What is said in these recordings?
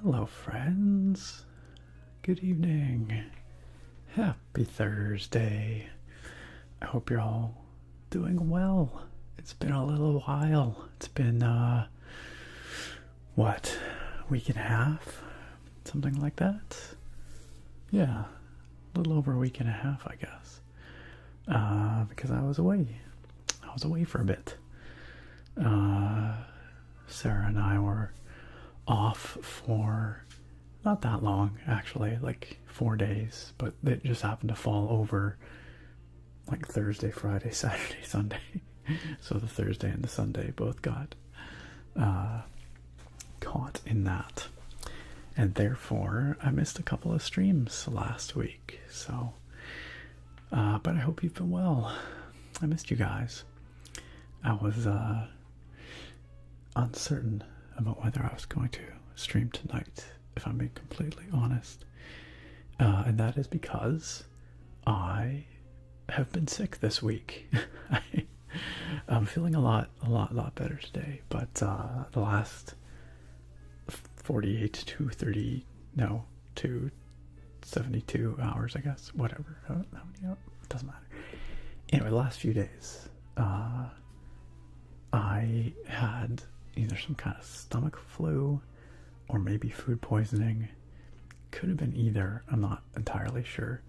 Hello, friends. Good evening. Happy Thursday. I hope you're all doing well. It's been a little while. It's been, what, a week and a half? Something like that? Yeah, a little over a week and a half, I guess. Because I was away. I was away for a bit. Sarah and I were off for not that long, actually, like 4 days, but it just happened to fall over like Thursday, Friday, Saturday, Sunday. So the Thursday and the Sunday both got caught in that, and therefore I missed a couple of streams last week. So but I hope you've been well. I missed you guys. I was uncertain about whether I was going to stream tonight, if I'm being completely honest. And that is because I have been sick this week. I'm feeling a lot better today, but the last 48 to 72 hours, I guess, whatever, how many hours? It doesn't matter. Anyway, the last few days, I had either some kind of stomach flu or maybe food poisoning. Could have been either, I'm not entirely sure,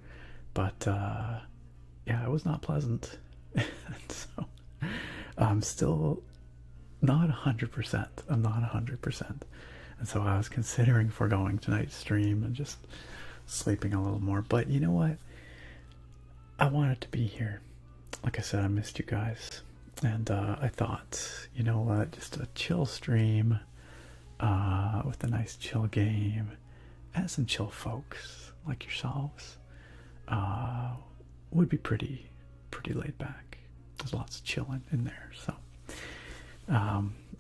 but yeah, it was not pleasant. And so I'm still not 100%. I'm not 100%. And so I was considering foregoing tonight's stream and just sleeping a little more, but you know what, I wanted to be here. Like I said, I missed you guys, and I thought, you know what, just a chill stream with a nice chill game and some chill folks like yourselves would be pretty laid back. There's lots of chilling in there, so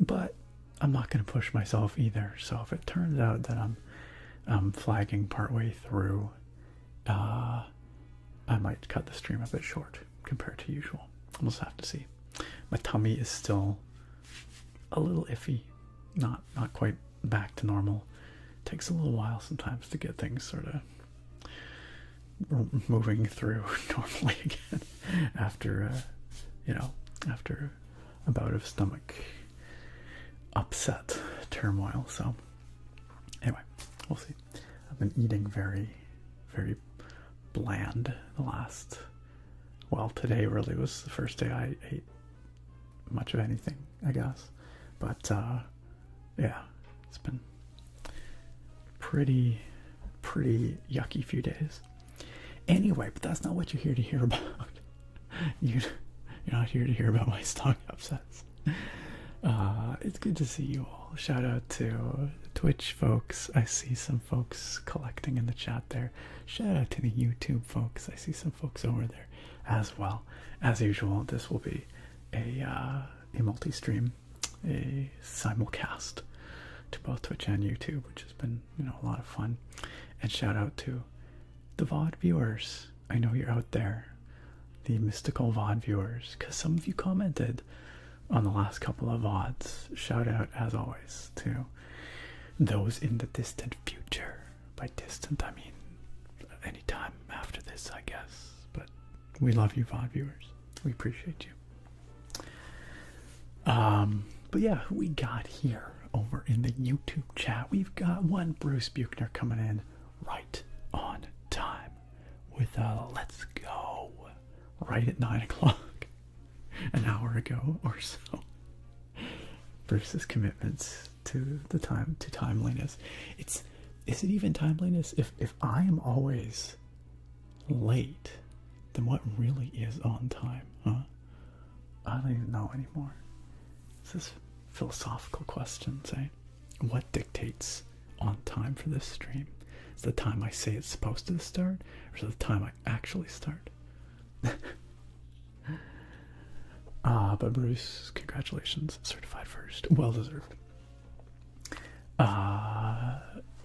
but I'm not going to push myself either. So if it turns out that I'm flagging partway through, I might cut the stream a bit short compared to usual. We'll just have to see. My tummy is still a little iffy, not quite back to normal. Takes a little while sometimes to get things sort of moving through normally again after after a bout of stomach upset turmoil. So anyway, we'll see. I've been eating very bland the last, well, today really was the first day I ate much of anything, I guess, but yeah, it's been pretty yucky few days. Anyway, but that's not what you're here to hear about. You're not here to hear about my stomach upsets. It's good to see you all. Shout out to Twitch folks. I see some folks collecting in the chat there. Shout out to the YouTube folks. I see some folks over there as well. As usual, this will be a multi-stream, a simulcast to both Twitch and YouTube, which has been, a lot of fun. And shout out to the VOD viewers. I know you're out there, the mystical VOD viewers, because some of you commented on the last couple of VODs. Shout out, as always, to those in the distant future. By distant, I mean any time after this, I guess. But we love you, VOD viewers. We appreciate you. But yeah, who we got here over in the YouTube chat? We've got one Bruce Buchner coming in right on time with let's go right at 9 o'clock, an hour ago or so. Bruce's commitments to the timeliness. Is it even timeliness? If I am always late, then what really is on time, huh? I don't even know anymore. This is philosophical questions, eh? What dictates on time for this stream? Is the time I say it's supposed to start, or is it the time I actually start? But Bruce, congratulations, certified first, well deserved.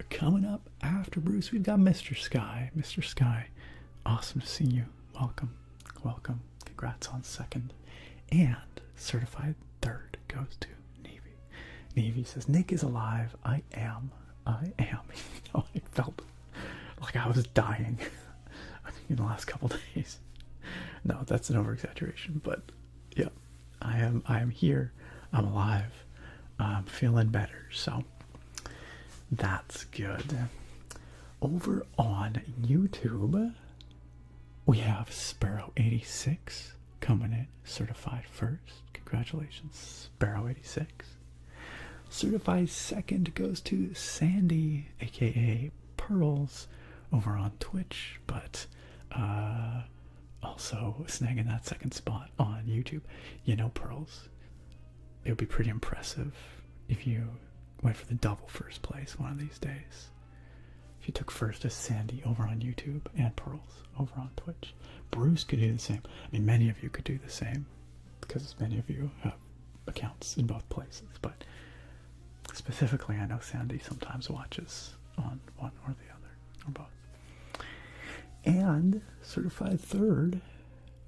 Coming up after Bruce, we've got Mr. Sky. Mr. Sky, awesome to see you. Welcome. Congrats on second, and certified third goes to Navy. Navy says, Nick is alive. I am. I am. I felt like I was dying I think in the last couple days. No, that's an over-exaggeration, but yeah, I am here. I'm alive. I'm feeling better, so that's good. Over on YouTube, we have Sparrow86 coming in, certified first. Congratulations, Sparrow86. Certified second goes to Sandy, aka Pearls, over on Twitch, but also snagging that second spot on YouTube. You know, Pearls, it would be pretty impressive if you went for the double first place one of these days. If you took first as Sandy over on YouTube and Pearls over on Twitch. Bruce could do the same. I mean, many of you could do the same because many of you have accounts in both places, but specifically I know Sandy sometimes watches on one or the other, or both. And certified third,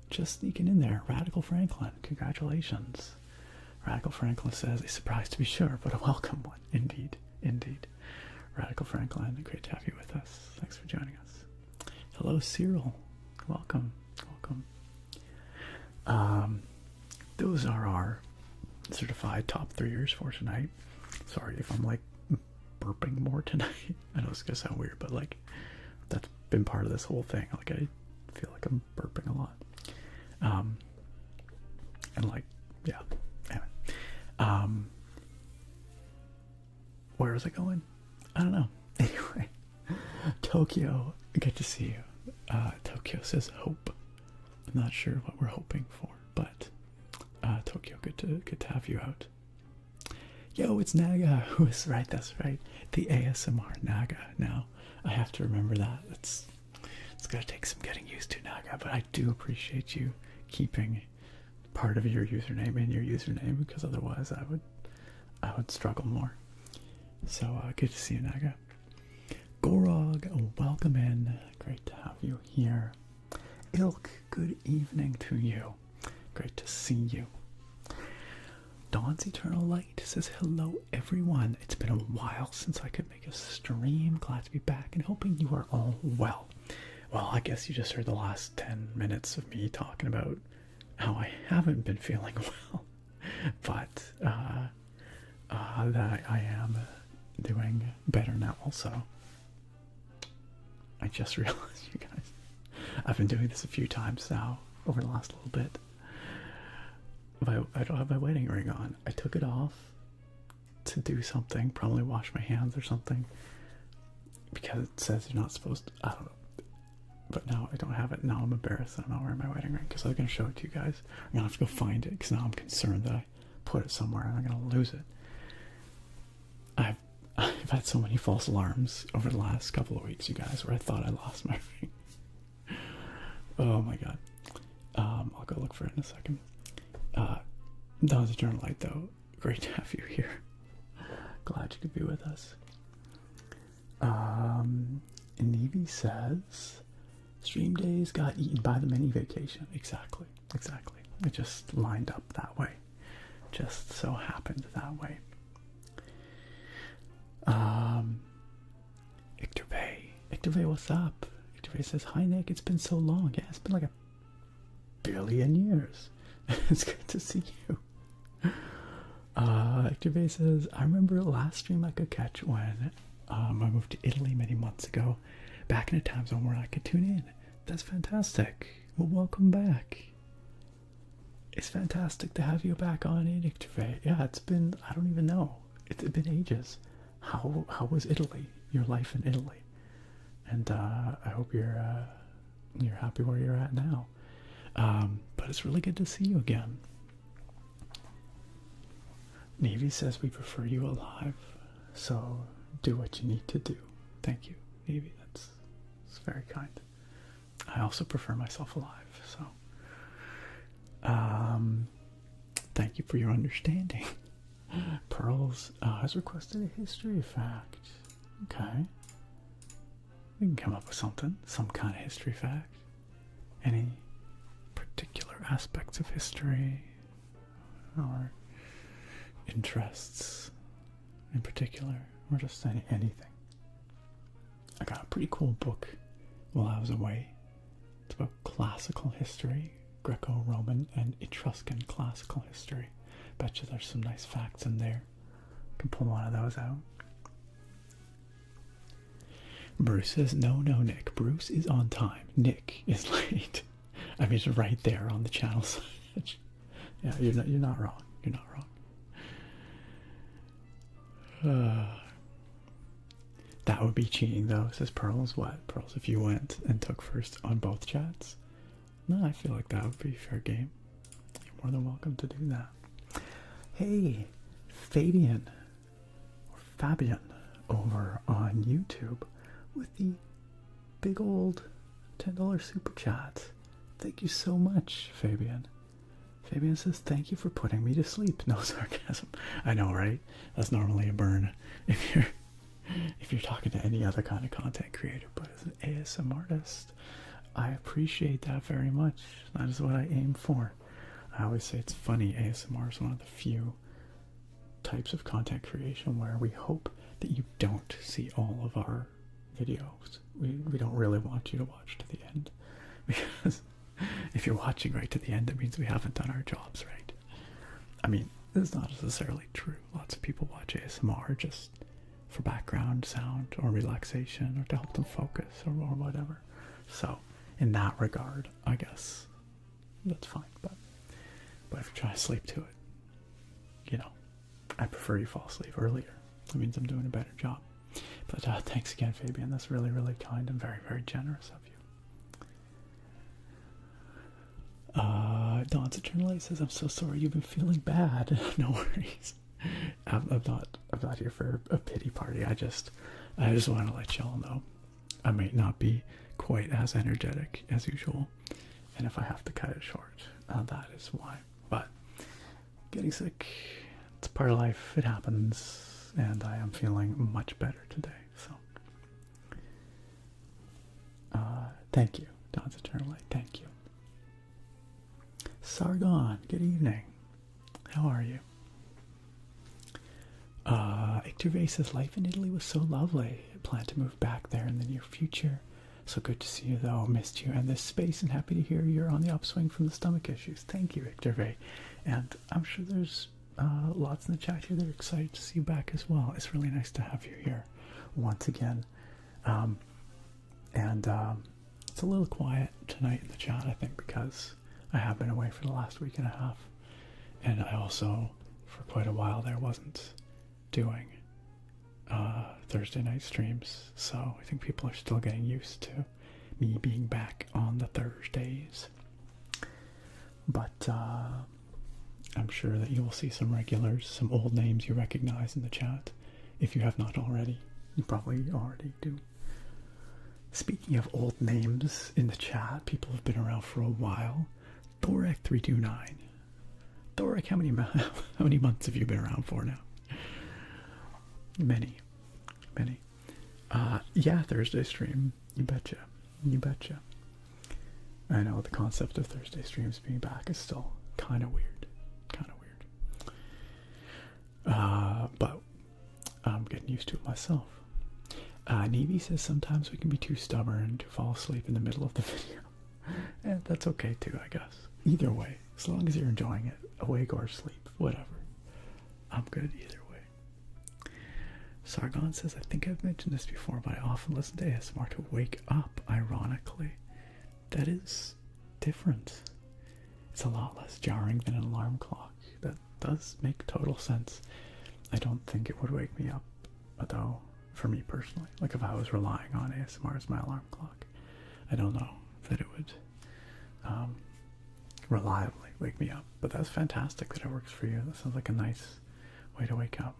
just sneaking in there, Radical Franklin. Congratulations. Radical Franklin says, a surprise to be sure, but a welcome one. Indeed, indeed. Radical Franklin, great to have you with us. Thanks for joining us. Hello, Cyril. Welcome, welcome. Those are our certified top 3ers for tonight. Sorry if I'm like burping more tonight. I know it's gonna sound weird, but like that's been part of this whole thing. Like I feel like I'm burping a lot. And like, yeah. Anyway. Where was I going? I don't know. Anyway, Tokyo, good to see you. Tokyo says hope. I'm not sure what we're hoping for, but Tokyo, good to have you out. Yo, it's Naga. Who is right? That's right. The ASMR Naga. Now, I have to remember that. It's gonna take some getting used to, Naga, but I do appreciate you keeping part of your username in your username, because otherwise I would struggle more. So good to see you, Naga. Gorog, welcome in. Great to have you here. Ilk, good evening to you. Great to see you. Dawn's Eternal Light says hello, everyone. It's been a while since I could make a stream. Glad to be back and hoping you are all well. Well, I guess you just heard the last 10 minutes of me talking about how I haven't been feeling well, but that I am doing better now. Also, I just realized, you guys, I've been doing this a few times now over the last little bit. I don't have my wedding ring on. I took it off to do something, probably wash my hands or something, because it says you're not supposed to. I don't know. But now I don't have it. Now I'm embarrassed that I'm not wearing my wedding ring, because I was going to show it to you guys. I'm going to have to go find it, because now I'm concerned that I put it somewhere and I'm going to lose it. I've had so many false alarms over the last couple of weeks, you guys, where I thought I lost my ring. Oh my god. I'll go look for it in a second. Dawn's Eternal Light, though, great to have you here. Glad you could be with us. Navy says, stream days got eaten by the mini vacation. Exactly. It just lined up that way. Just so happened that way. Victor Bay, what's up? Victor Bay says, hi Nick, it's been so long. Yeah, it's been like a billion years. It's good to see you. Victor Bay says, I remember last stream I could catch when I moved to Italy many months ago, back in a time zone where I could tune in. That's fantastic. Well, welcome back. It's fantastic to have you back on in Victor Bay. Yeah, it's been, I don't even know. It's been ages. How was Italy? Your life in Italy? And I hope you're happy where you're at now. But it's really good to see you again. Navy says we prefer you alive, so do what you need to do. Thank you, Navy. That's very kind. I also prefer myself alive, so thank you for your understanding. Pearls has requested a history fact. Okay. We can come up with something, some kind of history fact. Any particular aspects of history or interests in particular? or just anything. I got a pretty cool book while I was away. It's about classical history, Greco-Roman and Etruscan classical history. Bet you there's some nice facts in there. Can pull one of those out. Bruce says, no, Nick. Bruce is on time. Nick is late. I mean, it's right there on the channel signage. Yeah, you're not wrong. You're not wrong. That would be cheating, though, says Pearls. What? Pearls, if you went and took first on both chats? No, I feel like that would be fair game. You're more than welcome to do that. Hey, Fabian, or Fabian, over on YouTube with the big old $10 super chat. Thank you so much, Fabian. Fabian says, thank you for putting me to sleep. No sarcasm. I know, right? That's normally a burn if you're talking to any other kind of content creator, but as an ASM artist, I appreciate that very much. That is what I aim for. I always say it's funny, ASMR is one of the few types of content creation where we hope that you don't see all of our videos. We don't really want you to watch to the end, because if you're watching right to the end, that means we haven't done our jobs right. I mean, it's not necessarily true. Lots of people watch ASMR just for background sound or relaxation or to help them focus or whatever. So in that regard, I guess that's fine. But if you're trying to sleep to it, you know, I prefer you fall asleep earlier. That means I'm doing a better job. But thanks again, Fabian. That's really, really kind and very, very generous of you. Dawn's Eternal Light says, I'm so sorry you've been feeling bad. No worries. I'm not here for a pity party. I just want to let y'all know I might not be quite as energetic as usual, and if I have to cut it short, that is why. But getting sick, it's part of life. It happens, and I am feeling much better today. So, thank you, Dawn's Eternal Light. Thank you. Sargon, good evening. How are you? Icterve says, life in Italy was so lovely. I plan to move back there in the near future. So good to see you, though. Missed you and this space, and happy to hear you're on the upswing from the stomach issues. Thank you, Icterve. And I'm sure there's lots in the chat here that are excited to see you back as well. It's really nice to have you here once again. It's a little quiet tonight in the chat, I think, because I have been away for the last week and a half. And I also, for quite a while there, wasn't doing Thursday night streams, so I think people are still getting used to me being back on the Thursdays. But I'm sure that you will see some regulars, some old names you recognize in the chat. If you have not already, you probably already do. Speaking of old names in the chat, people have been around for a while. Thorek329. Thorek, how many months have you been around for now? Many. Yeah, Thursday stream. You betcha. I know the concept of Thursday streams being back is still kind of weird. But I'm getting used to it myself. Navy says sometimes we can be too stubborn to fall asleep in the middle of the video. And that's okay too, I guess. Either way, as long as you're enjoying it, awake or asleep, whatever. I'm good either way. Sargon says, I think I've mentioned this before, but I often listen to ASMR to wake up, ironically. That is different. It's a lot less jarring than an alarm clock. That does make total sense. I don't think it would wake me up, though, for me personally. Like if I was relying on ASMR as my alarm clock, I don't know that it would reliably wake me up. But that's fantastic that it works for you. That sounds like a nice way to wake up.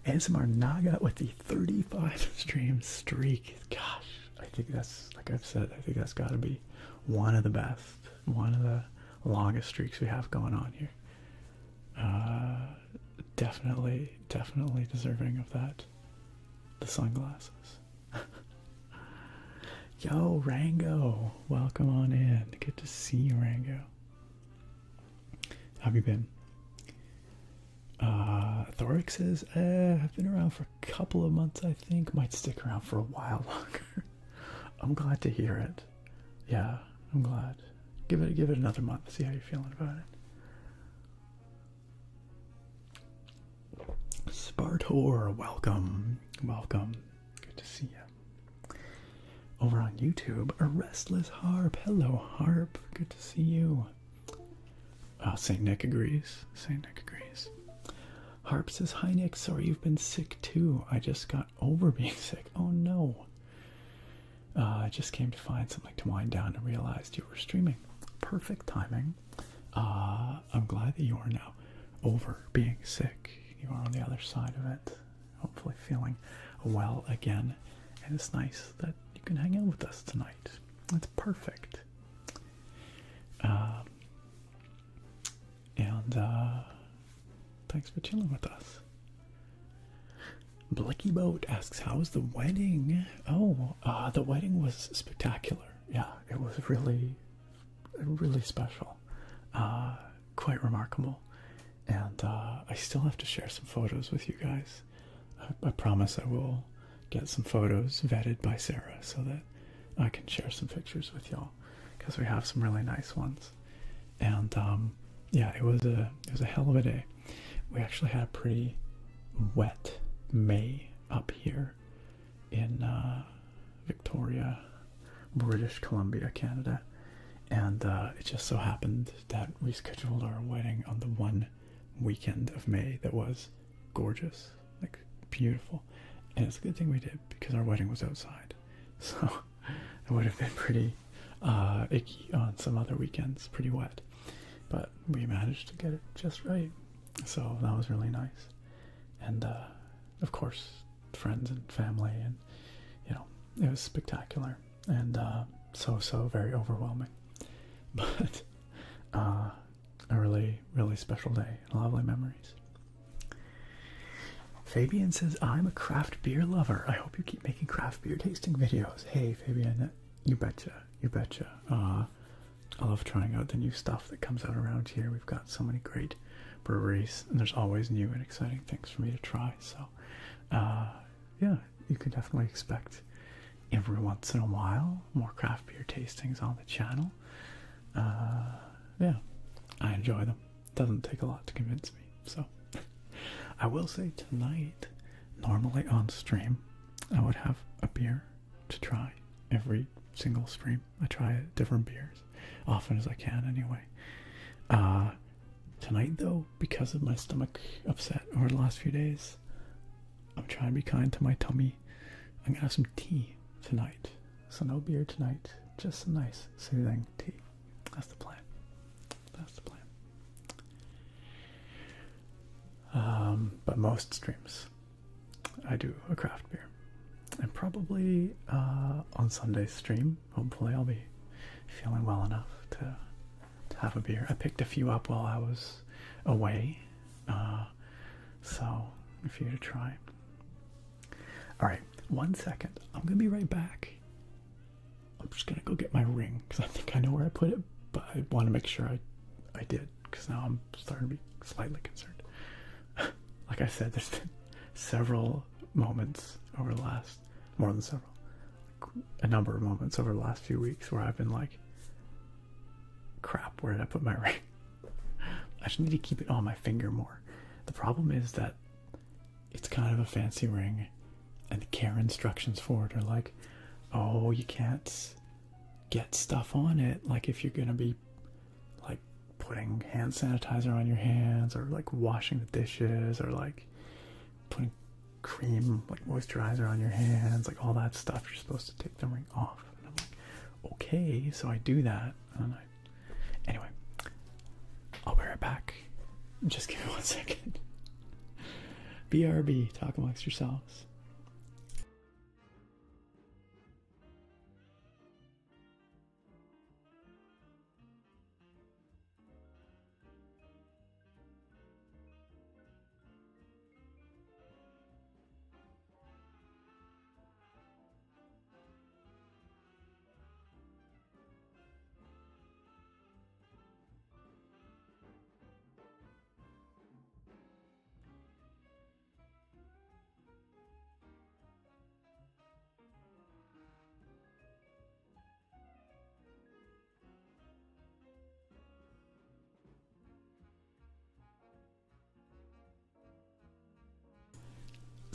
ASMR Naga with the 35 stream streak. Gosh, I think that's, like I've said, I think that's got to be one of the best, one of the longest streaks we have going on here. Definitely deserving of that. The sunglasses. Yo, Rango, welcome on in. Good to see you, Rango. How have you been? Thoric says, I've been around for a couple of months, I think. Might stick around for a while longer. I'm glad to hear it. Yeah, I'm glad. Give it another month. See how you're feeling about it. Spartor, welcome. Welcome. Good to see you. Over on YouTube, a restless harp. Hello, harp. Good to see you. St. Nick agrees. St. Nick agrees. Harp says, hi Nick, sorry you've been sick too. I just got over being sick. Oh no. I just came to find something to wind down and realized you were streaming. Perfect timing. I'm glad that you are now over being sick. You are on the other side of it. Hopefully feeling well again. And it's nice that you can hang out with us tonight. It's perfect. Thanks for chilling with us. Blicky Boat asks, how was the wedding? Oh, the wedding was spectacular. Yeah, it was really, really special. Quite remarkable. And I still have to share some photos with you guys. I promise I will get some photos vetted by Sarah so that I can share some pictures with y'all, because we have some really nice ones. And yeah, it was a hell of a day. We actually had a pretty wet May up here in Victoria, British Columbia, Canada. And it just so happened that we scheduled our wedding on the one weekend of May that was gorgeous, like beautiful. And it's a good thing we did, because our wedding was outside. So it would have been pretty icky on some other weekends, pretty wet. But we managed to get it just right. So that was really nice. And of course, friends and family, and you know, it was spectacular. And so very overwhelming. But a really, really special day. Lovely memories. Fabian says, I'm a craft beer lover. I hope you keep making craft beer tasting videos. Hey, Fabian, you betcha. You betcha. I love trying out the new stuff that comes out around here. We've got so many great breweries, and there's always new and exciting things for me to try. So, yeah, you can definitely expect every once in a while more craft beer tastings on the channel. Yeah, I enjoy them. Doesn't take a lot to convince me. So, I will say tonight, normally on stream, I would have a beer to try every single stream. I try different beers, often as I can anyway. Tonight though, because of my stomach upset over the last few days, I'm trying to be kind to my tummy. I'm gonna have some tea tonight. So no beer tonight, just some nice, soothing tea. That's the plan. That's the plan. But most streams, I do a craft beer. And probably on Sunday's stream, hopefully I'll be feeling well enough to have a beer. I picked a few up while I was away, so for you to try. Alright, 1 second. I'm gonna be right back. I'm just gonna go get my ring, because I think I know where I put it, but I want to make sure I did, because now I'm starting to be slightly concerned. Like I said, there's been several moments over the last, more than several, a number of moments over the last few weeks where I've been like, crap, where did I put my ring? I just need to keep it on my finger more. The problem is that it's kind of a fancy ring, and the care instructions for it are like, oh, you can't get stuff on it, like if you're gonna be like putting hand sanitizer on your hands, or like washing the dishes, or like putting cream, like moisturizer on your hands, like all that stuff. You're supposed to take the ring off. And I'm like, okay, so I do that. And anyway, I'll be right back. Just give me 1 second. BRB, talk amongst yourselves.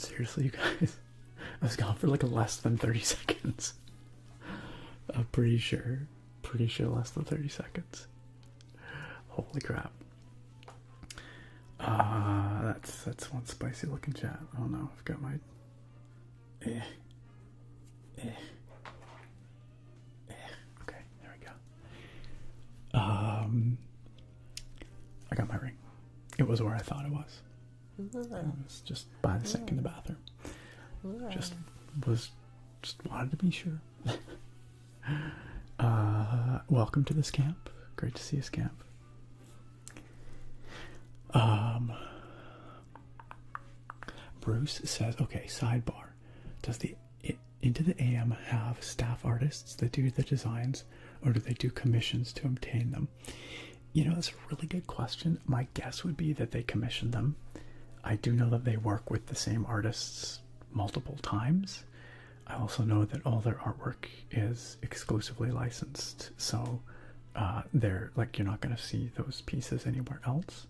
Seriously, you guys, I was gone for like less than 30 seconds. I'm pretty sure less than 30 seconds. Holy crap. That's one spicy looking chat. Oh no, I've got my okay, there we go. I got my ring. It was where I thought it was. It was just by the sink in the bathroom. Just wanted to be sure. Welcome to this camp. Great to see you, Scamp. Bruce says, okay, sidebar. Does the Into the AM have staff artists that do the designs, or do they do commissions to obtain them? You know, that's a really good question. My guess would be that they commission them. I do know that they work with the same artists multiple times. I also know that all their artwork is exclusively licensed, so they're like, you're not going to see those pieces anywhere else.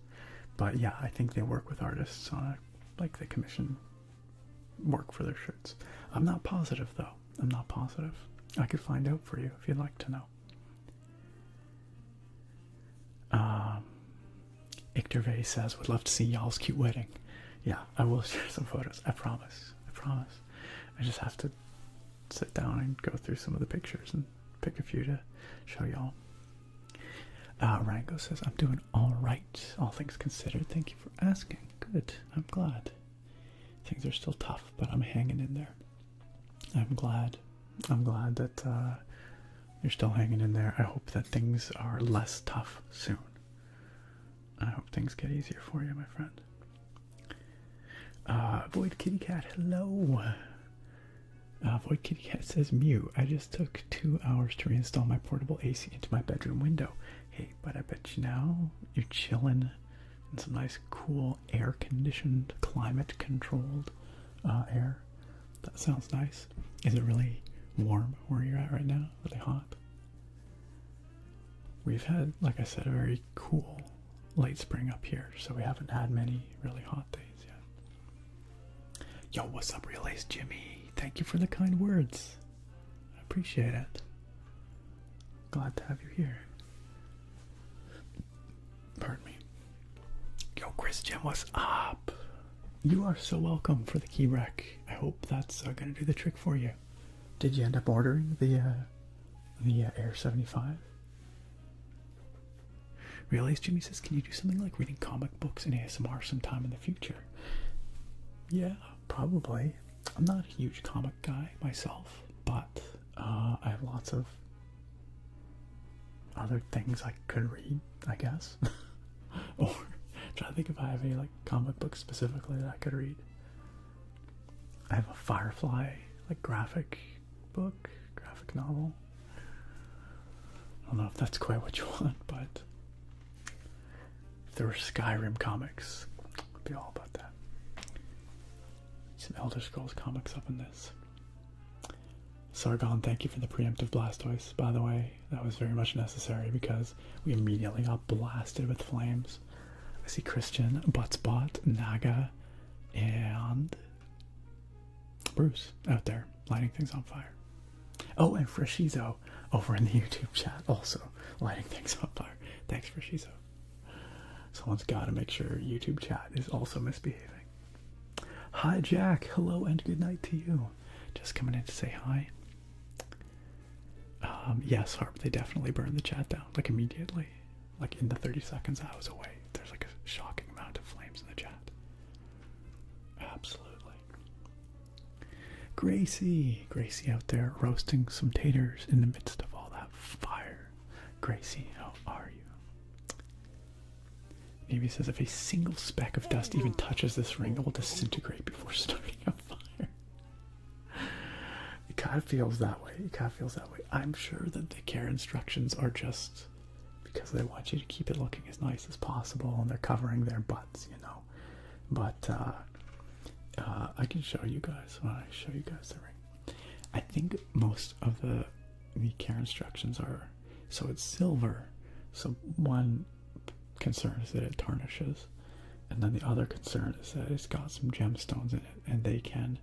But yeah, I think they work with artists on like they commission work for their shirts. I'm not positive though. I'm not positive. I could find out for you if you'd like to know. Ictervay says, would love to see y'all's cute wedding. Yeah, I will share some photos. I promise. I promise. I just have to sit down and go through some of the pictures and pick a few to show y'all. Rango says, I'm doing all right, all things considered. Thank you for asking. Good. I'm glad. Things are still tough, but I'm hanging in there. I'm glad that you're still hanging in there. I hope that things are less tough soon. I hope things get easier for you, my friend. Void Kitty Cat, hello. Void Kitty Cat says, Mew, I just took 2 hours to reinstall my portable AC into my bedroom window. Hey, but I bet you now you're chilling in some nice, cool, air-conditioned, climate-controlled air. That sounds nice. Is it really warm where you're at right now? Really hot? We've had, like I said, a very cool late spring up here, so we haven't had many really hot days yet. Yo, what's up, Real Ace Jimmy? Thank you for the kind words. I appreciate it. Glad to have you here. Pardon me. Yo, Christian, what's up? You are so welcome for the key wreck. I hope that's gonna do the trick for you. Did you end up ordering the Air 75? Real Ace Jimmy says, can you do something like reading comic books in ASMR sometime in the future? Yeah, probably. I'm not a huge comic guy myself, but I have lots of other things I could read, I guess. Or try to think if I have any like comic books specifically that I could read. I have a Firefly like graphic novel. I don't know if that's quite what you want, but if there were Skyrim comics, I'd be all about that. Some Elder Scrolls comics up in this. Sargon, thank you for the preemptive Blastoise, by the way. That was very much necessary because we immediately got blasted with flames. I see Christian, Buttsbot, Naga, and Bruce out there lighting things on fire. Oh, and Freshizo over in the YouTube chat also lighting things on fire. Thanks, Freshizo. Someone's got to make sure YouTube chat is also misbehaving. Hi, Jack. Hello and good night to you. Just coming in to say hi. Yes, Harp, they definitely burned the chat down, like immediately. Like in the 30 seconds I was away. There's like a shocking amount of flames in the chat. Absolutely. Gracie out there roasting some taters in the midst of all that fire. Gracie, how are you? Maybe says, if a single speck of dust even touches this ring, it will disintegrate before starting a fire. It kind of feels that way. I'm sure that the care instructions are just because they want you to keep it looking as nice as possible, and they're covering their butts, you know. But I can show you guys when I show you guys the ring. I think most of the care instructions are, so it's silver, so one concern is that it tarnishes, And then the other concern is that it's got some gemstones in it, and they can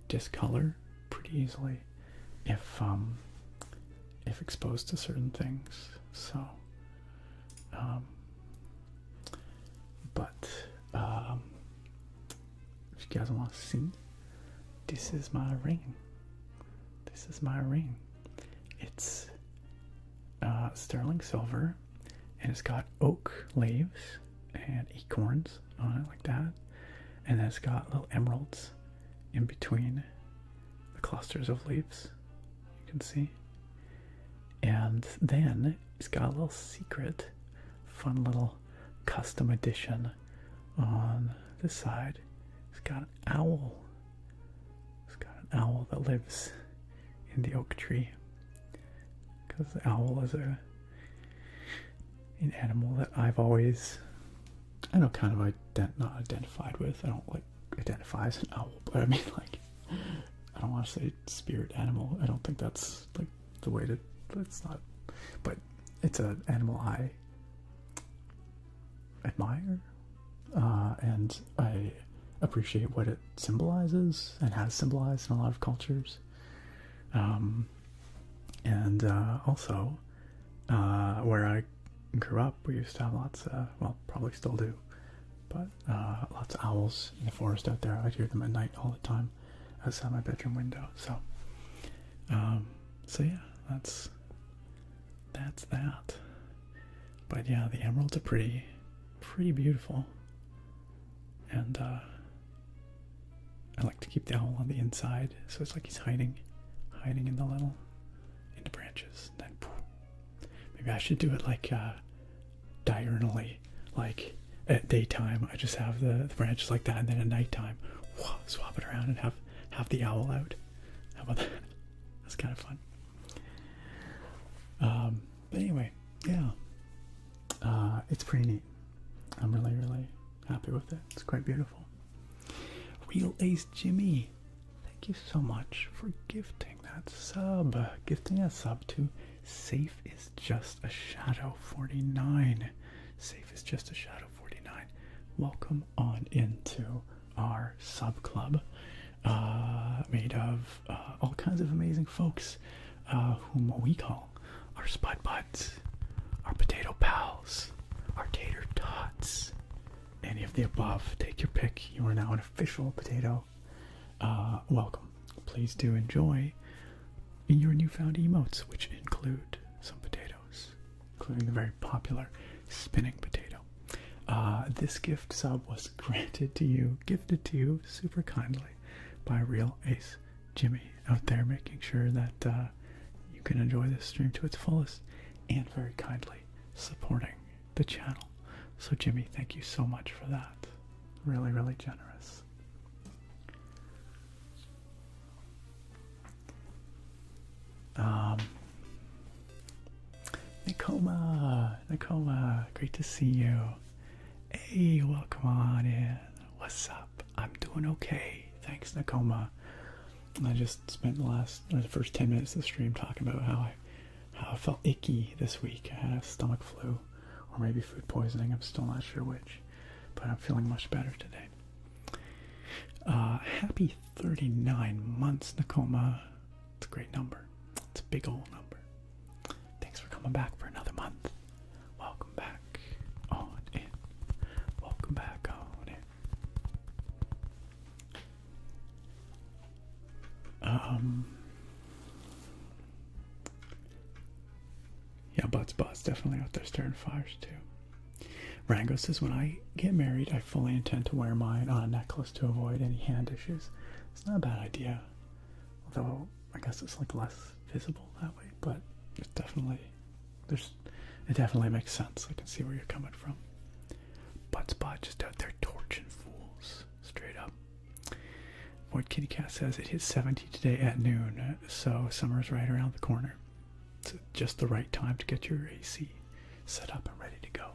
discolor pretty easily if exposed to certain things. So, if you guys want to see, this is my ring. This is my ring. It's sterling silver, and it's got oak leaves and acorns on it like that, and then it's got little emeralds in between the clusters of leaves, you can see. And then it's got a little secret, fun little custom edition on this side. It's got an owl. It's got an owl that lives in the oak tree, because the owl is an animal that I've always, I know, kind of not identified with. I don't like identify as an owl, but I mean, like, I don't want to say spirit animal. I don't think that's like the way to. It's not, but it's an animal I admire, and I appreciate what it symbolizes and has symbolized in a lot of cultures. And also, where I grew up, we used to have lots of, well, probably still do, but lots of owls in the forest out there. I'd hear them at night all the time outside my bedroom window. So, so yeah, that's that. But yeah, the emeralds are pretty beautiful, and I like to keep the owl on the inside, so it's like he's hiding in the branches. And then poof, maybe I should do it like diurnally, like at daytime I just have the branches like that, and then at nighttime, whoa, swap it around and have the owl out. How about that? That's kind of fun. But anyway, yeah, it's pretty neat. I'm really happy with it. It's quite beautiful. Real Ace Jimmy, thank you so much for gifting that sub. Gifting a sub to Safe is Just a Shadow 49. Safe is Just a Shadow 49. Welcome on into our sub club, made of all kinds of amazing folks, whom we call our Spud Buds, our Potato Pals, our Tater Tots. Any of the above, take your pick. You are now an official potato. Welcome. Please do enjoy your newfound emotes, which include some potatoes, including the very popular spinning potato. This gift sub was gifted to you super kindly by Real Ace Jimmy out there, making sure that you can enjoy this stream to its fullest, and very kindly supporting the channel. So Jimmy, thank you so much for that. Really generous. Nakoma, great to see you. Hey, welcome on in. What's up? I'm doing okay. Thanks, Nakoma. I just spent the first 10 minutes of the stream talking about how I felt icky this week. I had a stomach flu, or maybe food poisoning. I'm still not sure which, but I'm feeling much better today. Happy 39 months, Nakoma. It's a great number. It's a big old number. Thanks for coming back for another month. Welcome back on in. Welcome back on in. Yeah, Butts definitely out there starting fires too. Rango says, when I get married, I fully intend to wear mine on a necklace to avoid any hand issues. It's not a bad idea, although I guess it's like less visible that way, but it's definitely, it definitely makes sense. I can see where you're coming from. Butts just out there torching fools, straight up. Void Kitty Cat says it hit 70 today at noon, so summer's right around the corner. It's just the right time to get your AC set up and ready to go.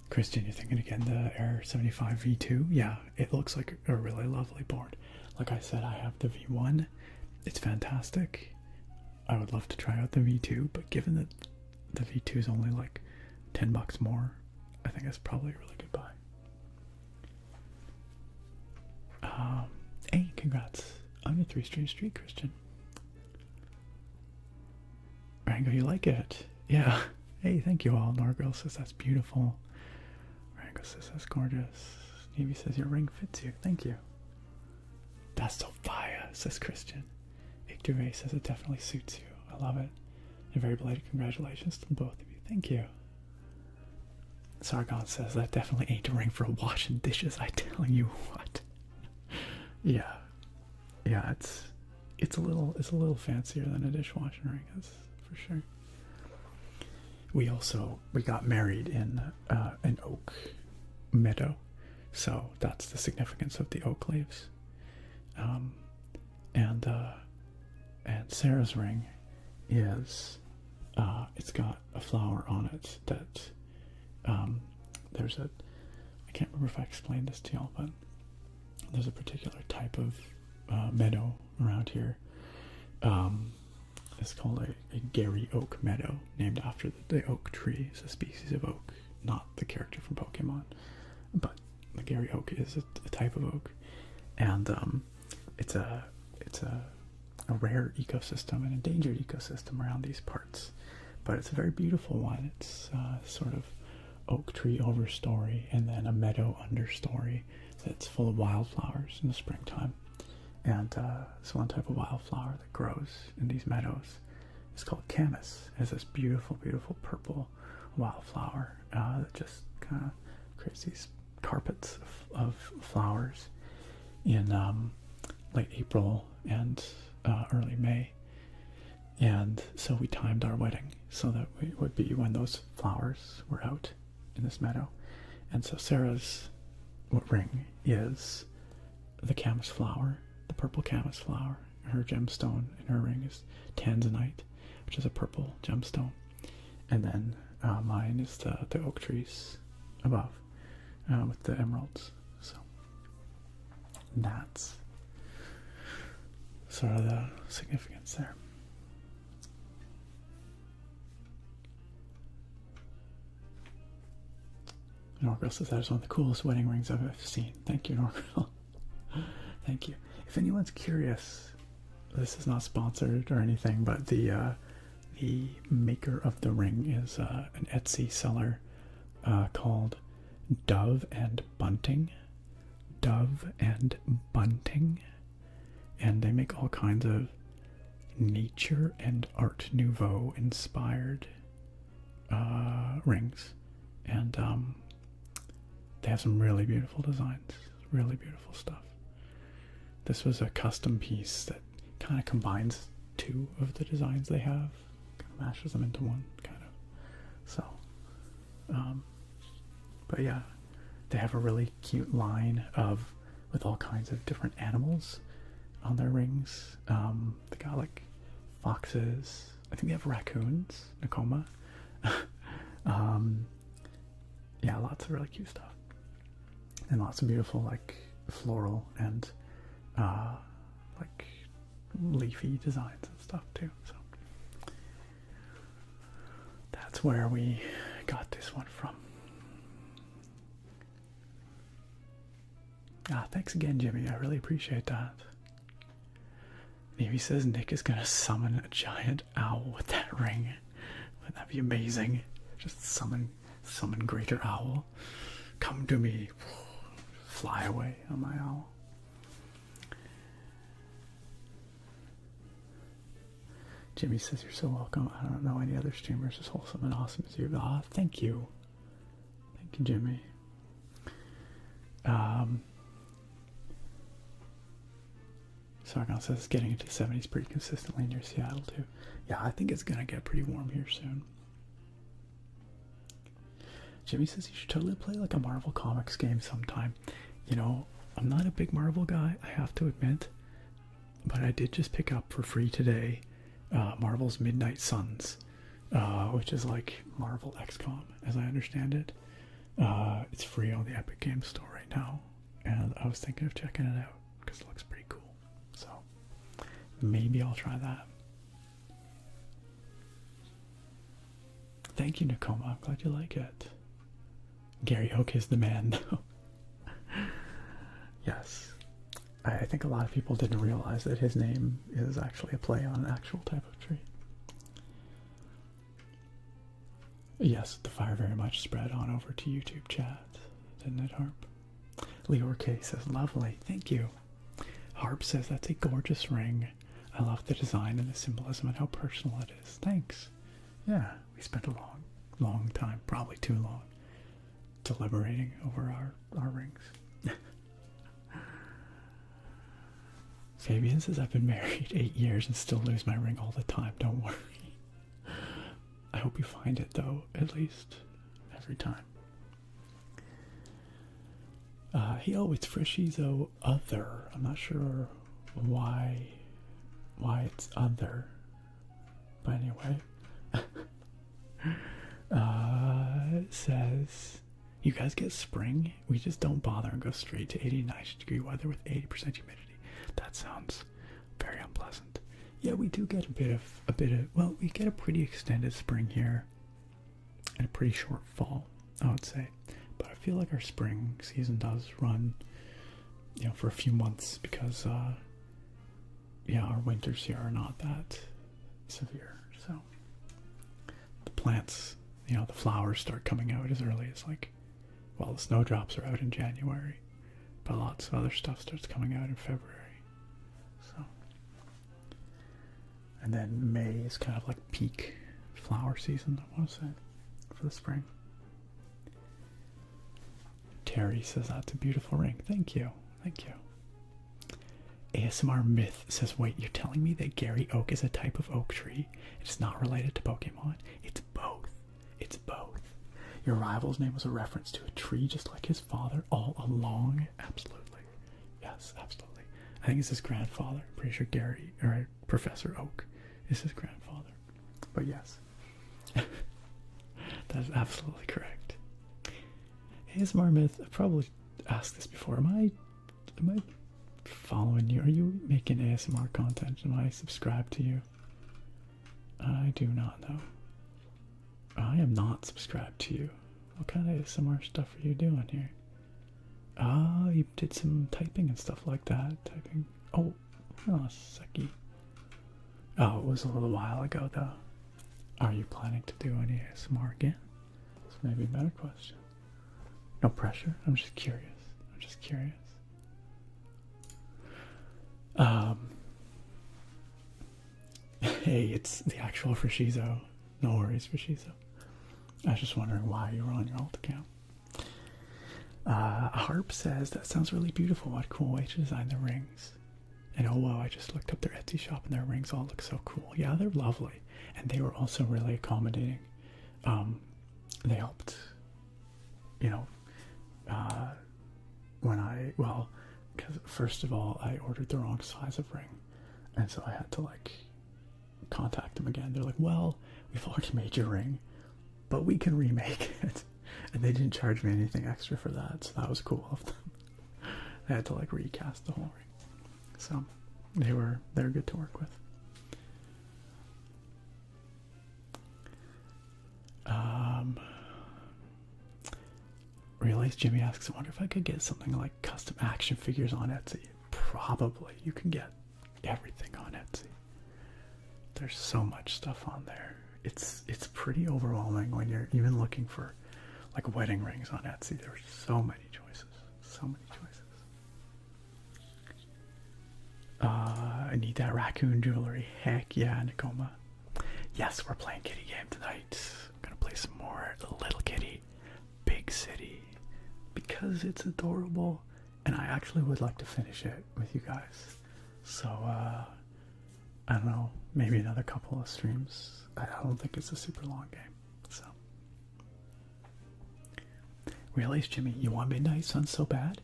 Christian, you're thinking again the Air 75 V2? Yeah, it looks like a really lovely board. Like I said, I have the V1. It's fantastic. I would love to try out the V2, but given that the V2 is only like $10 more, I think that's probably a really good buy. Hey, congrats on your 3-stream streak, Christian. Rango, you like it? Yeah. Hey, thank you all. Norgirl says that's beautiful. Rango says that's gorgeous. Navy says your ring fits you. Thank you. That's so fire, says Christian. Victor Ray says it definitely suits you. I love it. And very belated congratulations to both of you. Thank you. Sargon says that definitely ain't a ring for washing dishes. I tell you what. Yeah, yeah, it's a little fancier than a dishwashing ring, that's for sure. We got married in an oak meadow, so that's the significance of the oak leaves. And Sarah's ring is it's got a flower on it that there's a, I can't remember if I explained this to y'all, but there's a particular type of meadow around here. It's called a Gary Oak meadow, named after the oak tree. It's a species of oak, not the character from Pokemon, but the Gary Oak is a type of oak, and it's a rare ecosystem, an endangered ecosystem around these parts, but it's a very beautiful one. It's sort of oak tree overstory and then a meadow understory that's full of wildflowers in the springtime. And it's one type of wildflower that grows in these meadows. It's called camas. It has this beautiful, beautiful purple wildflower that just kind of creates these carpets of flowers in late April and early May. And so we timed our wedding so that it would be when those flowers were out in this meadow. And so Sarah's ring is the camas flower, the purple camas flower. Her gemstone in her ring is tanzanite, which is a purple gemstone. And then mine is the oak trees above with the emeralds. So that's sort of the significance there. Norgirl says that is one of the coolest wedding rings I've ever seen. Thank you, Norgirl. Thank you. If anyone's curious, this is not sponsored or anything, but the maker of the ring is an Etsy seller called Dove and Bunting. Dove and Bunting. And they make all kinds of nature and Art Nouveau inspired rings. And they have some really beautiful designs, really beautiful stuff. This was a custom piece that kind of combines two of the designs they have, kind of mashes them into one, kind of. So, but yeah, they have a really cute line with all kinds of different animals on their rings. They got like foxes. I think they have raccoons, Nakoma. Yeah, lots of really cute stuff. And lots of beautiful, like, floral and, like, leafy designs and stuff, too. So, that's where we got this one from. Thanks again, Jimmy. I really appreciate that. Navy says Nick is going to summon a giant owl with that ring. Wouldn't that be amazing? Just summon greater owl. Come to me. Fly away on my owl. Jimmy says you're so welcome. I don't know any other streamers as wholesome and awesome as you. Thank you. Thank you, Jimmy. Sargon says it's getting into the 70s pretty consistently near Seattle too. Yeah, I think it's gonna get pretty warm here soon. Jimmy says you should totally play like a Marvel Comics game sometime. You know, I'm not a big Marvel guy, I have to admit, but I did just pick up for free today Marvel's Midnight Suns, which is like Marvel XCOM, as I understand it. It's free on the Epic Games Store right now, and I was thinking of checking it out because it looks pretty cool. So maybe I'll try that. Thank you, Nakoma. I'm glad you like it. Gary Oak is the man, though. Yes. I think a lot of people didn't realize that his name is actually a play on an actual type of tree. Yes, the fire very much spread on over to YouTube chat, didn't it, Harp? Leor K says, lovely, thank you. Harp says, that's a gorgeous ring. I love the design and the symbolism and how personal it is. Thanks. Yeah, we spent a long time, probably too long, deliberating over our rings. Fabian says, I've been married 8 years and still lose my ring all the time. Don't worry. I hope you find it, though, at least every time. It's Frishizo other. I'm not sure why it's other. But anyway. It says, you guys get spring? We just don't bother and go straight to 80 to 90 degree weather with 80% humidity. That sounds very unpleasant. Yeah, we do get a bit of, well, we get a pretty extended spring here and a pretty short fall, I would say. But I feel like our spring season does run, for a few months because, our winters here are not that severe. So the plants, the flowers start coming out as early as the snowdrops are out in January, but lots of other stuff starts coming out in February. So, and then May is kind of like peak flower season, I want to say, for the spring. Terry says that's a beautiful ring. Thank you. Thank you. ASMR Myth says, wait, you're telling me that Gary Oak is a type of oak tree? It's not related to Pokemon? It's both. It's both. Your rival's name was a reference to a tree just like his father all along? Absolutely. Yes, absolutely. I think it's his grandfather. I'm pretty sure Professor Oak is his grandfather. But yes. That is absolutely correct. ASMR Myth, I've probably asked this before. Am I following you? Are you making ASMR content? Am I subscribed to you? I do not know. I am not subscribed to you. What kind of ASMR stuff are you doing here? Ah, you did some typing and stuff like that. Typing. Oh, Seki. Oh, it was a little while ago, though. Are you planning to do any ASMR again? That's maybe a better question. No pressure. I'm just curious. Hey, it's the actual Frishizo. No worries, Frishizo. I was just wondering why you were on your alt account. Harp says, that sounds really beautiful. What a cool way to design the rings. And oh wow, I just looked up their Etsy shop and their rings all look so cool. Yeah, they're lovely. And they were also really accommodating. They helped, because first of all, I ordered the wrong size of ring. And so I had to contact them again. They're like, well, we've already made your ring, but we can remake it. And they didn't charge me anything extra for that, so that was cool of them. I had to recast the whole ring. So they're good to work with. Realize Jimmy asks, I wonder if I could get something like custom action figures on Etsy. Probably. You can get everything on Etsy. There's so much stuff on there. It's pretty overwhelming when you're even looking for wedding rings on Etsy. There's so many choices. I need that raccoon jewelry. Heck yeah, Nakoma. Yes, we're playing kitty game tonight. I'm gonna play some more Little Kitty Big City because it's adorable, and I actually would like to finish it with you guys. So I don't know, maybe another couple of streams. I don't think it's a super long game. So realize, Jimmy, you want Midnight Sun so bad?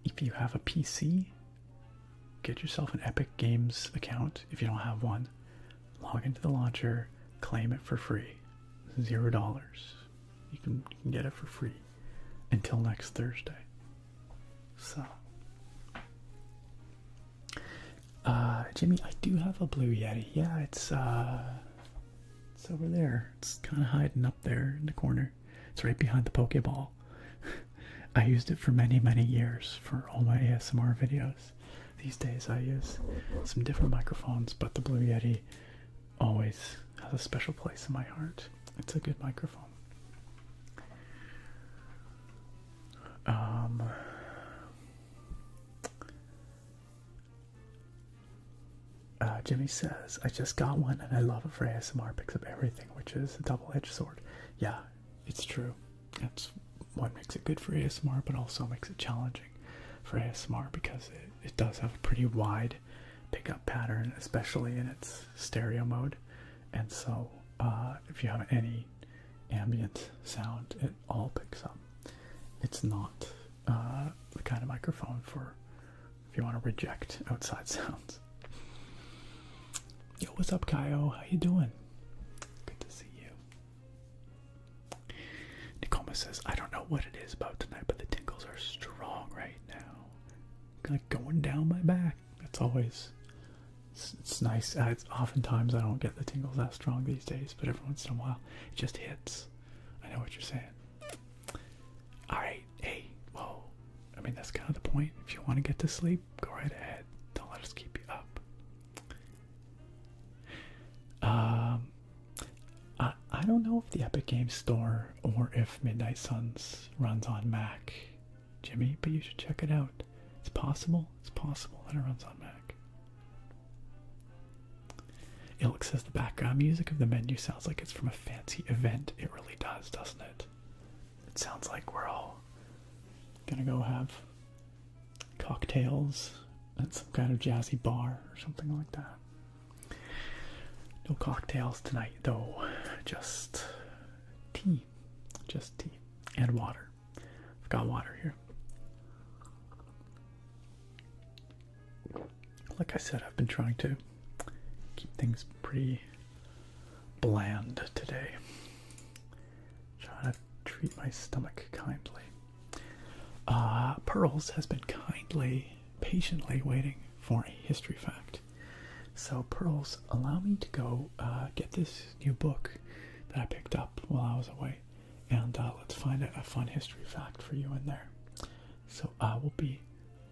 If you have a PC, get yourself an Epic Games account. If you don't have one, log into the launcher, claim it for free. $0. You can get it for free until next Thursday. So Jimmy, I do have a Blue Yeti. Yeah, it's over there. It's kind of hiding up there in the corner. It's right behind the Pokeball. I used it for many, many years for all my ASMR videos. These days I use some different microphones, but the Blue Yeti always has a special place in my heart. It's a good microphone. Jimmy says, I just got one and I love it for ASMR. Picks up everything, which is a double-edged sword. Yeah, it's true. That's what makes it good for ASMR, but also makes it challenging for ASMR because it does have a pretty wide pickup pattern, especially in its stereo mode. And so if you have any ambient sound, it all picks up. It's not the kind of microphone for if you want to reject outside sounds. Yo, what's up, Kyo? How you doing? Good to see you. Nicoma says, I don't know what it is about tonight, but the tingles are strong right now. Like going down my back. It's always, it's nice. It's oftentimes I don't get the tingles that strong these days, but every once in a while it just hits. I know what you're saying. Alright, hey, whoa. I mean, that's kind of the point. If you want to get to sleep, go right ahead. Don't let us keep you up. I don't know if the Epic Games Store or if Midnight Suns runs on Mac, Jimmy, but you should check it out. It's possible that it runs on Mac. Ilk says the background music of the menu sounds like it's from a fancy event. It really does, doesn't it? It sounds like we're all gonna go have cocktails at some kind of jazzy bar or something like that. No cocktails tonight, though. Just tea. Just tea. And water. I've got water here. Like I said, I've been trying to keep things pretty bland today. Trying to treat my stomach kindly. Pearls has been patiently waiting for a history fact. So, Pearls, allow me to go get this new book that I picked up while I was away, and let's find a fun history fact for you in there. So, I will be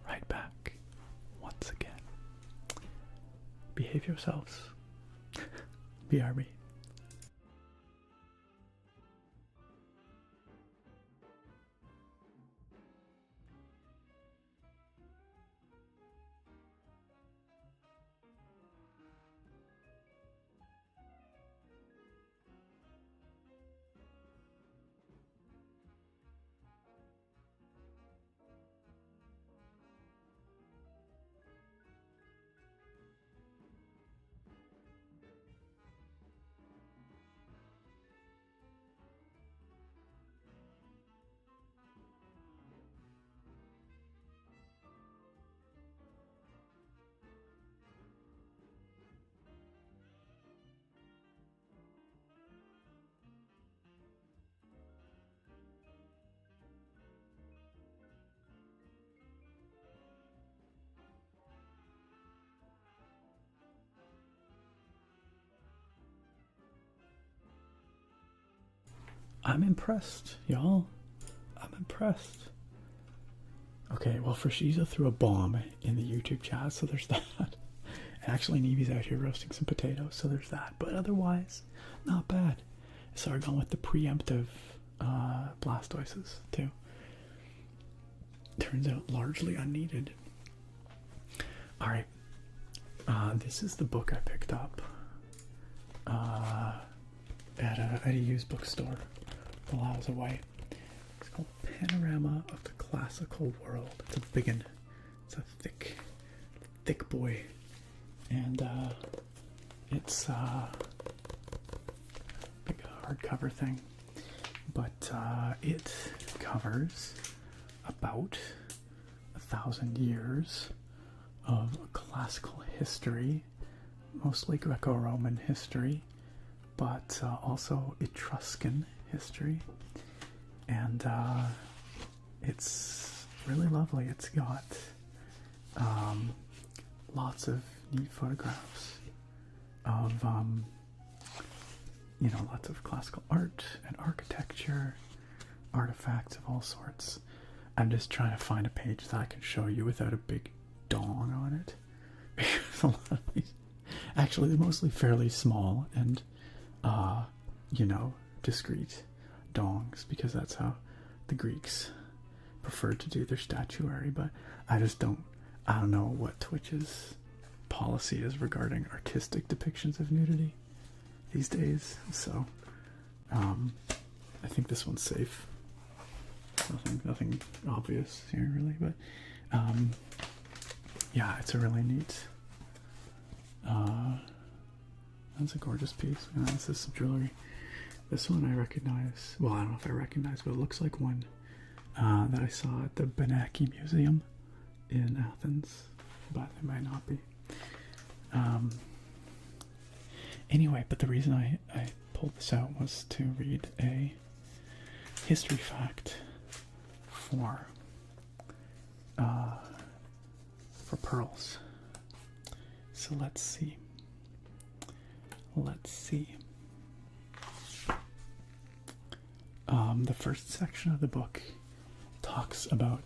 right back once again. Behave yourselves. BRB. I'm impressed, y'all. I'm impressed. Okay, well, Frishiza threw a bomb in the YouTube chat, so there's that. And actually, Nevy's out here roasting some potatoes, so there's that. But otherwise, not bad. I started going with the preemptive Blastoises, too. Turns out largely unneeded. Alright. This is the book I picked up at a used bookstore while I was away. It's called Panorama of the Classical World. It's a big one. It's a thick boy. And it's a big hardcover thing. But it covers about 1,000 years of classical history, mostly Greco-Roman history, but also Etruscan history, and it's really lovely. It's got lots of neat photographs of lots of classical art and architecture, artifacts of all sorts. I'm just trying to find a page that I can show you without a big dong on it. Because a lot of these, actually, they're mostly fairly small and, discreet dongs, because that's how the Greeks preferred to do their statuary. But I don't know what Twitch's policy is regarding artistic depictions of nudity these days. So, I think this one's safe. Nothing obvious here, really, but yeah, it's a really neat. That's a gorgeous piece. This is some jewelry. This one I recognize. Well, I don't know if I recognize, but it looks like one that I saw at the Benaki Museum in Athens, but it might not be. Anyway, but the reason I pulled this out was to read a history fact for pearls. So let's see. The first section of the book talks about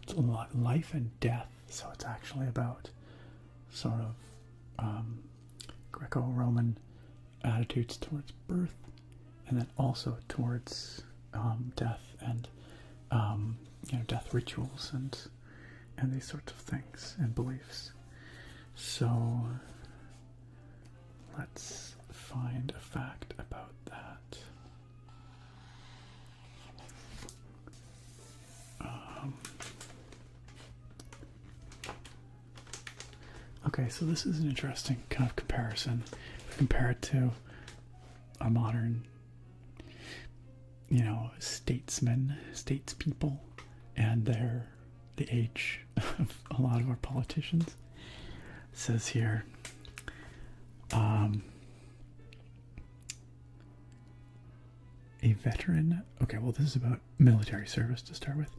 life and death, so it's actually about sort of Greco-Roman attitudes towards birth, and then also towards death and death rituals and these sorts of things and beliefs. So let's find a fact about that. Okay, so this is an interesting kind of comparison. Compare it to a modern, statespeople, and the age of a lot of our politicians. It says here, a veteran. Okay, well, this is about military service to start with.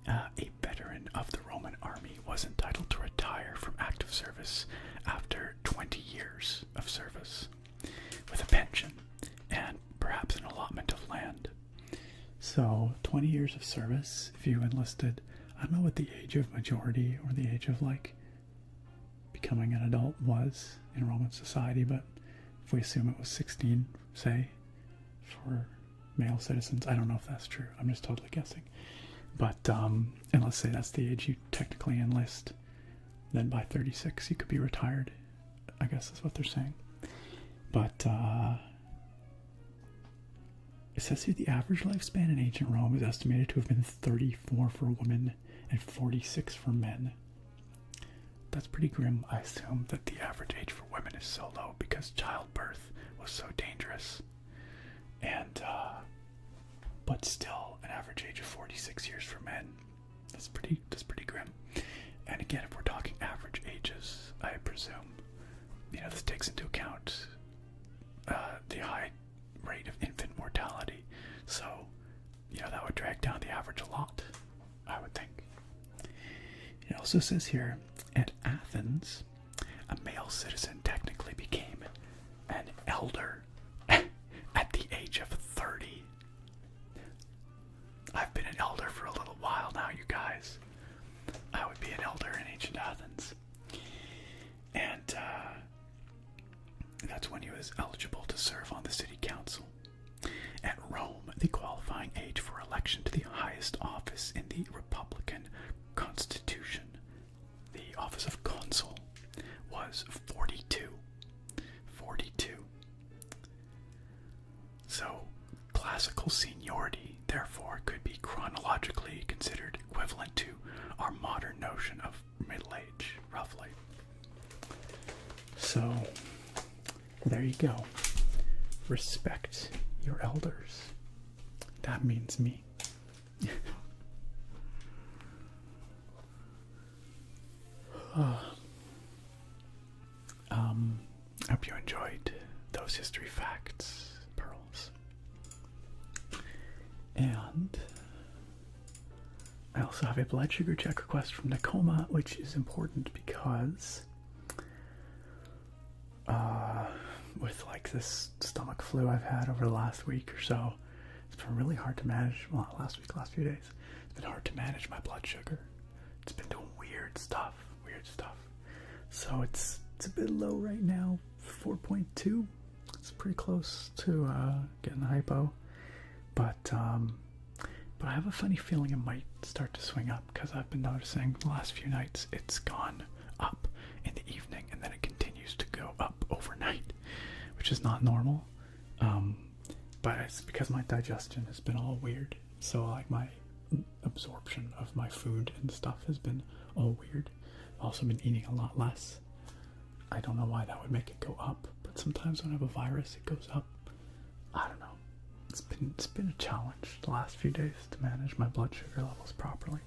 A veteran of the Roman army was entitled to retire from active service after 20 years of service with a pension and perhaps an allotment of land. So 20 years of service, if you enlisted, I don't know what the age of majority or the age of becoming an adult was in Roman society, but if we assume it was 16, say, for male citizens, I don't know if that's true. I'm just totally guessing. But, and let's say that's the age you technically enlist, then by 36 you could be retired. I guess that's what they're saying. But, it says here the average lifespan in ancient Rome is estimated to have been 34 for women and 46 for men. That's pretty grim. I assume that the average age for women is so low because childbirth was so dangerous. And, but still, an average age of 46 years for men. That's pretty grim. And again, if we're talking average ages, I presume, this takes into account the high rate of infant mortality. So, that would drag down the average a lot, I would think. It also says here, at Athens, a male citizen technically became an elder at the age of 30. I've been an elder for a little while now, you guys. I would be an elder in ancient Athens. And that's when he was eligible to serve on the city council. At Rome, the qualifying age for election to the highest office in the Republican Constitution, the office of consul, was 42. 42. So, classical seniority, therefore, could be chronologically considered equivalent to our modern notion of middle age, roughly. So, there you go. Respect your elders. That means me. I hope you enjoyed those history facts, pearls. And I also have a blood sugar check request from Nakoma, which is important because with this stomach flu I've had over the last week or so, it's been really hard to manage. Well, not last week, last few days. It's been hard to manage my blood sugar. It's been doing weird stuff. So it's a bit low right now, 4.2. It's pretty close to getting hypo, but I have a funny feeling it might start to swing up because I've been noticing the last few nights it's gone up in the evening and then it continues to go up overnight, which is not normal. But it's because my digestion has been all weird. So like my absorption of my food and stuff has been all weird. I've also been eating a lot less. I don't know why that would make it go up, but sometimes when I have a virus it goes up. I don't know. It's been a challenge the last few days to manage my blood sugar levels properly.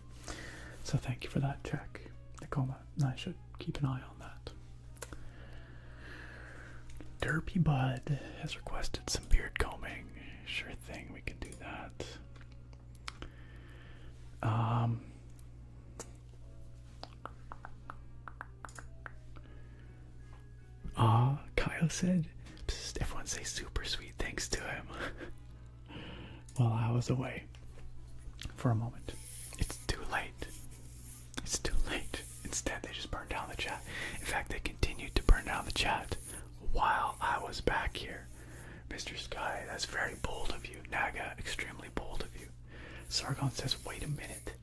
So thank you for that check, Nicoma. I should keep an eye on that. Derpy Bud has requested some beard combing. Sure thing, we can do that. Kyle said, psst, everyone say super sweet thanks to him. While I was away for a moment. It's too late. It's too late. Instead, they just burned down the chat. In fact, they continued to burn down the chat while I was back here. Mr. Sky, that's very bold of you. Naga, extremely bold of you. Sargon says, wait a minute.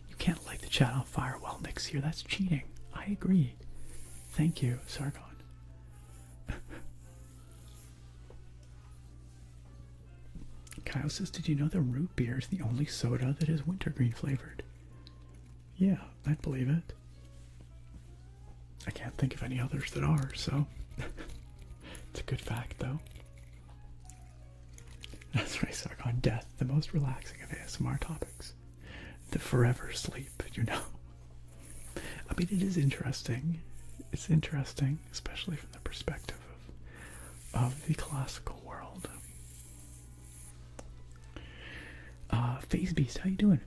You can't light the chat on fire while Nick's here. That's cheating. I agree. Thank you, Sargon. Kyle says, did you know the root beer is the only soda that is wintergreen flavored? Yeah, I believe it. I can't think of any others that are, so it's a good fact, though. That's right, Sargon. Death, the most relaxing of ASMR topics. The forever sleep, you know. I mean, it is interesting. It's interesting, especially from the perspective of the classical world. Phase Beast, how you doing?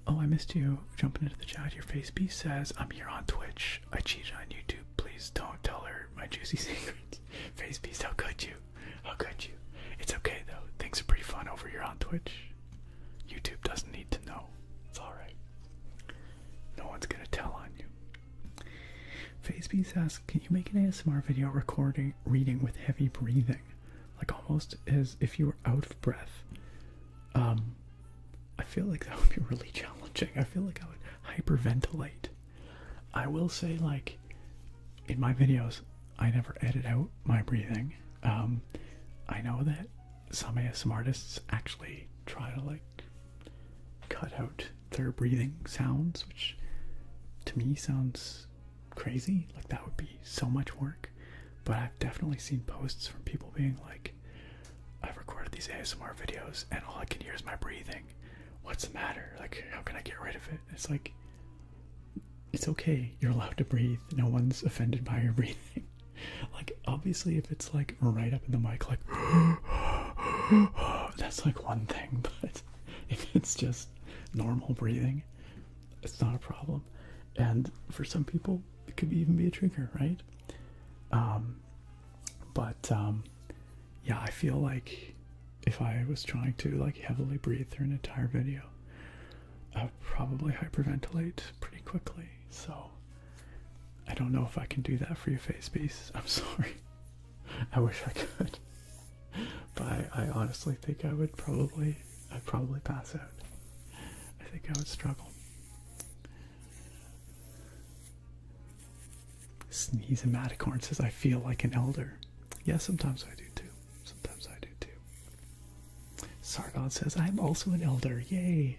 Oh, I missed you jumping into the chat here. Phase Beast says, I'm here on Twitch. I cheated on YouTube. Please don't tell her my juicy secrets. Phase Beast, how could you? How could you? It's okay, though. Things are pretty fun over here on Twitch. YouTube doesn't need to know. It's alright. No one's gonna tell on you. Phase Beast asks, can you make an ASMR video reading with heavy breathing? Like almost as if you were out of breath. I feel like that would be really challenging. I feel like I would hyperventilate. I will say, like, in my videos, I never edit out my breathing. I know that some ASMR artists actually try to, like, cut out their breathing sounds, which to me sounds crazy. Like, that would be so much work. But I've definitely seen posts from people being like, I've recorded these ASMR videos and all I can hear is my breathing. What's the matter? Like, how can I get rid of it? It's like, it's okay. You're allowed to breathe. No one's offended by your breathing. Like, obviously, if it's like right up in the mic, like, that's like one thing. But if it's just normal breathing, it's not a problem. And for some people, it could even be a trigger, right? Yeah, I feel like if I was trying to like heavily breathe through an entire video, I would probably hyperventilate pretty quickly. So I don't know if I can do that for you, Face Beast. I'm sorry. I wish I could. But I honestly think I'd probably pass out. I think I would struggle. Sneeze and Maticorn says, I feel like an elder. Yeah, sometimes I do too. Sometimes I do too. Sargon says, I'm also an elder. Yay.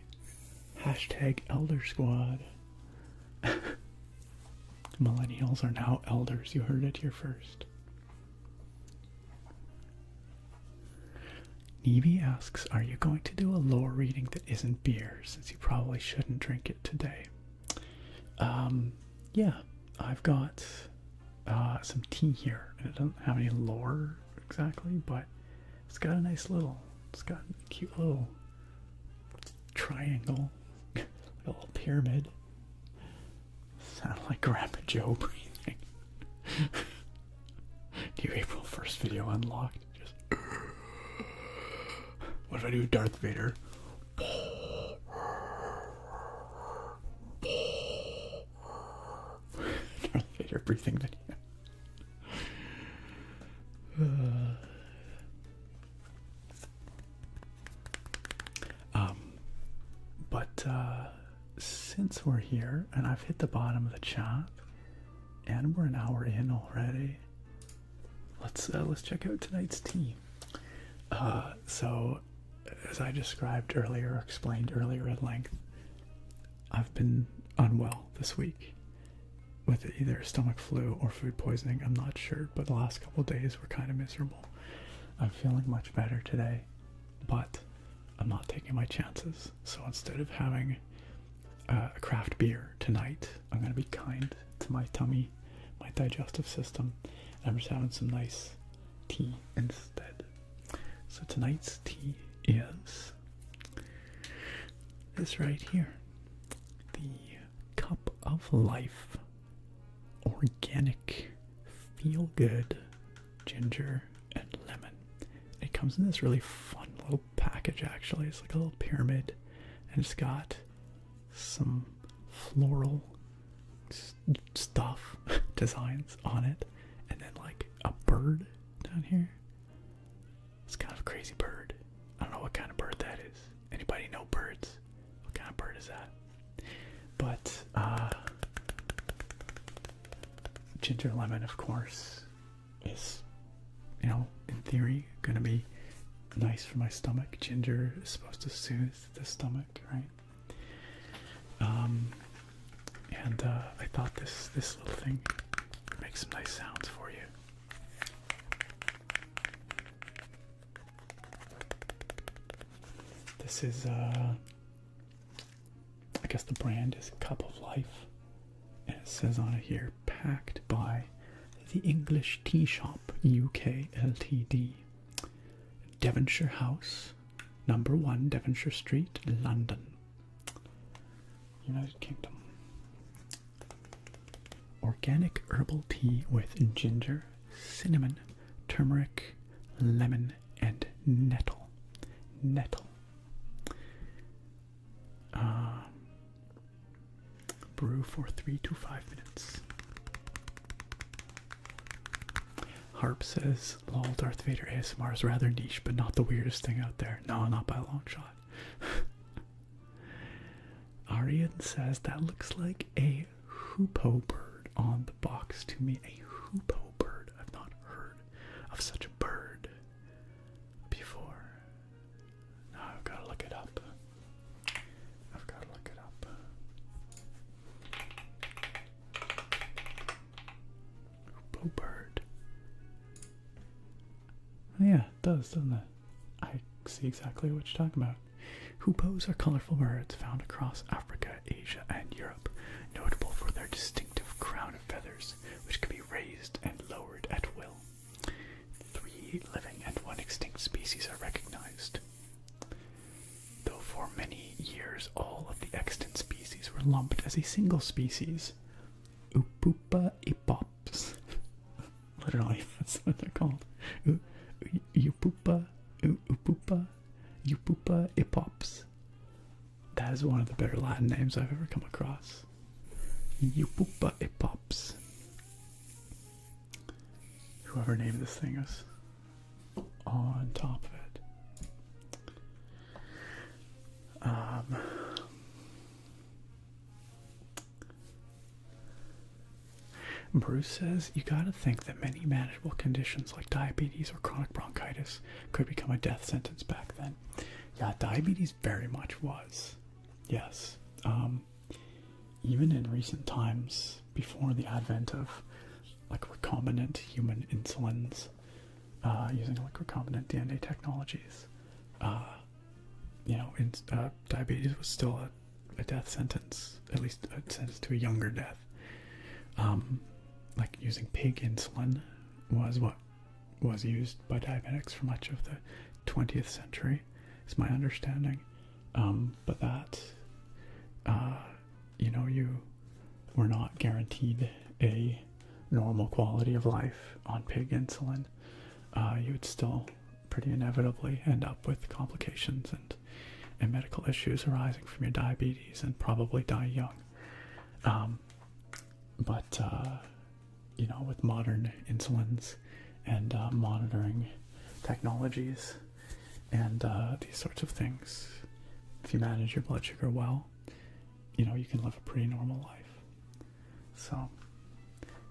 Hashtag Elder Squad. Millennials are now elders. You heard it here first. Nevi asks, are you going to do a lore reading that isn't beer, since you probably shouldn't drink it today? Yeah, I've got some tea here, and it doesn't have any lore exactly, but it's got a nice little, it's got a cute little triangle, a little pyramid. Sound like Grandpa Joe breathing. New April 1st video unlocked. Just what if I do Darth Vader? breathing video. But since we're here and I've hit the bottom of the chat and we're an hour in already, let's check out tonight's tea. So as I described earlier, or explained earlier at length, I've been unwell this week with either stomach flu or food poisoning. I'm not sure, but the last couple of days were kind of miserable. I'm feeling much better today, but I'm not taking my chances. So instead of having a craft beer tonight, I'm going to be kind to my tummy, my digestive system, and I'm just having some nice tea instead. So tonight's tea is this right here, the Cup of Life Organic Feel Good Ginger and Lemon. It comes in this really fun little package, actually. It's like a little pyramid, and it's got some floral stuff designs on it, and then like a bird down here. It's kind of a crazy bird. I don't know what kind of bird that is. Anybody know birds? What kind of bird is that? But ginger lemon, of course, is, you know, in theory gonna be nice for my stomach. Ginger is supposed to soothe the stomach, right? And I thought this little thing would make some nice sounds for you. This is, I guess the brand is Cup of Life, and it says on it here, packed by the English Tea Shop UK Ltd, Devonshire House, number 1 Devonshire Street, London, United Kingdom. Organic herbal tea with ginger, cinnamon, turmeric, lemon, and nettle. Brew for 3 to 5 minutes. Harp says, lol, Darth Vader ASMR is rather niche, but not the weirdest thing out there. No, not by a long shot. Arian says, that looks like a hoopoe bird on the box to me. A hoopoe bird. I've not heard of such a bird before. Now I've got to look it up. Hoopoe bird. Oh, yeah, it does, doesn't it? I see exactly what you're talking about. Hoopoes are colorful birds found across Africa, Asia, and Europe, notable for their distinctive crown of feathers, which can be raised and lowered at will. 3 living and 1 extinct species are recognized, though for many years all of the extant species were lumped as a single species. Upupa epops. Literally, that's what they're called. Upupa epops. That is one of the better Latin names I've ever come across. Upupa epops. Whoever named this thing is on top of it. Bruce says, you gotta think that many manageable conditions like diabetes or chronic bronchitis could become a death sentence back then. Yeah, diabetes very much was. Yes. Even in recent times, before the advent of like recombinant human insulins, using like recombinant DNA technologies, diabetes was still a death sentence, at least a sentence to a younger death. Like using pig insulin was what was used by diabetics for much of the 20th century, is my understanding. But that, you were not guaranteed a normal quality of life on pig insulin. You would still pretty inevitably end up with complications and medical issues arising from your diabetes and probably die young. you know, with modern insulins and monitoring technologies and these sorts of things, if you manage your blood sugar well, you know, you can live a pretty normal life. So,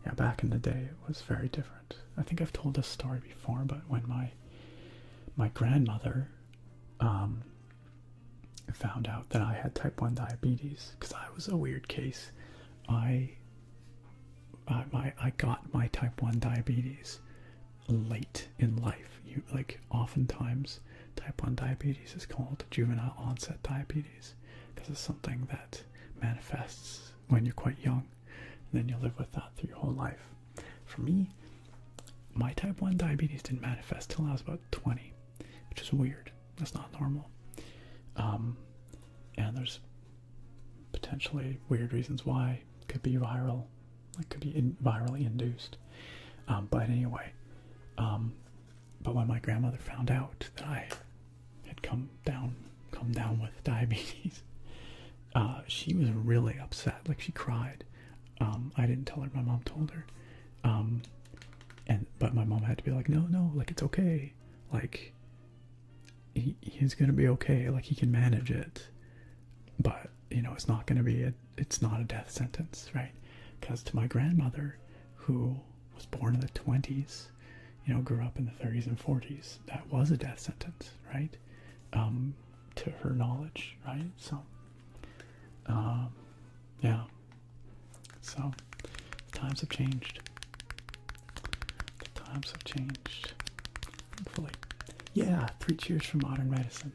yeah, back in the day, it was very different. I think I've told this story before, but when my grandmother found out that I had type 1 diabetes, because I was a weird case. I got my type 1 diabetes late in life. Oftentimes type 1 diabetes is called juvenile onset diabetes because it's something that manifests when you're quite young, and then you live with that through your whole life. For me, my type 1 diabetes didn't manifest till I was about 20, which is weird. That's not normal. And there's potentially weird reasons why. It could be viral. It could be virally induced. But anyway, but when my grandmother found out that I had come down with diabetes, she was really upset. Like, she cried. I didn't tell her. My mom told her. But my mom had to be like, no, like, it's okay. Like, he's gonna be okay. Like, he can manage it. But, you know, it's not a death sentence, right? Because to my grandmother, who was born in the 20s, you know, grew up in the 30s and 40s, that was a death sentence, right? To her knowledge, right? So, yeah. So, times have changed. The times have changed. Hopefully. Yeah, 3 cheers for modern medicine.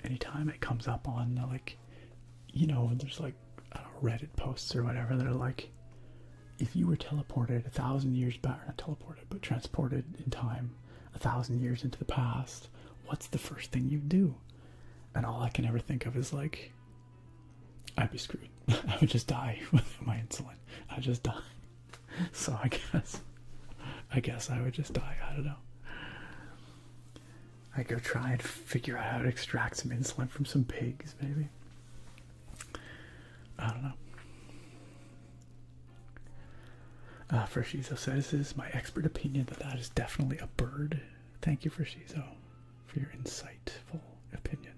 Anytime it comes up on, like, you know, there's like, I don't know, Reddit posts or whatever, they're like, if you were teleported 1,000 years back, not teleported, but transported in time 1,000 years into the past, what's the first thing you'd do? And all I can ever think of is, like, I'd be screwed. I would just die with my insulin. I'd just die. So I guess I would just die. I don't know. I go try and figure out how to extract some insulin from some pigs, maybe. I don't know. Freshizo says, this is my expert opinion that is definitely a bird. Thank you, Freshizo, for your insightful opinion.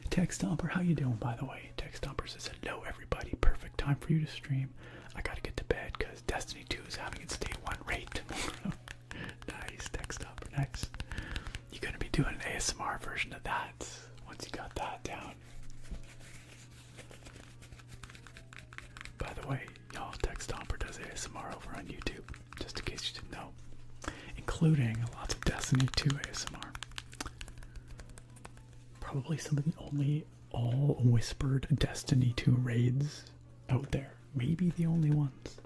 Tech Stomper, how you doing, by the way? Tech Stomper says, hello, everybody. Perfect time for you to stream. I gotta get to bed because Destiny 2 is having its day 1 raid tomorrow. Nice, Tech Stomper, nice. You're gonna be doing an ASMR version of that once you got that down. By the way, y'all, Tech Stomper does ASMR over on YouTube, just in case you didn't know, including lots of Destiny 2 ASMR. Probably some of the only all whispered Destiny 2 raids out there. Maybe the only ones.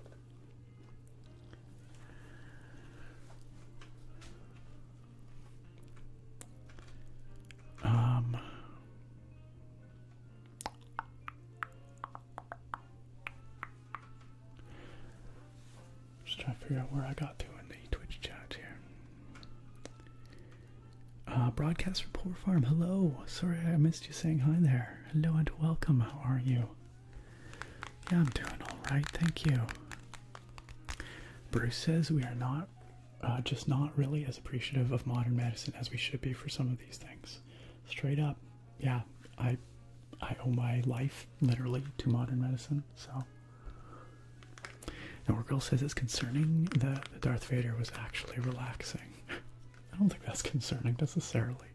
Just trying to figure out where I got to in the Twitch chat here. Broadcast from Poor Farm, hello. Sorry I missed you saying hi there. Hello and welcome, how are you? Yeah, I'm doing alright, thank you. Bruce says we are not, just not really as appreciative of modern medicine as we should be for some of these things. Straight up, yeah, I owe my life, literally, to modern medicine, so. And Girl says it's concerning that Darth Vader was actually relaxing. I don't think that's concerning necessarily.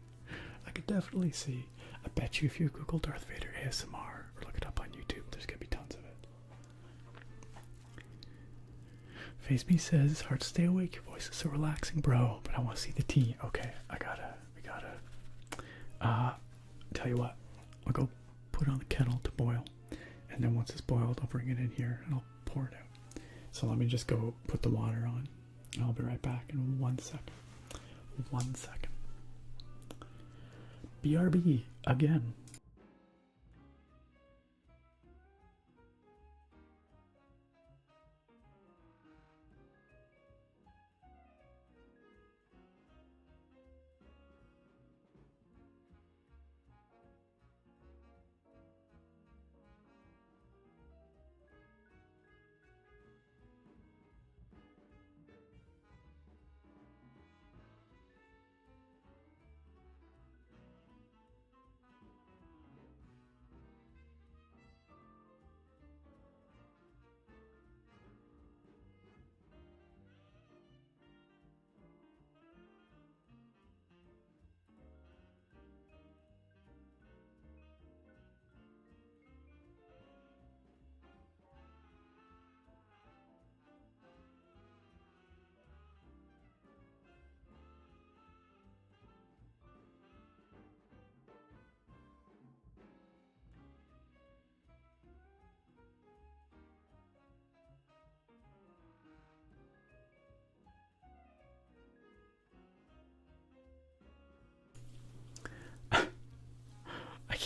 I could definitely see. I bet you if you Google Darth Vader ASMR or look it up on YouTube, there's gonna be tons of it. FaceMe says it's hard to stay awake. Your voice is so relaxing, bro. But I want to see the tea. Okay, we gotta. Tell you what, I'll go put on the kettle to boil, and then once it's boiled, I'll bring it in here and I'll pour it out. So let me just go put the water on. I'll be right back in 1 second. 1 second. BRB again.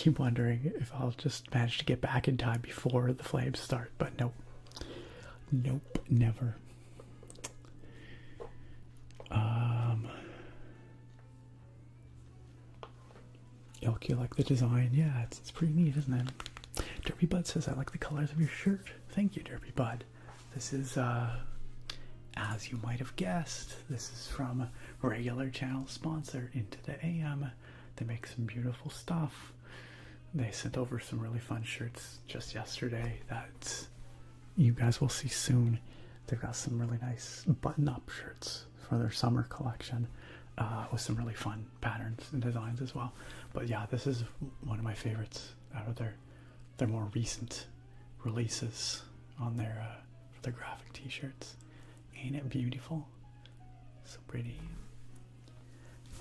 keep wondering if I'll just manage to get back in time before the flames start, but nope. Nope, never. Ilk, you like the design? Yeah, it's pretty neat, isn't it? Derpy Bud says, I like the colors of your shirt. Thank you, Derpy Bud. This is, as you might have guessed, this is from a regular channel sponsor, Into the AM. They make some beautiful stuff. They sent over some really fun shirts just yesterday that you guys will see soon. They've got some really nice button-up shirts for their summer collection with some really fun patterns and designs as well. But yeah, this is one of my favorites out of their more recent releases on their graphic t-shirts. Ain't it beautiful? So pretty.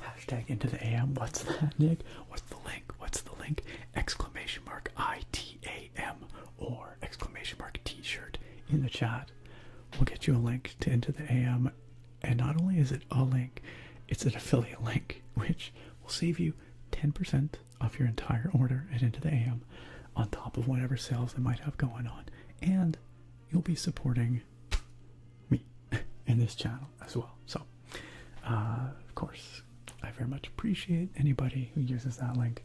Hashtag Into the AM. What's that, Nick? What's the link? What's the link? Exclamation mark ITAM or exclamation mark t-shirt in the chat. We'll get you a link to Into the AM. And not only is it a link, it's an affiliate link, which will save you 10% off your entire order at Into the AM on top of whatever sales they might have going on. And you'll be supporting me in this channel as well. So, of course, I very much appreciate anybody who uses that link.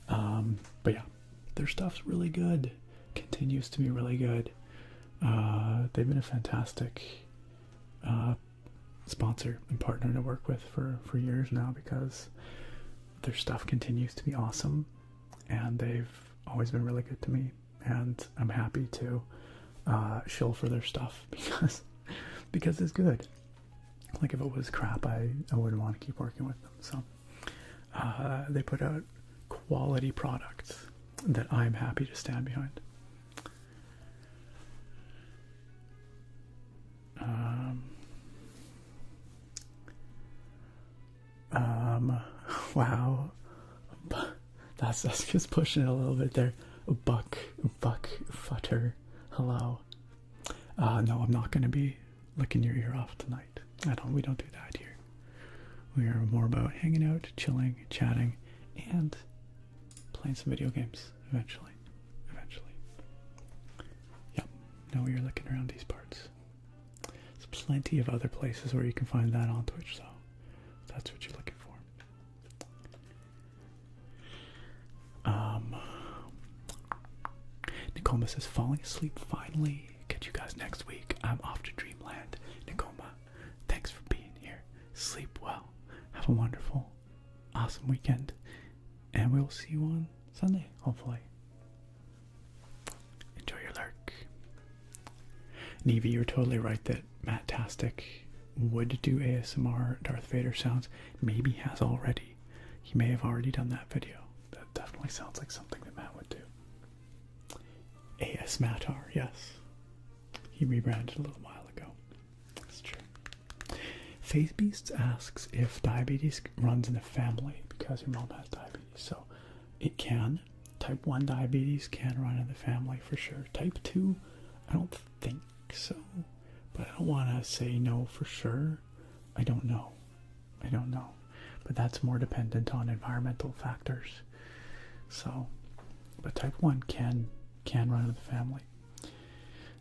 But yeah, their stuff's really good. Continues to be really good. They've been a fantastic sponsor and partner to work with for years now, because their stuff continues to be awesome, and they've always been really good to me, and I'm happy to shill for their stuff because it's good. Like, if it was crap, I wouldn't want to keep working with them. So they put out quality products that I'm happy to stand behind. Wow, that's just pushing it a little bit there. Buck Futter, hello. No, I'm not going to be licking your ear off tonight. We don't do that here. We are more about hanging out, chilling, chatting, and playing some video games eventually. Yep, now you're looking around these parts. There's plenty of other places where you can find that on Twitch, so if that's what you're looking for. Nicoma says, falling asleep finally. Catch you guys next week. I'm off to Dreamland. Nicoma, thanks for being here. Sleep well. Have a wonderful, awesome weekend. And we will see you on Sunday, hopefully. Enjoy your lurk. Nevi, you're totally right that Matt Tastic would do ASMR Darth Vader sounds. Maybe has already. He may have already done that video. That definitely sounds like something that Matt would do. AS Matar, yes. He rebranded a little while ago. That's true. Faith Beasts asks if diabetes runs in the family because your mom has diabetes. So it can. Type 1 diabetes can run in the family for sure. Type 2, I don't think so. But I don't want to say no for sure. I don't know. But that's more dependent on environmental factors. So, but type 1 can run in the family.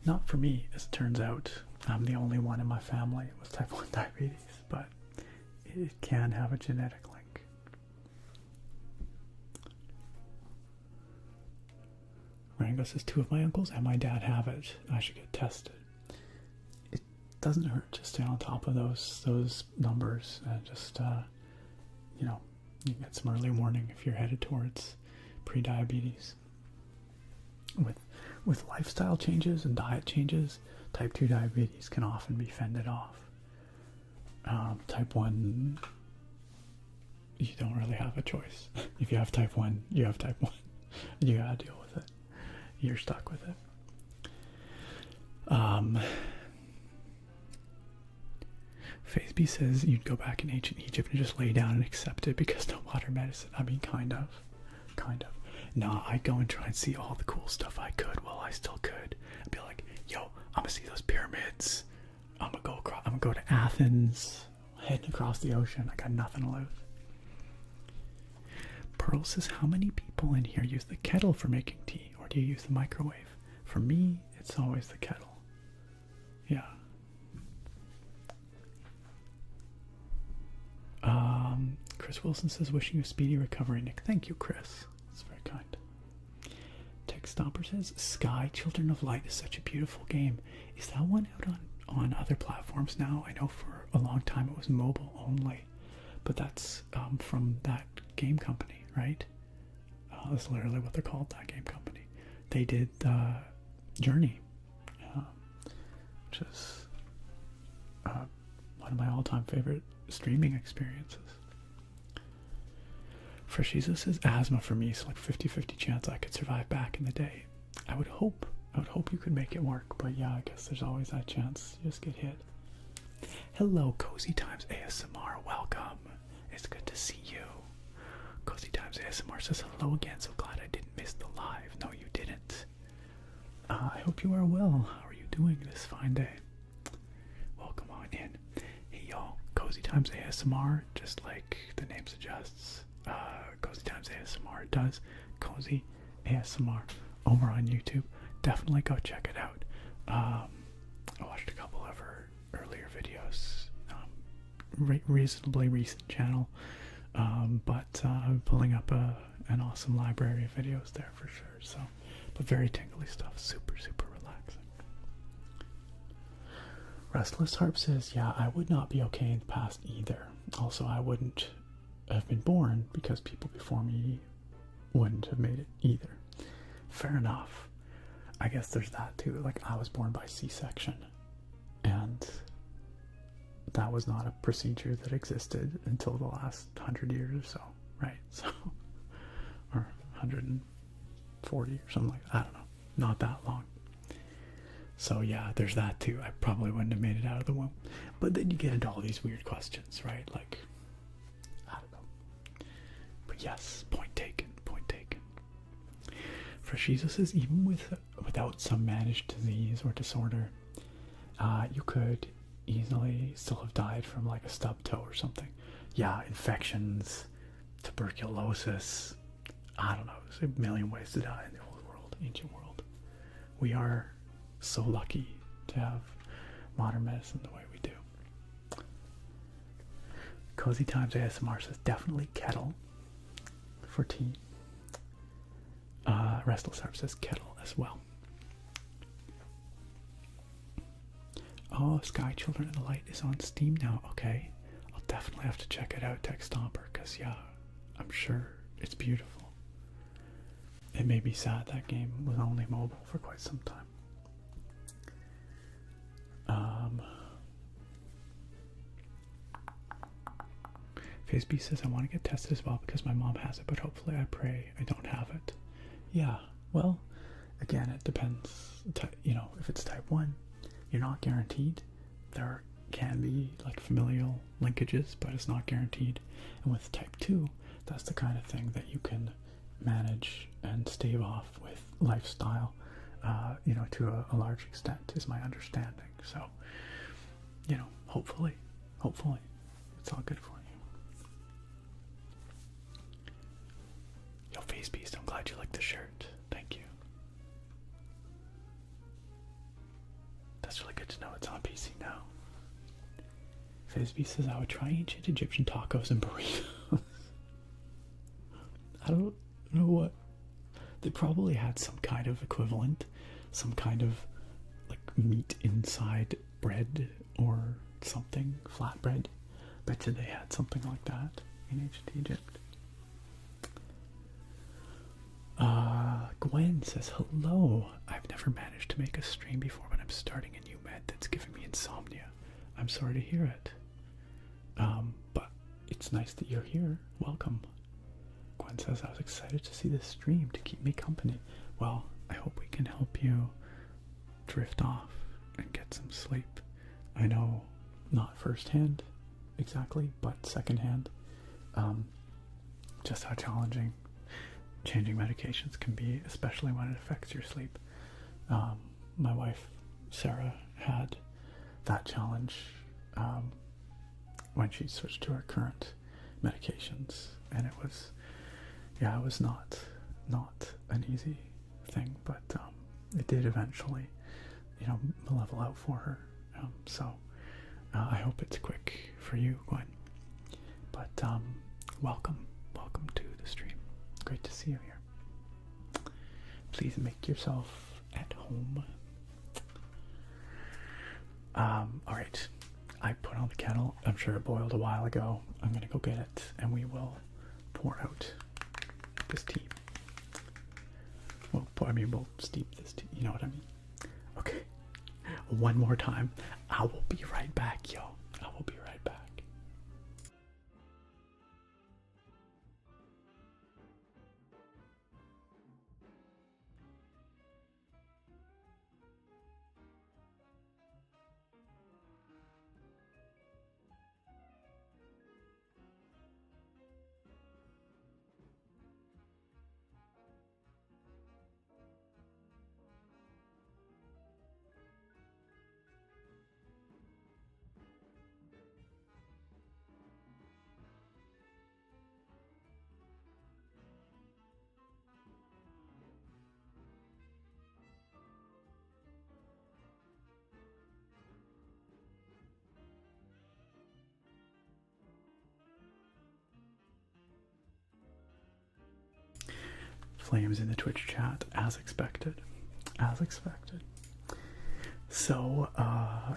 Not for me, as it turns out. I'm the only one in my family with type 1 diabetes, but it can have a genetic link. Rango says 2 of my uncles and my dad have it. I should get tested. It doesn't hurt to stay on top of those numbers and just you get some early warning if you're headed towards pre-diabetes. With lifestyle changes and diet changes, type 2 diabetes can often be fended off. Type 1, you don't really have a choice. If you have type 1, you have type 1. You gotta deal with it. You're stuck with it. FaceB says you'd go back in ancient Egypt and just lay down and accept it because no modern medicine. I mean, kind of. Nah, I'd go and try and see all the cool stuff I could while I still could. I'd be like, yo, I'm gonna see those pyramids. I'm gonna go to Athens, heading across the ocean. I got nothing to lose. Pearl says, how many people in here use the kettle for making tea, or do you use the microwave? For me, it's always the kettle. Yeah. Chris Wilson says, wishing you a speedy recovery, Nick. Thank you, Chris. That's very kind. Tech Stomper says, Sky Children of Light is such a beautiful game. Is that one out on other platforms now? I know for a long time it was mobile only, but that's from that game company, right? That's literally what they're called, that game company. They did Journey, which is one of my all-time favorite streaming experiences. Freshiza says, asthma for me, so like 50-50 chance I could survive back in the day. I would hope you could make it work, but yeah, I guess there's always that chance you just get hit. Hello, Cozy Times ASMR, welcome. It's good to see you. Cozy Times ASMR says, hello again, so glad I didn't miss the live. No, you didn't. I hope you are well. How are you doing this fine day? Welcome on in. Hey y'all, Cozy Times ASMR, just like the name suggests. Cozy Times ASMR does Cozy ASMR over on YouTube. Definitely go check it out. I watched a couple of her earlier videos. Reasonably recent channel, but I'm pulling up an awesome library of videos there for sure. So, but very tingly stuff. Super relaxing. Restless Harp says, yeah, I would not be okay in the past either. Also, I wouldn't have been born because people before me wouldn't have made it either. Fair enough. I guess there's that too. Like, I was born by C-section, and that was not a procedure that existed until the last 100 years or so, right? So, or 140 or something like that. I don't know. Not that long. So yeah, there's that too. I probably wouldn't have made it out of the womb. But then you get into all these weird questions, right? Like, I don't know. But yes, point taken, point taken. Freshiza says, even without some managed disease or disorder, you could easily still have died from like a stub toe or something. Yeah, infections, tuberculosis, I don't know, there's a million ways to die in the old world, ancient world. We are so lucky to have modern medicine the way we do. Cozy Times ASMR says, definitely kettle for tea. Restless Harp says kettle as well. Oh, Sky Children of the Light is on Steam now. Okay, I'll definitely have to check it out, Tech Stomper, because yeah, I'm sure it's beautiful. It may be sad that game was only mobile for quite some time. FaceB says, I want to get tested as well because my mom has it, but hopefully I pray I don't have it. Yeah, well, again, it depends. You know, if it's type 1, you're not guaranteed. There can be like familial linkages, but it's not guaranteed. And with type 2, that's the kind of thing that you can manage and stave off with lifestyle, you know, to a large extent, is my understanding. So, you know, hopefully, it's all good for you. Yo, Face Beast, I'm glad you like the shirt. Thank you. That's really good to know it's on PC now. Face Beast says, I would try ancient Egyptian tacos and burritos. I don't know what. They probably had some kind of equivalent, some kind of like meat inside bread or something, flatbread. Bet you they had something like that in ancient Egypt. Gwen says, hello. I've never managed to make a stream before, but I'm starting a new med that's giving me insomnia. I'm sorry to hear it. But it's nice that you're here. Welcome. Gwen says, I was excited to see this stream to keep me company. Well, I hope we can help you drift off and get some sleep. I know not firsthand exactly, but secondhand, just how challenging changing medications can be, especially when it affects your sleep. My wife, Sarah, had that challenge when she switched to her current medications, and it was, yeah, it was not an easy thing, but it did eventually, you know, level out for her. So I hope it's quick for you, Gwen. But welcome to the stream. Great to see you here. Please make yourself at home. All right, I put on the kettle. I'm sure it boiled a while ago. I'm gonna go get it, and we will pour out this tea. Well, we'll steep this tea. You know what I mean? Okay. One more time. I will be right back, yo. I will be right back. Flames in the Twitch chat, as expected. As expected. So,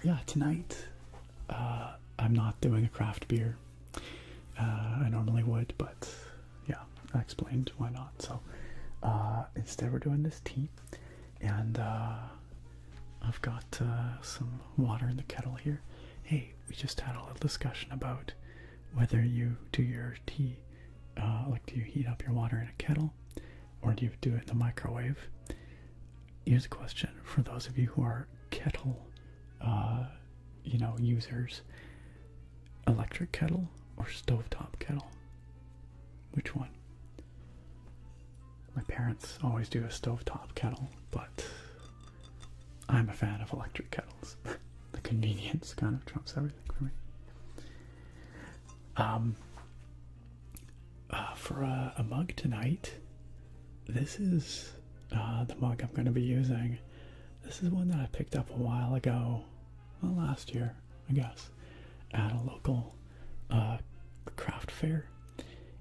yeah, tonight, I'm not doing a craft beer. I normally would, but yeah, I explained why not. So, instead we're doing this tea, and I've got some water in the kettle here. Hey, we just had a little discussion about whether you do your tea, like do you heat up your water in a kettle, or do you do it in the microwave? Here's a question for those of you who are kettle, you know, users. Electric kettle or stovetop kettle? Which one? My parents always do a stovetop kettle, but I'm a fan of electric kettles. The convenience kind of trumps everything for me. For a mug tonight, this is the mug I'm going to be using. This is one that I picked up a while ago, well, last year, I guess, at a local craft fair,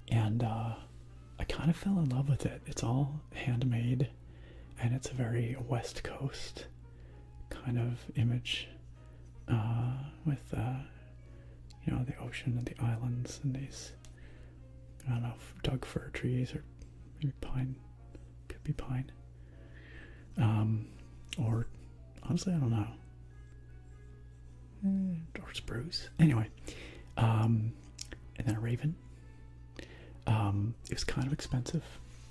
and I kind of fell in love with it. It's all handmade, and it's a very West Coast kind of image with you know, the ocean and the islands and these, I don't know, Doug fir trees or maybe pine, could be pine, or honestly I don't know, or spruce. Anyway, and then a raven. It was kind of expensive.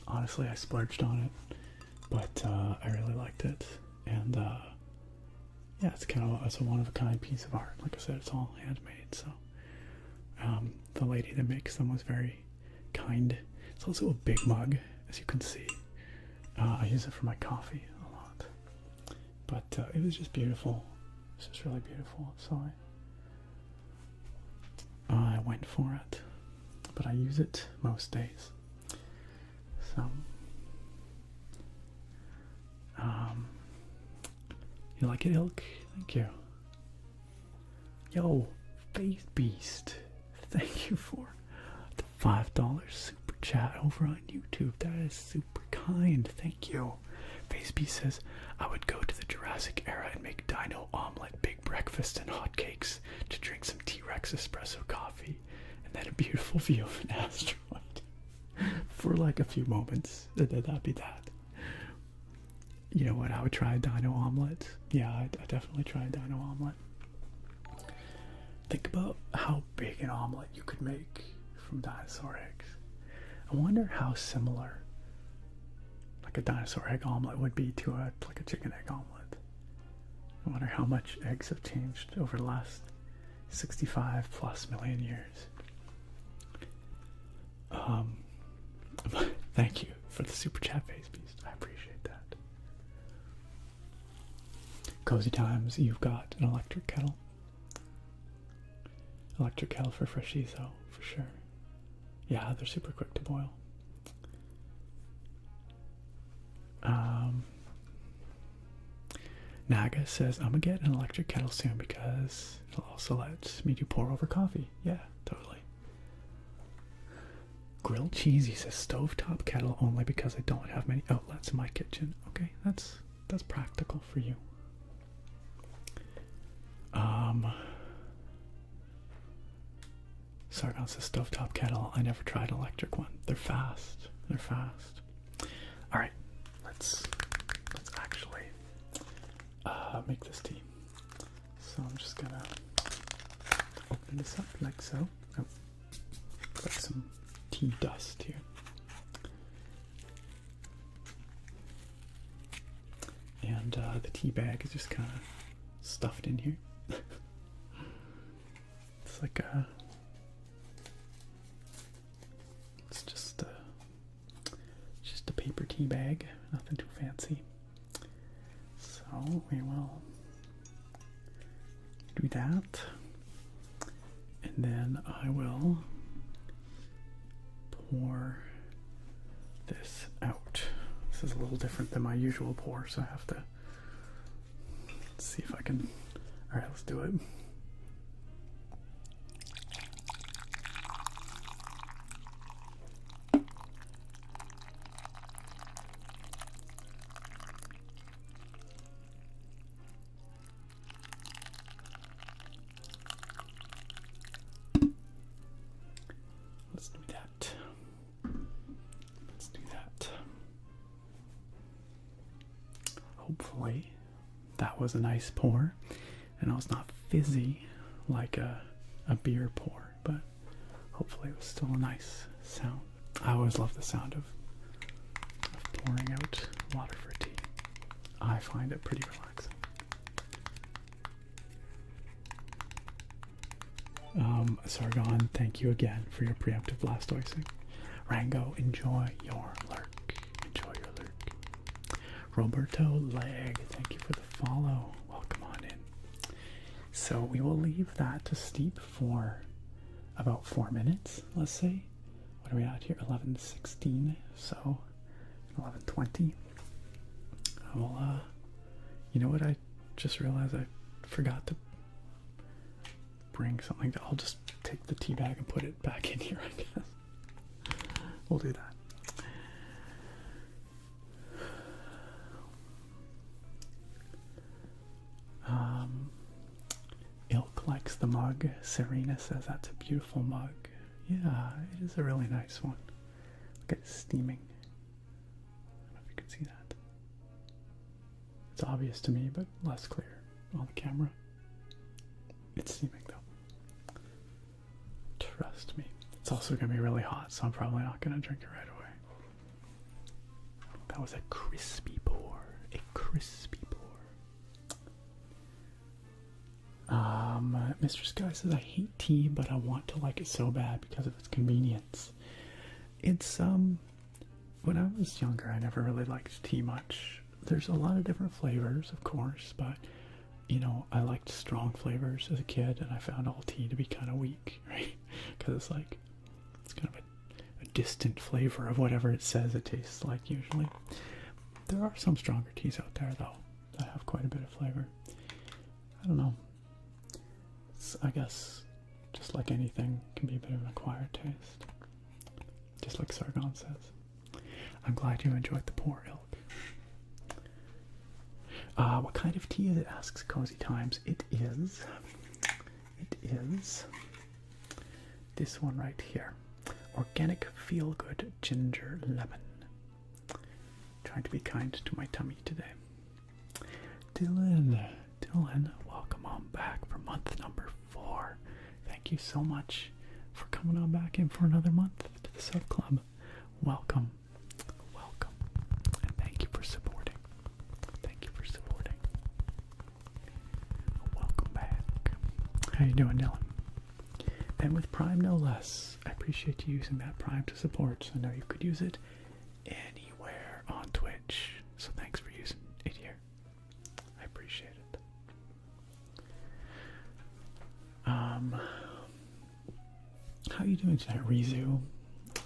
Honestly, I splurged on it, but I really liked it, and yeah, it's kind of it's a one-of-a-kind piece of art. Like I said, it's all handmade. So the lady that makes them was very kind. It's also a big mug, as you can see. I use it for my coffee a lot, but it was just beautiful. It's just really beautiful. So I went for it, but I use it most days. So you like it, Ilk? Thank you. Yo, Faith Beast, thank you for the $5 super chat over on YouTube. That is super kind. Thank you. Faith Beast says, I would go to the Jurassic era and make dino omelet, big breakfast, and hotcakes to drink some T-Rex espresso coffee, and then a beautiful view of an asteroid for like a few moments. That'd be that. You know what? I would try a dino omelet. Yeah, I definitely try a dino omelet. Think about how big an omelet you could make from dinosaur eggs. I wonder how similar like a dinosaur egg omelet would be to a chicken egg omelet. I wonder how much eggs have changed over the last 65 plus million years. Thank you for the super chat, Face Beast. I appreciate that. Cozy Times, you've got an electric kettle. Electric kettle for Freshizo, for sure. Yeah, they're super quick to boil. Naga says, I'm gonna get an electric kettle soon because it'll also let me do pour over coffee. Yeah, totally. Grilled cheese, he says, stovetop kettle only because I don't have many outlets in my kitchen. Okay, that's practical for you. Sargon says stovetop kettle. I never tried electric one. They're fast. They're fast. All right, let's actually make this tea. So I'm just gonna open this up like so. Oh, got some tea dust here. And the tea bag is just kind of stuffed in here. It's like it's just a paper tea bag, nothing too fancy. So we will do that, and then I will pour this out. This is a little different than my usual pour, so I have to see if I can. All right, let's do it. Let's do that. Let's do that. Hopefully that was a nice pour, and it was not fizzy like a beer pour, but hopefully it was still a nice sound. I always love the sound of pouring out water for tea. I find it pretty relaxing. Sargon, thank you again for your preemptive blastoising. Rango, enjoy your lurk. Enjoy your lurk. Roberto Leg, thank you for the follow. Welcome on in. So we will leave that to steep for about 4 minutes, let's say. What are we at here? 11:16. So 11:20. I will, you know what? I just realized I forgot to bring something. I'll just take the tea bag and put it back in here, I guess. We'll do that. Ilk likes the mug. Serena says that's a beautiful mug. Yeah, it is a really nice one. Look at it steaming. I don't know if you can see that. It's obvious to me, but less clear on the camera. It's steaming though. Trust me. It's also going to be really hot, so I'm probably not going to drink it right away. That was a crispy pour. A crispy pour. Mr. Sky says, I hate tea, but I want to like it so bad because of its convenience. It's, when I was younger, I never really liked tea much. There's a lot of different flavors, of course, but, you know, I liked strong flavors as a kid, and I found all tea to be kind of weak, right? Because it's like, it's kind of a distant flavor of whatever it says it tastes like, usually. There are some stronger teas out there, though, that have quite a bit of flavor. I don't know. I guess, just like anything, can be a bit of an acquired taste. Just like Sargon says. I'm glad you enjoyed the pour, Ilk. What kind of tea is it? Asks Cozy Times. It is this one right here. Organic Feel Good Ginger Lemon. Trying to be kind to my tummy today. Dylan, welcome on back for month number 4. Thank you so much for coming on back in for another month to the sub club. Welcome, and thank you for supporting. Welcome back. How you doing, Dylan? And with Prime, no less. I appreciate you using that Prime to support. So I know you could use it anywhere on Twitch. So thanks for using it here. I appreciate it. How you doing tonight, Rizu?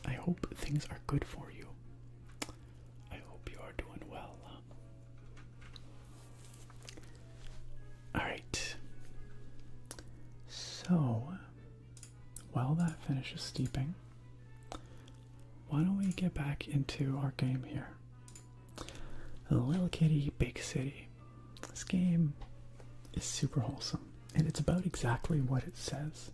I hope things are good for you. I hope you are doing well. finishes steeping, why don't we get back into our game here? Little Kitty, Big City. This game is super wholesome, and it's about exactly what it says.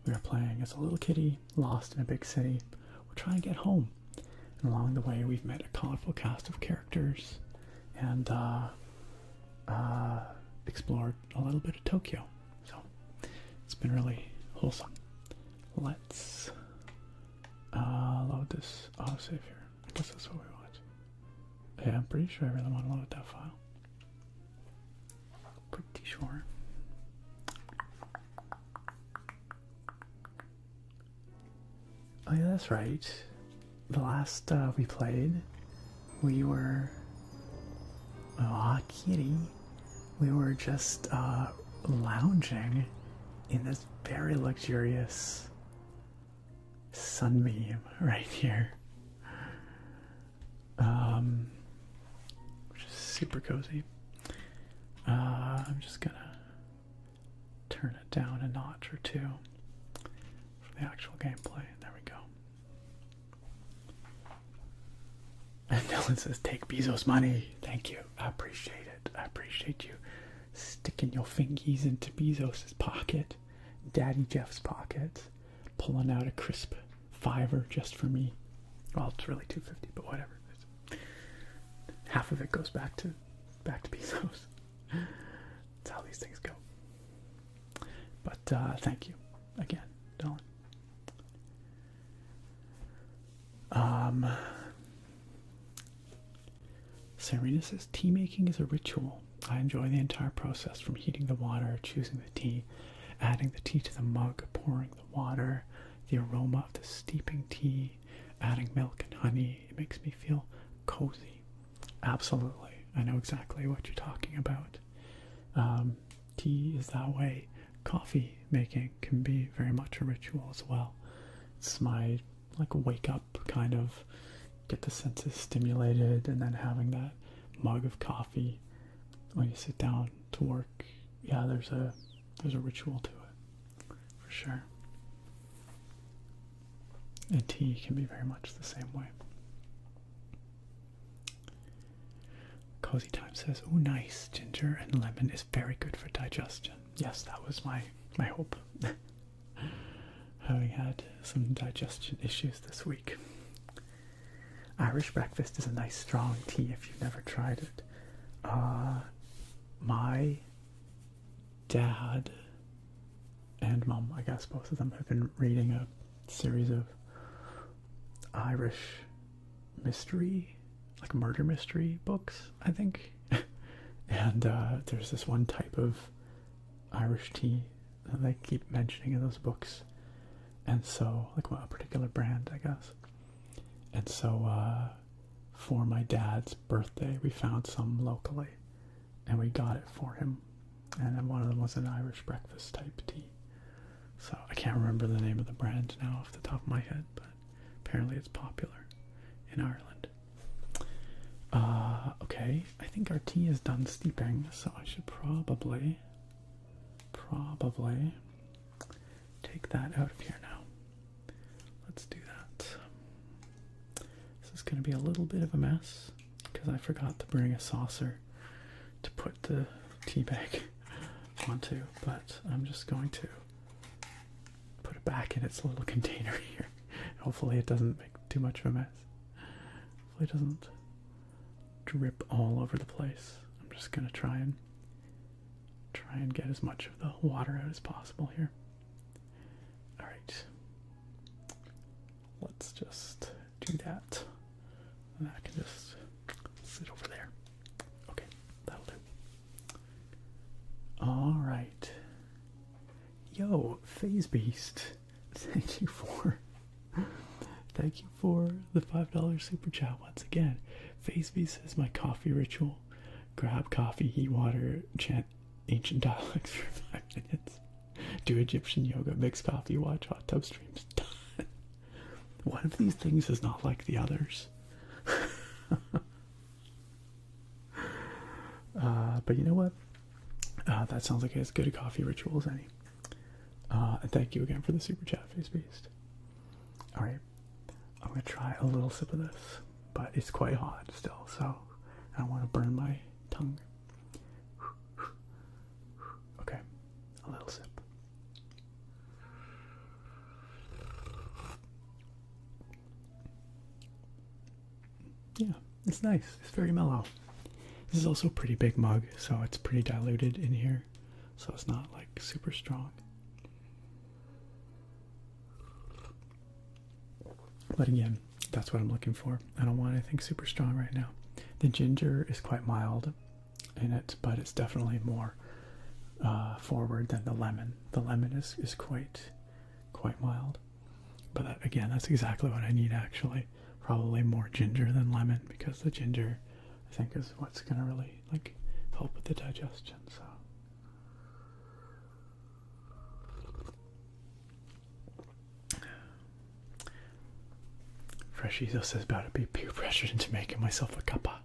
We are playing as a little kitty lost in a big city. We're trying to get home, and along the way we've met a colorful cast of characters and explored a little bit of Tokyo. So it's been really wholesome. Let's load this autosave here. I guess that's what we want. Yeah, I'm pretty sure I really want to load that file. Pretty sure. Oh yeah, that's right. The last we played, we were... Aw, kitty. We were just lounging in this very luxurious sunbeam right here. Which is super cozy. I'm just gonna turn it down a notch or two for the actual gameplay. There we go. And Dylan says, take Bezos' money. Thank you. I appreciate it. I appreciate you sticking your fingies into Bezos' pocket, Daddy Jeff's pocket, pulling out a crisp $5 just for me. Well, it's really $2.50, but whatever. Half of it goes back to Bezos. That's how these things go. But thank you again, Dylan. Serena says, tea making is a ritual. I enjoy the entire process, from heating the water, choosing the tea, adding the tea to the mug, pouring the water, the aroma of the steeping tea, adding milk and honey. It makes me feel cozy. Absolutely. I know exactly what you're talking about. Tea is that way. Coffee making can be very much a ritual as well. It's my wake up kind of, get the senses stimulated, and then having that mug of coffee when you sit down to work. Yeah, there's a ritual to it for sure. And tea can be very much the same way. Cozy Time says, oh nice, ginger and lemon is very good for digestion. Yes, that was my hope. Having had some digestion issues this week. Irish breakfast is a nice strong tea if you've never tried it. My dad and mom, I guess both of them, have been reading a series of Irish mystery, murder mystery books, I think. And there's this one type of Irish tea that they keep mentioning in those books. And so, a particular brand, I guess. And so, for my dad's birthday, we found some locally, and we got it for him. And then one of them was an Irish breakfast type tea. So I can't remember the name of the brand now off the top of my head, but apparently it's popular in Ireland. Okay, I think our tea is done steeping, so I should probably take that out of here now. Let's do that. This is going to be a little bit of a mess because I forgot to bring a saucer to put the tea bag onto, but I'm just going to put it back in its little container here. Hopefully it doesn't make too much of a mess. Hopefully it doesn't drip all over the place. I'm just going to try and get as much of the water out as possible here. Alright. Let's just do that. And that can just sit over there. Okay, that'll do. Alright. Yo, Phase Beast. Thank you for the $5 super chat once again. Phase Beast says, my coffee ritual. Grab coffee, heat water, chant ancient dialects for 5 minutes. Do Egyptian yoga, mix coffee, watch hot tub streams. Done. One of these things is not like the others. But you know what? That sounds like as good a coffee ritual as any. And thank you again for the super chat, Face Beast. Alright, I'm going to try a little sip of this, but it's quite hot still, so I don't want to burn my tongue. Okay, a little sip. Yeah, it's nice. It's very mellow. This is also a pretty big mug, so it's pretty diluted in here, so it's not like super strong. But again, that's what I'm looking for. I don't want anything super strong right now. The ginger is quite mild in it, but it's definitely more forward than the lemon. The lemon is quite mild. But that, again, that's exactly what I need actually. Probably more ginger than lemon, because the ginger, I think, is what's gonna really like help with the digestion. So. Freshizo says about to be peer pressured into making myself a cuppa.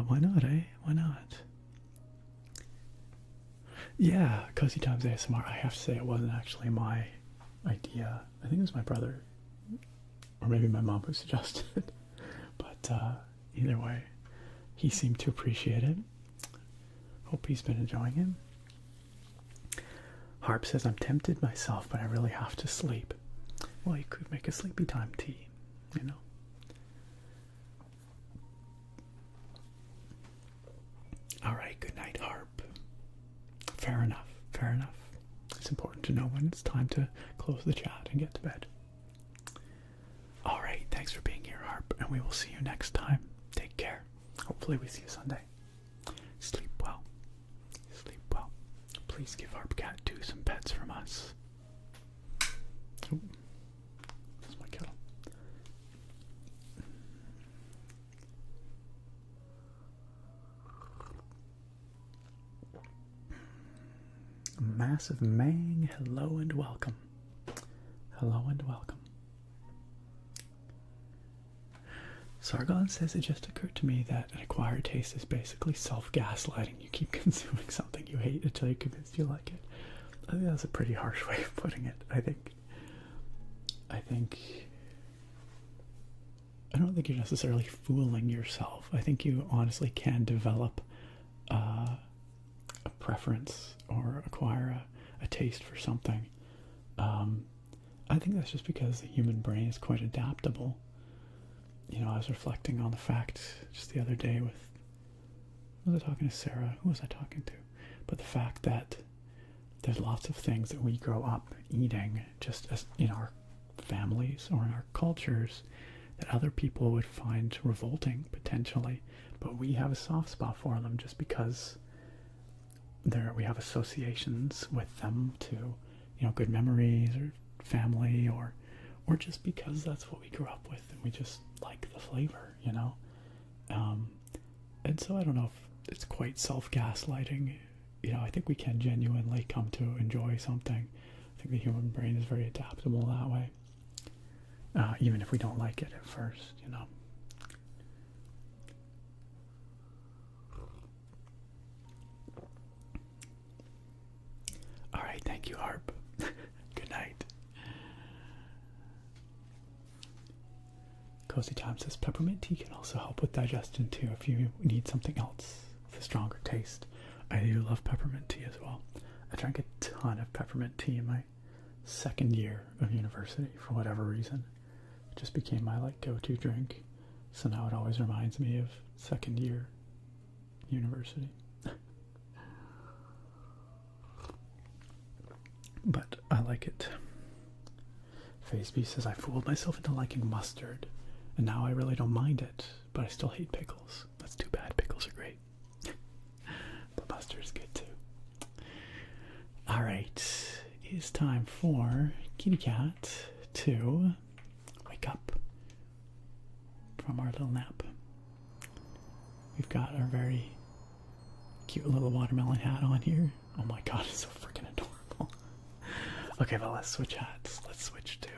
Why not, eh? Why not? Yeah, Cozy Times ASMR. I have to say it wasn't actually my idea. I think it was my brother, or maybe my mom who suggested it. But either way, he seemed to appreciate it. Hope he's been enjoying it. Harp says, I'm tempted myself, but I really have to sleep. Well, you could make a sleepy time tea, you know. Alright, good night, Harp. Fair enough, fair enough. It's important to know when it's time to close the chat and get to bed. Alright, thanks for being here, Harp, and we will see you next time. Take care. Hopefully we see you Sunday. Sleep well. Sleep well. Please give Harp Cat 2 some pets from us. Ooh. That's my kettle. Massive Mang, hello and welcome. Hello and welcome. Sargon says it just occurred to me that an acquired taste is basically self-gaslighting. You keep consuming something you hate until you're convinced you like it. I think that's a pretty harsh way of putting it. I don't think you're necessarily fooling yourself. I think you honestly can develop a preference or acquire a taste for something. I think that's just because the human brain is quite adaptable. You know, I was reflecting on the fact just the other day with, was I talking to Sarah? Who was I talking to? But the fact that there's lots of things that we grow up eating just as in our families or in our cultures that other people would find revolting potentially, but we have a soft spot for them just because we have associations with them to, you know, good memories or family, or just because that's what we grew up with and we just like the flavor, you know. And so I don't know if it's quite self-gaslighting. You know, I think we can genuinely come to enjoy something. I think the human brain is very adaptable that way, even if we don't like it at first, you know. Alright, thank you, Harp. Good night. Cozy Time says peppermint tea can also help with digestion too if you need something else with a stronger taste. I do love peppermint tea as well. I drank a ton of peppermint tea in my second year of university for whatever reason. It just became my like go-to drink. So now it always reminds me of second year university. But I like it. Phase B says I fooled myself into liking mustard, and now I really don't mind it, but I still hate pickles. That's too bad. Pickles are great. But mustard is good too. Alright, it is time for Kitty Cat to wake up from our little nap. We've got our very cute little watermelon hat on here. Oh my god, it's so freaking adorable. Okay, well, let's switch hats. Let's switch to,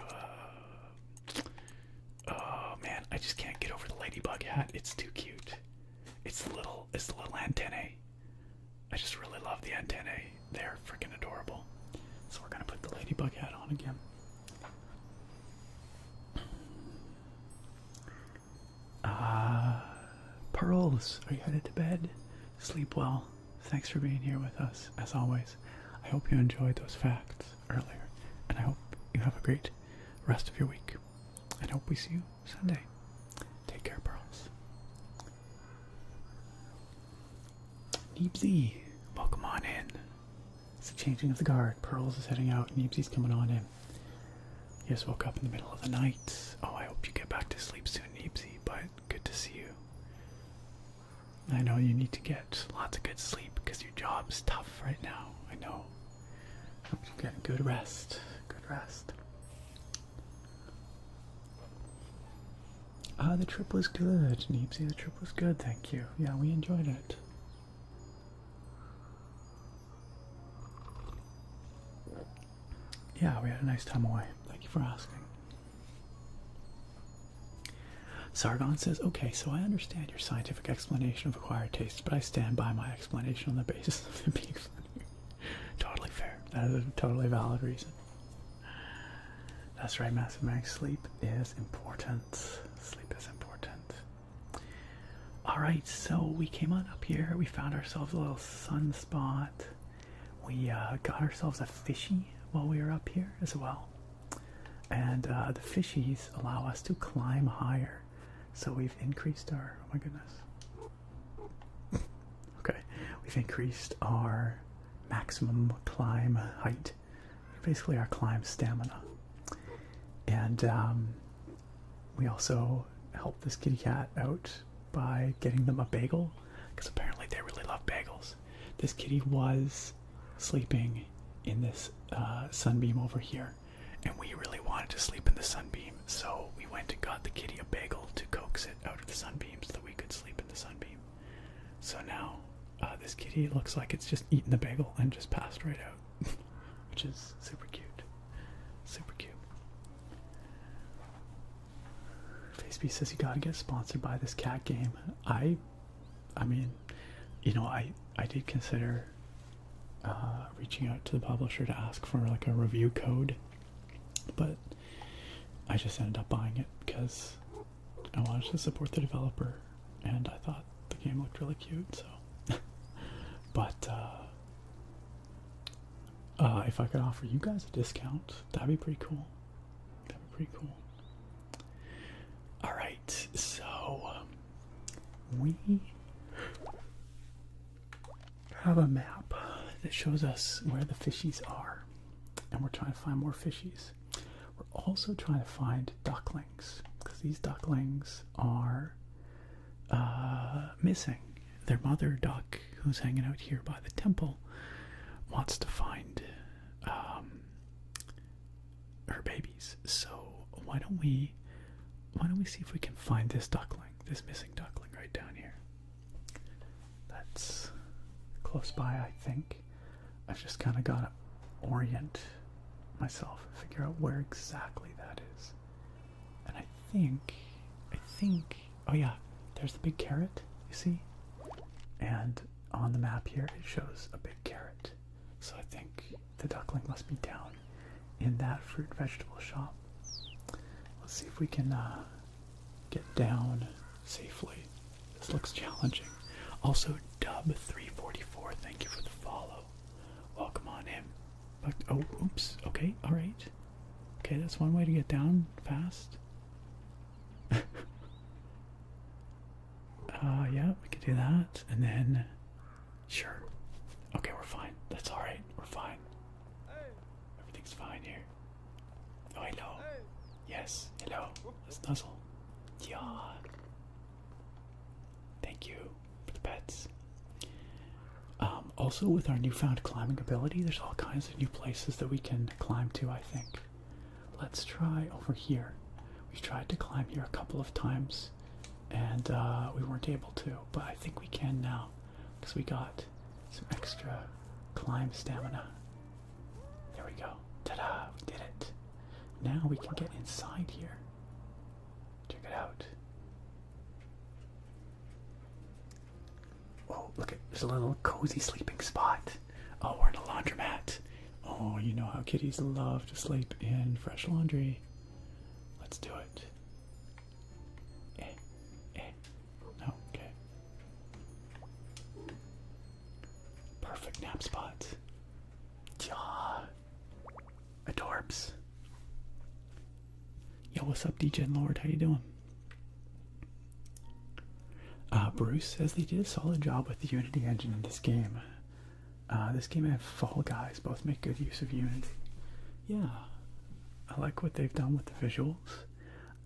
oh man, I just can't get over the ladybug hat. It's too cute. It's the little antennae. I just really love the antennae. They're freaking adorable. So we're gonna put the ladybug hat on again. Pearls, are you headed to bed? Sleep well. Thanks for being here with us, as always. I hope you enjoyed those facts earlier, and I hope you have a great rest of your week. And hope we see you Sunday. Take care, Pearls. Neebsy, welcome on in. It's the changing of the guard. Pearls is heading out. Neebsy's coming on in. You just woke up in the middle of the night. Oh, I hope you get back to sleep soon, Neebsy, but good to see you. I know you need to get lots of good sleep because your job's tough right now. I know. Hope you're getting good rest. Good rest. The trip was good, Neebsy. The trip was good, thank you. Yeah, we enjoyed it. Yeah, we had a nice time away. Thank you for asking. Sargon says, okay, so I understand your scientific explanation of acquired taste, but I stand by my explanation on the basis of it being funny. Totally fair. That is a totally valid reason. That's right, Massive Max. Sleep is important. Sleep is important. Alright, so we came on up here. We found ourselves a little sunspot. We got ourselves a fishy while we were up here as well. And the fishies allow us to climb higher. So we've increased our, oh my goodness. Okay, we've increased our maximum climb height. Basically our climb stamina. And we also helped this kitty cat out by getting them a bagel, because apparently they really love bagels. This kitty was sleeping in this sunbeam over here, and we really wanted to sleep in the sunbeam, so we went and got the kitty a bagel to coax it out of the sunbeam so that we could sleep in the sunbeam. So now this kitty looks like it's just eaten the bagel and just passed right out, which is super cute. Super cute. Faceby says you gotta get sponsored by this cat game. I mean, you know, I did consider reaching out to the publisher to ask for like a review code, but I just ended up buying it because I wanted to support the developer and I thought the game looked really cute, so but if I could offer you guys a discount, that'd be pretty cool. That'd be pretty cool. Alright, so we have a map that shows us where the fishies are, and we're trying to find more fishies. We're also trying to find ducklings, because these ducklings are missing. Their mother duck, who's hanging out here by the temple, wants to find her babies. So why don't we see if we can find this duckling, this missing duckling right down here. That's close by, I think. I've just kind of got to orient myself and figure out where exactly that is. And I think, oh yeah, there's the big carrot, you see? And on the map here, it shows a big carrot. So I think the duckling must be down in that fruit vegetable shop. Let's see if we can get down safely. This looks challenging. Also, Dub344, thank you for the follow. Welcome on in. But, oh, oops. Okay, alright. Okay, that's one way to get down fast. Yeah, we could do that. And then, sure. Okay, we're fine. That's alright. We're fine. Everything's fine here. Oh, hello. Yes, hello. Let's nuzzle. Yeah. Thank you for the pets. Also, with our newfound climbing ability, there's all kinds of new places that we can climb to, I think. Let's try over here. We've tried to climb here a couple of times, and we weren't able to, but I think we can now, because we got some extra climb stamina. There we go. Ta-da! We did it. Now we can get inside here. Check it out. Oh, look at, there's a little cozy sleeping spot. Oh, we're in a laundromat. Oh, you know how kitties love to sleep in fresh laundry. Let's do it. No, okay. Nap spots. Yeah. Adorbs. Yo, what's up, DJ Lord? How you doing? Bruce says they did a solid job with the Unity engine in this game. This game and Fall Guys both make good use of Unity. Yeah, I like what they've done with the visuals.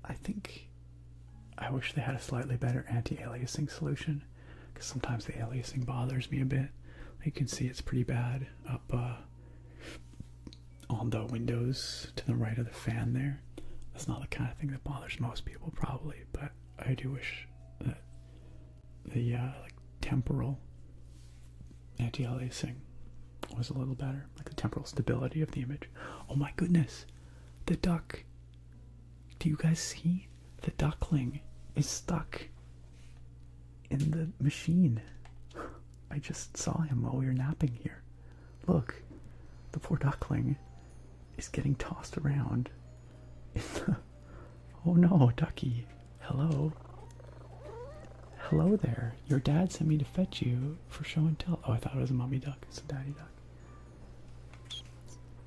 I wish they had a slightly better anti-aliasing solution, because sometimes the aliasing bothers me a bit. You can see it's pretty bad up on the windows to the right of the fan there. That's not the kind of thing that bothers most people probably, but I do wish that the like temporal anti-aliasing was a little better, like the temporal stability of the image. Oh my goodness, the duck. Do you guys see? The duckling is stuck in the machine. I just saw him while we were napping here. Look, the poor duckling is getting tossed around in the... Oh no, ducky. Hello. Hello there. Your dad sent me to fetch you for show and tell. Oh, I thought it was a mommy duck. It's a daddy duck.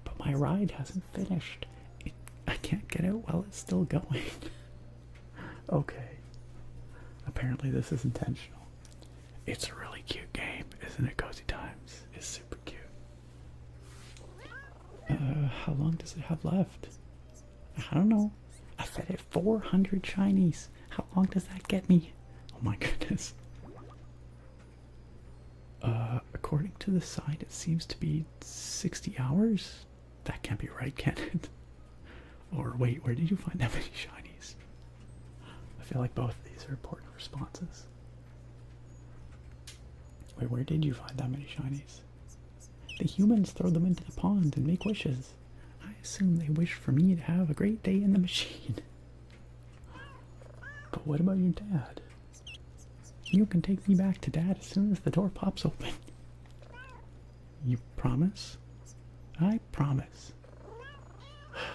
But my ride hasn't finished. I can't get out while it's still going. Okay. Apparently this is intentional. It's a really cute game, isn't it, Cozy Times? It's super cute. How long does it have left? I don't know. I fed it 400 shinies. How long does that get me? Oh my goodness. According to the site, it seems to be 60 hours. That can't be right, can it? Or wait, where did you find that many shinies? I feel like both of these are important responses. Wait, where did you find that many shinies? The humans throw them into the pond and make wishes. I assume they wish for me to have a great day in the machine. But what about your dad? You can take me back to Dad as soon as the door pops open. You promise? I promise.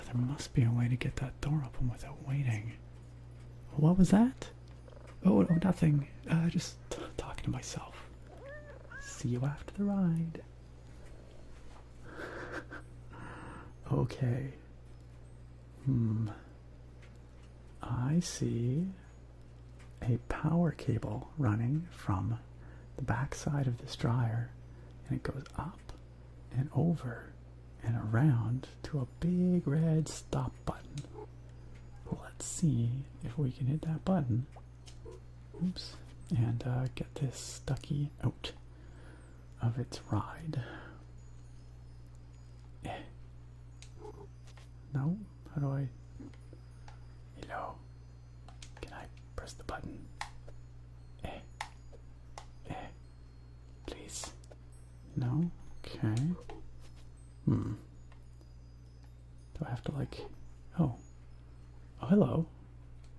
There must be a way to get that door open without waiting. What was that? Oh, nothing. Just talking to myself. See you after the ride. Okay. I see a power cable running from the back side of this dryer, and it goes up and over and around to a big red stop button. Let's see if we can hit that button. Oops. And get this ducky out of its ride. No? How do I... Hello? Can I press the button? Please. No? Okay. Do I have to like... Oh, hello.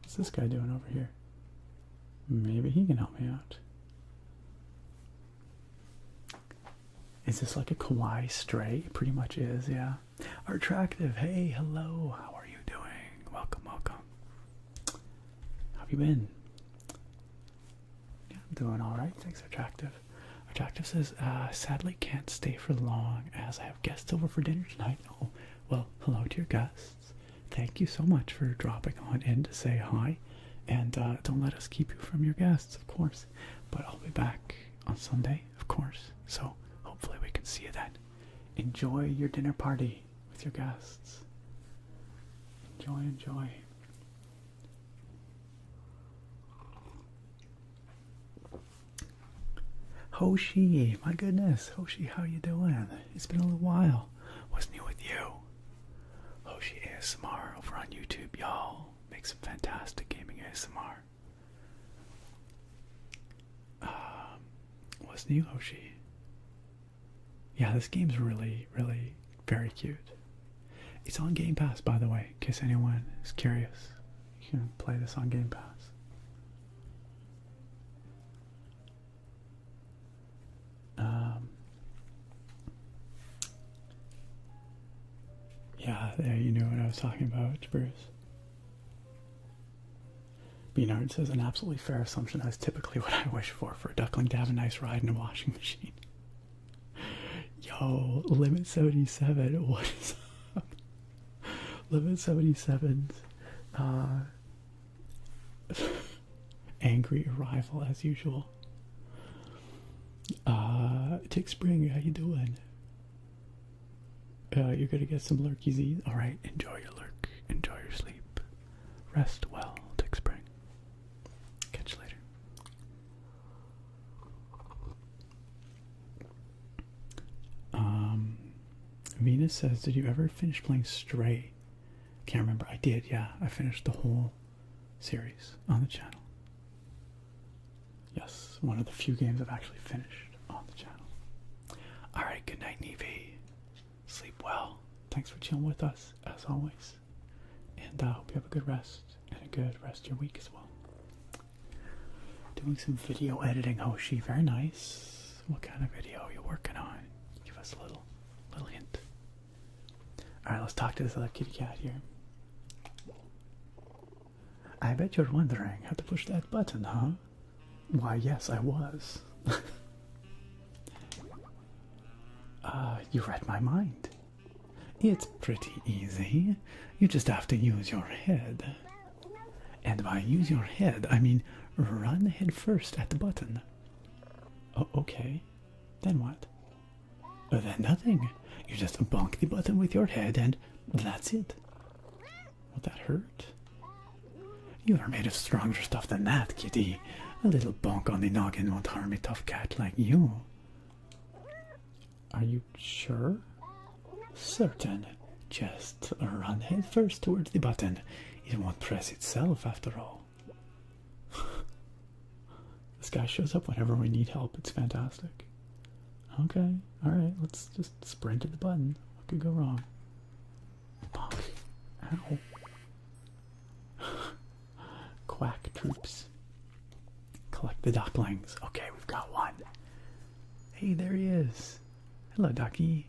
What's this guy doing over here? Maybe he can help me out. Is this like a kawaii stray? It pretty much is, yeah. Attractive, hey, hello. How are you doing? Welcome, welcome. How have you been? Yeah, I'm doing alright. Thanks, Attractive. Attractive says, sadly can't stay for long as I have guests over for dinner tonight. Oh, well, hello to your guests. Thank you so much for dropping on in to say hi. And don't let us keep you from your guests, of course. But I'll be back on Sunday, of course. So hopefully we can see you then. Enjoy your dinner party with your guests. Enjoy, enjoy. Hoshi, my goodness. Hoshi, how you doing? It's been a little while. What's new with you? Hoshi ASMR over on YouTube, y'all. Make some fantastic gaming ASMR. What's new, Hoshi? Yeah, this game's really, really very cute. It's on Game Pass, by the way, in case anyone is curious. You can play this on Game Pass. Yeah, there you knew what I was talking about, Bruce. Beanard says, an absolutely fair assumption. That's typically what I wish for a duckling to have a nice ride in a washing machine. Yo, Limit 77, what is up? Limit 77's angry arrival as usual. Tick Spring, how you doing? You're gonna get some lurkies. Alright, enjoy your lurk. Enjoy your sleep. Rest well, Tick Spring. Catch you later. Venus says, did you ever finish playing Stray? Can't remember. I did, yeah. I finished the whole series on the channel. Yes, one of the few games I've actually finished on the channel. Alright, good night, Nevi. Sleep well. Thanks for chilling with us, as always. And I hope you have a good rest, and a good rest of your week as well. Doing some video editing, Hoshi. Very nice. What kind of video are you working on? Give us a little hint. Alright, let's talk to this other kitty cat here. I bet you're wondering how to push that button, huh? Why, yes, I was. You read my mind. It's pretty easy. You just have to use your head. And by use your head, I mean run head first at the button. Oh, okay. Then what? Then nothing. You just bonk the button with your head and that's it. Would that hurt? You are made of stronger stuff than that, kitty. A little bonk on the noggin won't harm a tough cat like you. Are you sure? Certain. Just run head first towards the button. It won't press itself after all. This guy shows up whenever we need help. It's fantastic. Okay, alright, let's just sprint to the button. What could go wrong? Bonk. Ow. Quack troops. Collect the ducklings. Okay, we've got one. Hey, there he is. Hello, Ducky.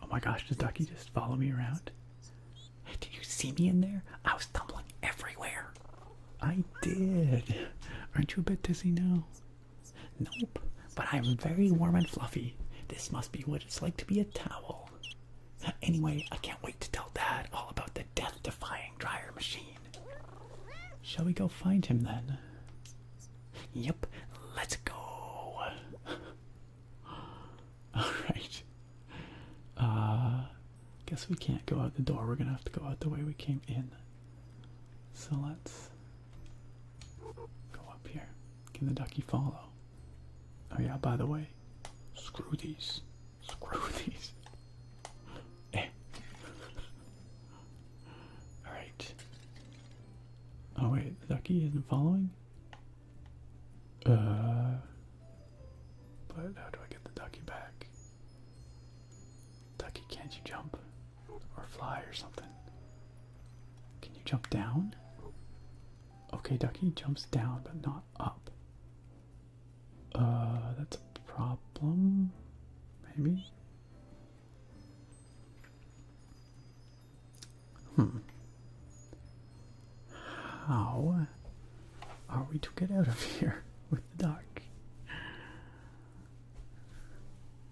Oh my gosh, does Ducky just follow me around? Did you see me in there? I was tumbling everywhere. I did. Aren't you a bit dizzy now? Nope, but I'm very warm and fluffy. This must be what it's like to be a towel. Anyway, I can't wait to tell Dad all about the death-defying dryer machine. Shall we go find him then? Yep, let's go. Alright. Guess we can't go out the door. We're gonna have to go out the way we came in. So let's go up here. Can the ducky follow? Oh yeah, by the way, screw these. Screw these. Alright. Oh wait, the ducky isn't following? But how do I get the ducky back? Ducky, can't you jump? Or fly or something? Can you jump down? Okay, ducky jumps down, but not up. That's a problem. Maybe? How are we to get out of here with the duck?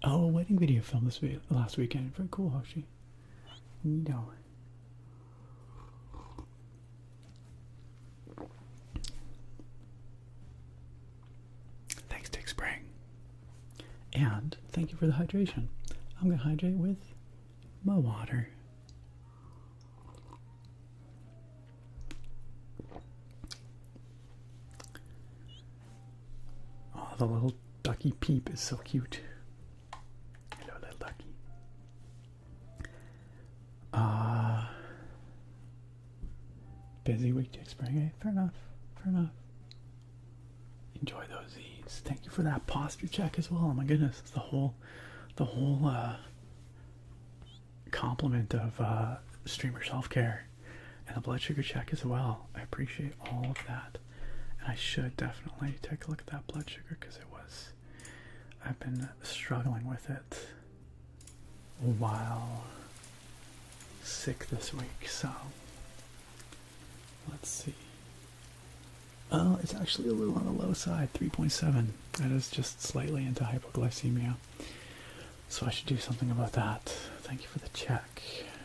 Oh, wedding video filmed this last weekend. Very cool, Hoshi. No. Thanks, Tick Spring. And thank you for the hydration. I'm going to hydrate with my water. Oh, the little ducky peep is so cute. Hello, little ducky. Busy week, Tick Spring, eh? Fair enough. Fair enough. Enjoy those Z's. Thank you for that posture check as well. Oh my goodness, it's the whole compliment of streamer self-care and the blood sugar check as well. I appreciate all of that, and I should definitely take a look at that blood sugar because I've been struggling with it while sick this week. So let's see. Oh, it's actually a little on the low side, 3.7. That is just slightly into hypoglycemia. So I should do something about that. Thank you for the check.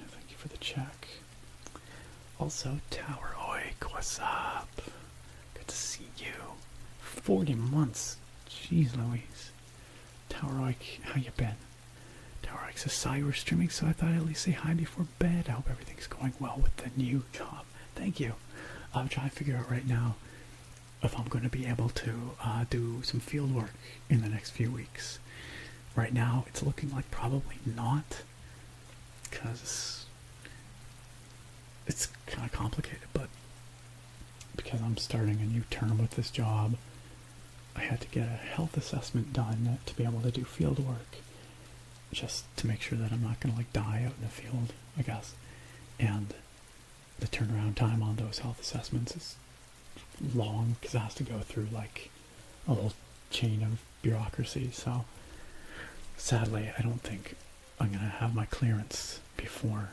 Thank you for the check. Also, Tower Oik, what's up? Good to see you. 40 months. Jeez Louise. Tower Oik, how you been? Tower Oik says, saw you were streaming, so I thought I'd at least say hi before bed. I hope everything's going well with the new job. Thank you. I'm trying to figure out right now if I'm going to be able to do some field work in the next few weeks. Right now, it's looking like probably not, because it's kind of complicated, but because I'm starting a new term with this job, I had to get a health assessment done to be able to do field work, just to make sure that I'm not going to like die out in the field, I guess. And the turnaround time on those health assessments is long, because it has to go through like a whole chain of bureaucracy. So sadly, I don't think I'm going to have my clearance before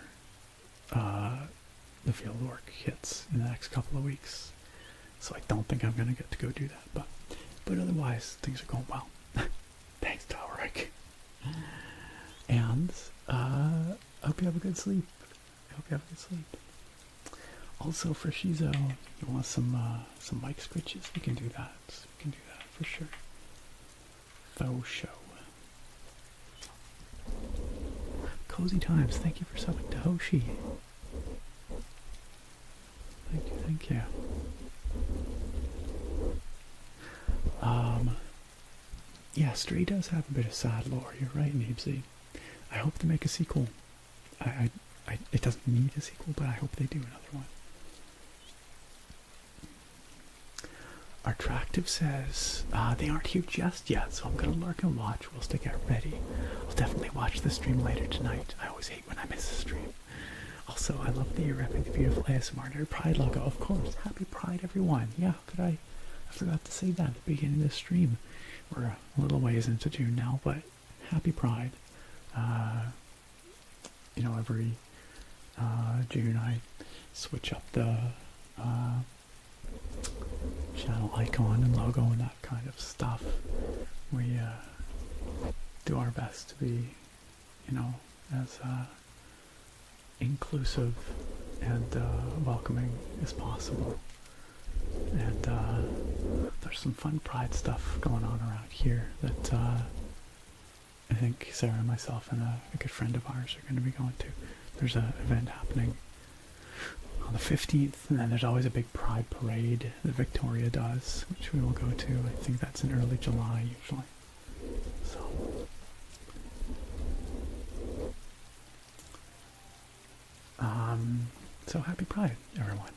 the field work hits in the next couple of weeks. So I don't think I'm going to get to go do that. But otherwise, things are going well. Thanks, Towerik. And I hope you have a good sleep. Also, for Shizo, you want some mic switches? We can do that. For sure. Faux show. Cozy Times, thank you for subbing to Hoshi. Thank you. Yeah, Stray does have a bit of sad lore. You're right, Neebsy. I hope to make a sequel. It doesn't need a sequel, but I hope they do another one. Attractive says, they aren't here just yet, so I'm going to lurk and watch whilst I get ready. I'll definitely watch the stream later tonight. I always hate when I miss a stream. Also, I love that you're repping the beautiful ASMR Nerd Pride logo. Of course, happy Pride, everyone. Yeah, I forgot to say that at the beginning of the stream. We're a little ways into June now, but happy Pride. Every June I switch up the channel icon and logo and that kind of stuff. We do our best to be, as inclusive and welcoming as possible. And there's some fun Pride stuff going on around here that I think Sarah and myself and a good friend of ours are going to be going to. There's an event happening on the 15th, and then there's always a big Pride parade that Victoria does, which we will go to. I think that's in early July usually. So happy Pride, everyone.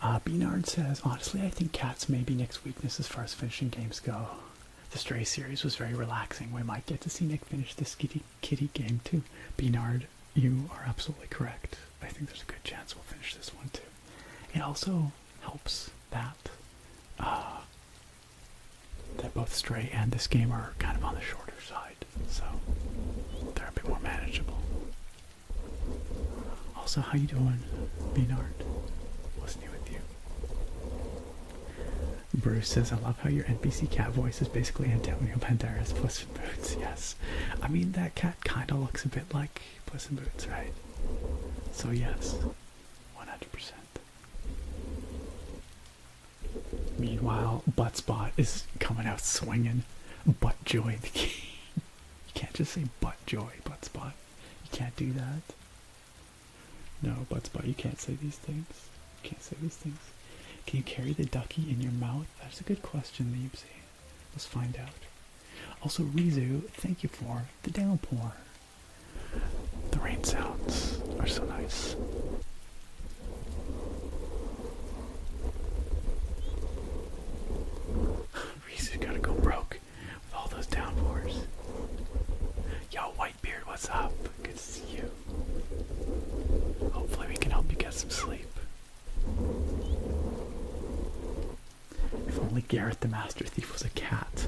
Beanard says, honestly, I think cats may be Nick's weakness as far as finishing games go. The Stray series was very relaxing. We might get to see Nick finish this kitty game too. Beanard, you are absolutely correct. I think there's a good chance we'll finish this one too. It also helps that that both Stray and this game are kind of on the shorter side, so they're a bit more manageable. Also, how you doing, Beanard? What's new with you? Bruce says, I love how your NPC cat voice is basically Antonio Banderas' Puss in Boots. Yes. I mean, that cat kind of looks a bit like Puss in Boots, right? So yes, 100%. Meanwhile, Buttspot is coming out swinging. Buttjoy the king. You can't just say Buttjoy, Buttspot. You can't do that. No, Buttspot, you can't say these things. You can't say these things. Can you carry the ducky in your mouth? That's a good question, Leibsy. Let's find out. Also, Rizu, thank you for the downpour. The rain sounds are so nice. Rizu's gotta go broke with all those downpours. Yo, Whitebeard, what's up? Good to see you. Hopefully we can help you get some sleep. If only Garrett the Master Thief was a cat,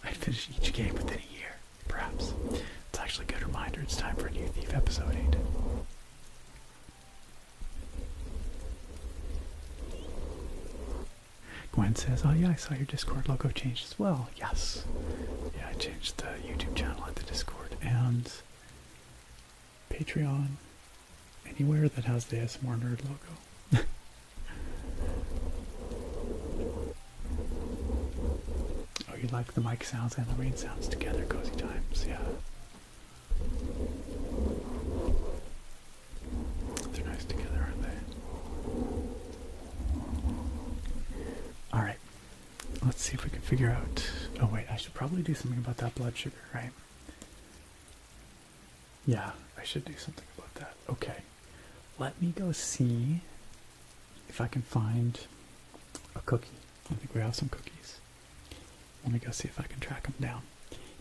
I'd finish each game within a year, perhaps. It's actually a good reminder it's time for a new Thief episode 8. Gwen says, oh yeah, I saw your Discord logo changed as well. Yes. Yeah, I changed the YouTube channel at the Discord and Patreon. Anywhere that has the ASMR Nerd logo. Oh, you like the mic sounds and the rain sounds together, cozy times, yeah. They're nice together, aren't they? Alright, let's see if we can figure out... Oh wait, I should probably do something about that blood sugar, right? Yeah, I should do something about that. Okay, let me go see if I can find a cookie. I think we have some cookies. Let me go see if I can track them down.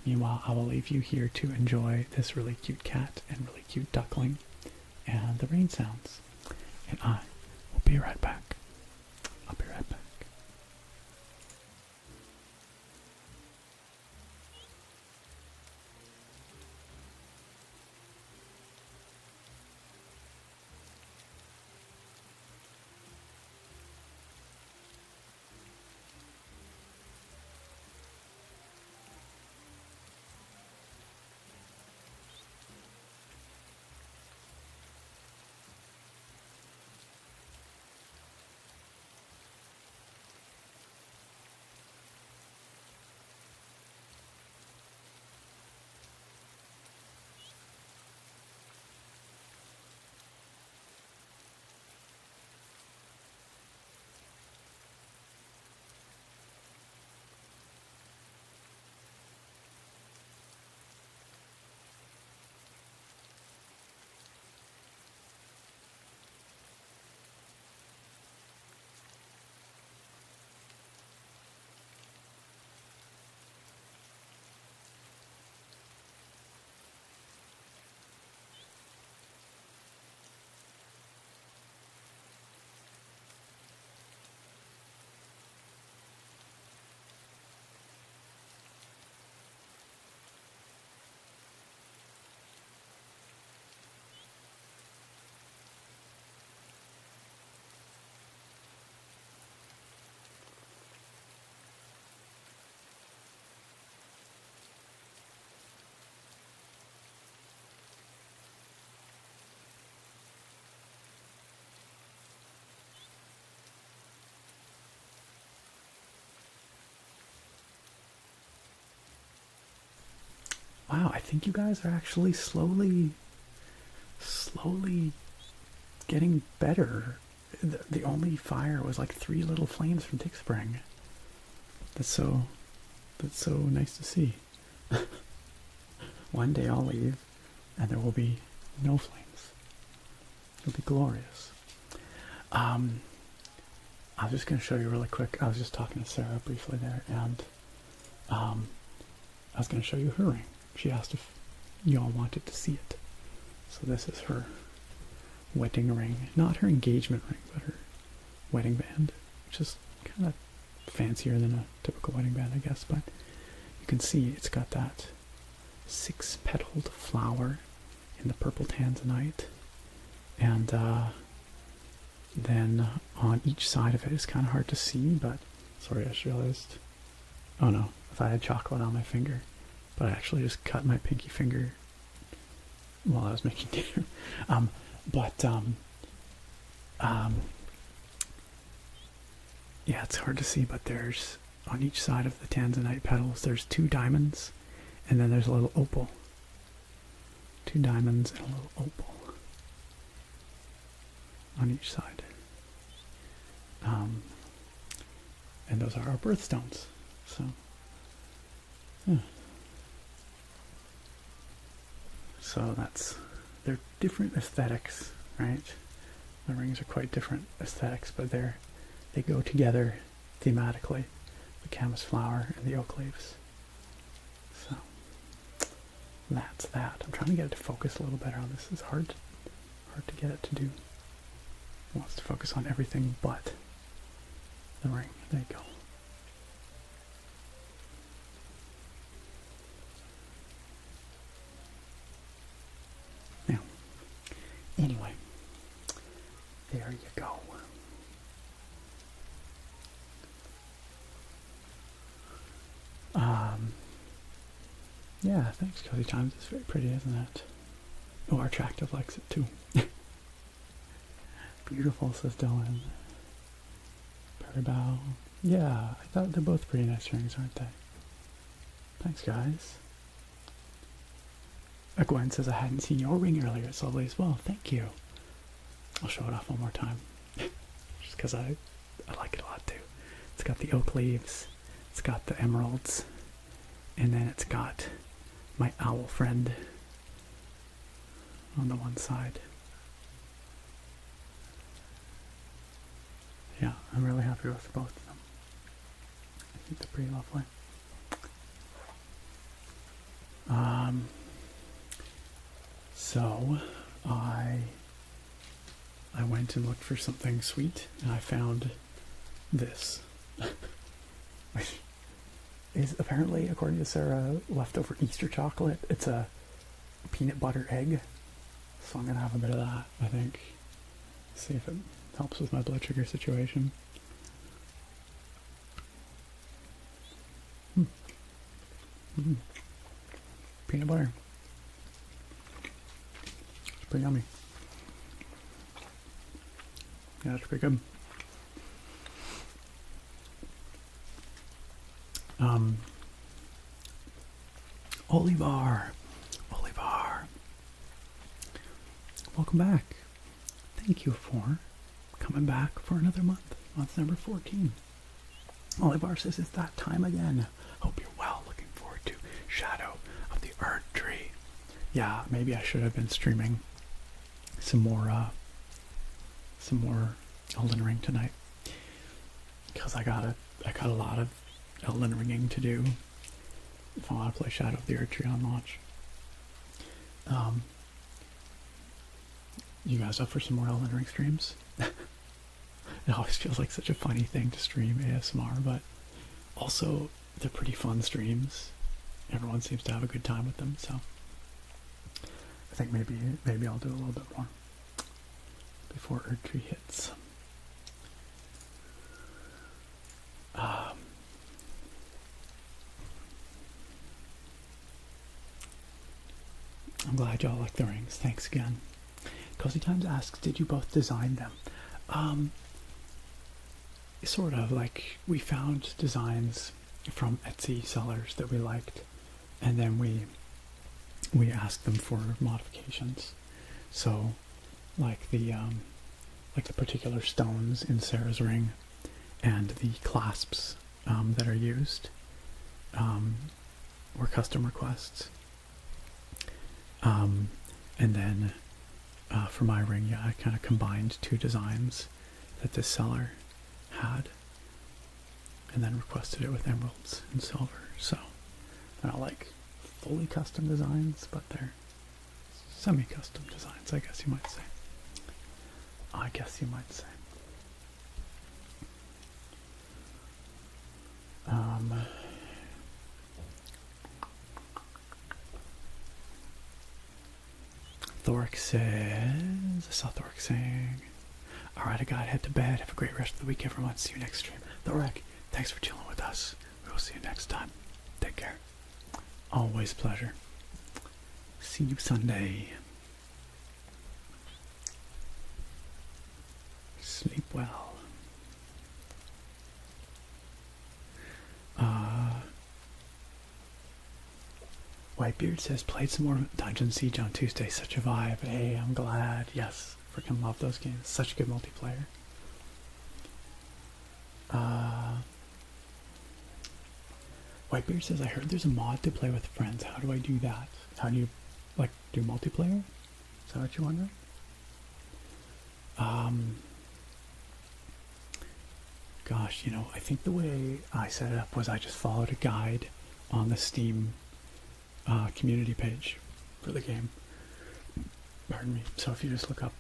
Meanwhile, I will leave you here to enjoy this really cute cat and really cute duckling and the rain sounds. And I will be right back. I'll be right back. Wow, I think you guys are actually slowly getting better. The only fire was like 3 little flames from Dick Spring. That's so nice to see. One day I'll leave and there will be no flames. It'll be glorious. I was just going to show you really quick. I was just talking to Sarah briefly there, and I was going to show you her ring. She asked if y'all wanted to see it. So this is her wedding ring. Not her engagement ring, but her wedding band, which is kind of fancier than a typical wedding band, I guess. But you can see it's got that 6-petaled flower in the purple tanzanite. And then on each side of it, it's kind of hard to see, but sorry, I just realized. Oh no, if I had chocolate on my finger. But I actually just cut my pinky finger while I was making dinner. Yeah, it's hard to see, but there's, on each side of the tanzanite petals, there's 2 diamonds, and then there's a little opal. 2 diamonds and a little opal on each side. And those are our birthstones. So, yeah. So they're different aesthetics, right? The rings are quite different aesthetics, but they go together thematically. The camas flower and the oak leaves. So that's that. I'm trying to get it to focus a little better on this. It's hard to get it to do. It wants to focus on everything but the ring. There you go. Anyway, there you go. Yeah, thanks, Cozy Times. It's very pretty, isn't it? Oh, our Attractive likes it too. Beautiful, says Dylan. Peribow. Yeah, I thought they're both pretty nice rings, aren't they? Thanks, guys. Gwen says, I hadn't seen your ring earlier. It's lovely as well. Thank you. I'll show it off one more time. Just because I like it a lot too. It's got the oak leaves. It's got the emeralds. And then it's got my owl friend on the one side. Yeah, I'm really happy with both of them. I think they're pretty lovely. So I went and looked for something sweet, and I found this, which is apparently, according to Sarah, leftover Easter chocolate. It's a peanut butter egg, so I'm gonna have a bit of that, I think. See if it helps with my blood sugar situation. Peanut butter. It's pretty yummy. Yeah, it's pretty good. Olivar. Welcome back. Thank you for coming back for another month. Month number 14. Olivar says it's that time again. Hope you're well. Looking forward to Shadow of the Erd Tree. Yeah, maybe I should have been streaming some more Elden Ring tonight, because I got a lot of Elden Ringing to do if I want to play Shadow of the Erd Tree on launch. You guys up for some more Elden Ring streams? It always feels like such a funny thing to stream ASMR, but also they're pretty fun streams. Everyone seems to have a good time with them, so I think maybe I'll do a little bit more before Erd Tree hits. I'm glad y'all like the rings. Thanks again. Cozy Times asks, did you both design them? Sort of, like, we found designs from Etsy sellers that we liked, and then we asked them for modifications. So, like the particular stones in Sarah's ring and the clasps that are used were custom requests. And then for my ring, yeah, I kind of combined two designs that this seller had, and then requested it with emeralds and silver. So they're not like fully custom designs, but they're semi-custom designs, I guess you might say. Thoric says, I saw Thoric saying, alright, I gotta head to bed. Have a great rest of the week, everyone. See you next stream. Thoric, thanks for chilling with us. We will see you next time. Take care. Always a pleasure. See you Sunday. Sleep well. Whitebeard says, played some more Dungeon Siege on Tuesday. Such a vibe. Hey, I'm glad. Yes, freaking love those games. Such good multiplayer. Whitebeard says, I heard there's a mod to play with friends. How do I do that? How do you, like, do multiplayer? Is that what you're wondering? Gosh, you know, I think the way I set it up was I just followed a guide on the Steam community page for the game. Pardon me. So if you just look up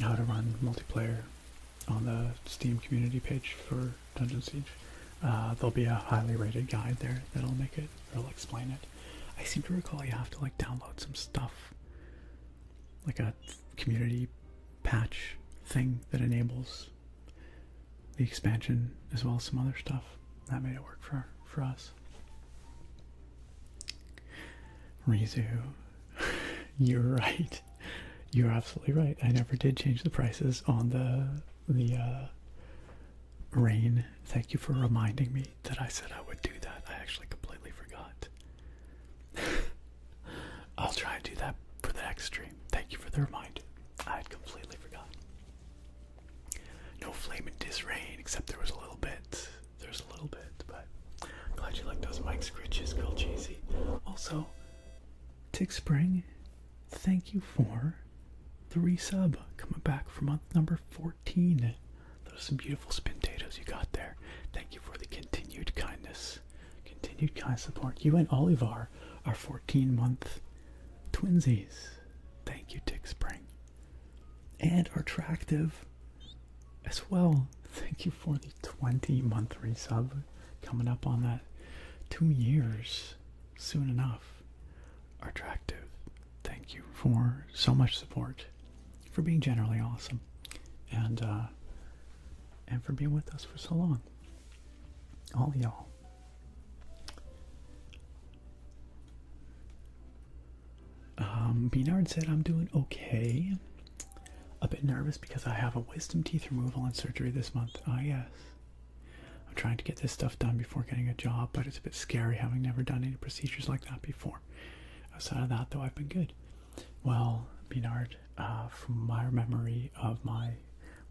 how to run multiplayer on the Steam community page for Dungeon Siege, there'll be a highly rated guide there that'll explain it. I seem to recall you have to like download some stuff, like a community patch thing that enables the expansion as well as some other stuff. That made it work for us. Rizu, you're right. You're absolutely right. I never did change the prices on the rain. Thank you for reminding me that I said I would do that. I actually completely forgot. I'll try and do that for the next stream. Thank you for the reminder. I had completely forgotten. No flame and dis rain, except there was a little bit. There's a little bit, but glad you like those mic scritches, Grilled Cheesy. Also, Tick Spring, thank you for the resub. Coming back for month number 14. Those are some beautiful spin potatoes you got there. Thank you for the continued kindness, continued kind support. You and Olivar are 14-month twinsies. Thank you, Tick Spring. And are attractive as well. Thank you for the 20-month resub. Coming up on that 2 years soon enough. Are attractive. Thank you for so much support, for being generally awesome, and for being with us for so long. All y'all. Beanard said I'm doing okay. A bit nervous because I have a wisdom teeth removal and surgery this month. Ah, yes. I'm trying to get this stuff done before getting a job, but it's a bit scary having never done any procedures like that before. Outside of that, though, I've been good. Well, Beanard, from my memory of my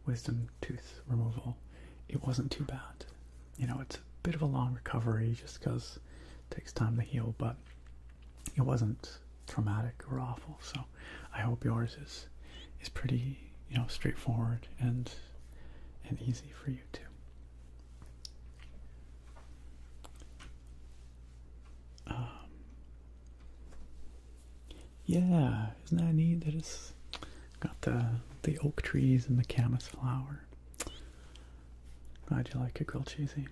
wisdom tooth removal, it wasn't too bad. You know, it's a bit of a long recovery just because it takes time to heal, but it wasn't traumatic or awful. So I hope yours is pretty, you know, straightforward and easy for you too. Yeah, isn't that neat that it's got the oak trees and the camas flower? Glad you like it, Grilled Cheesy.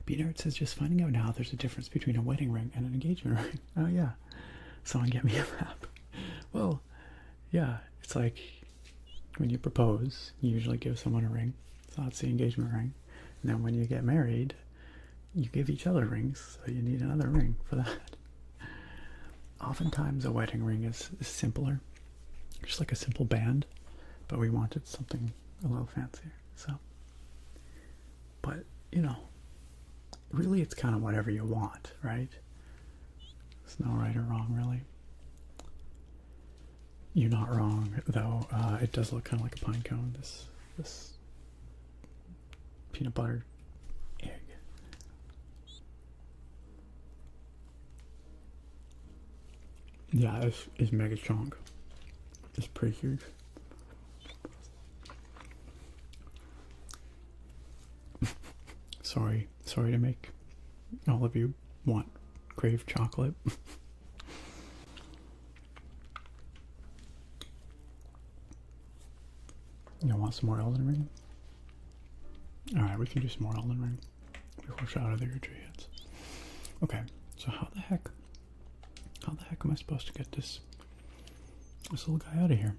Beanard says, just finding out now there's a difference between a wedding ring and an engagement ring. Oh yeah, someone get me a map. Well, yeah, it's like when you propose, you usually give someone a ring, so that's the engagement ring. And then when you get married, you give each other rings, so you need another ring for that. Oftentimes a wedding ring is simpler, just like a simple band, but we wanted something a little fancier, so. But, you know, really it's kind of whatever you want, right? There's no right or wrong, really. You're not wrong, though. It does look kind of like a pine cone, this peanut butter egg. Yeah, it's mega chunk. It's pretty huge. Sorry to make all of you crave chocolate. You want some more Elden Ring? Alright, we can do some more Elden Ring before shout out of your tree heads. Okay, so how the heck am I supposed to get this little guy out of here?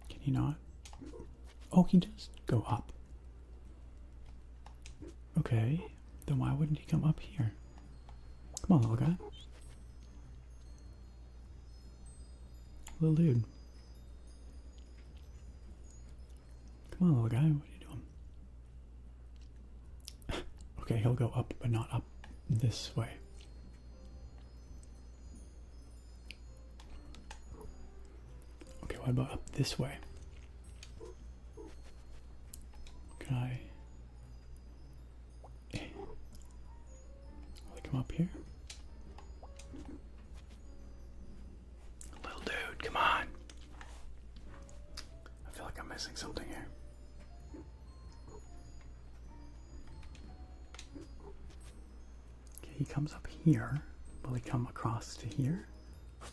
Can he not? Oh, he does go up. Okay, then why wouldn't he come up here? Come on, little guy. Little dude. Come on, little guy, what are you doing? Okay, he'll go up, but not up this way. Okay, what about up this way? Can I... Will I come up here? Little dude, come on. I feel like I'm missing something here. Okay, he comes up here. Will he come across to here?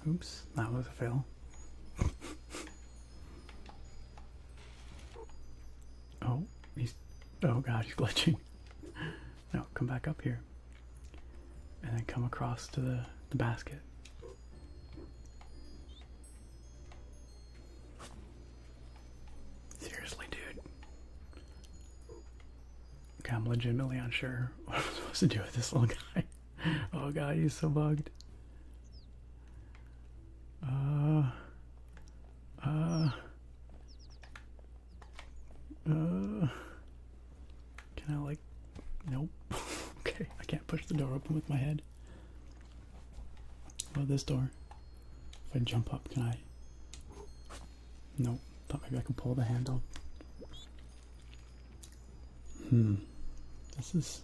Oops, that was a fail. Oh god, he's glitching. No, come back up here. And then come across to the basket. Seriously, dude. I'm legitimately unsure what I'm supposed to do with this little guy. Oh god, he's so bugged. Can I like, nope. Okay, I can't push the door open with my head. What about this door? If I jump up, can I? Nope, thought maybe I could pull the handle. This is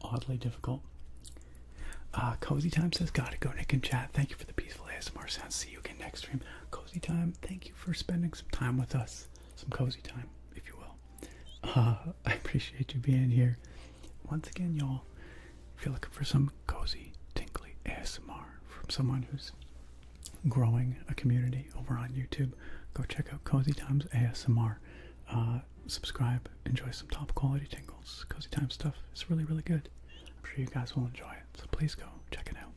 oddly difficult. Cozy Time says, gotta go, Nick and chat. Thank you for the peaceful ASMR sounds. See you again next stream. Cozy Time, thank you for spending some time with us. Some cozy time, if you will. I appreciate you being here. Once again, y'all, if you're looking for some cozy, tinkly ASMR from someone who's growing a community over on YouTube, go check out Cozy Times ASMR. Subscribe, enjoy some top quality tingles. Cozy Time stuff is really, really good. I'm sure you guys will enjoy it, so please go check it out.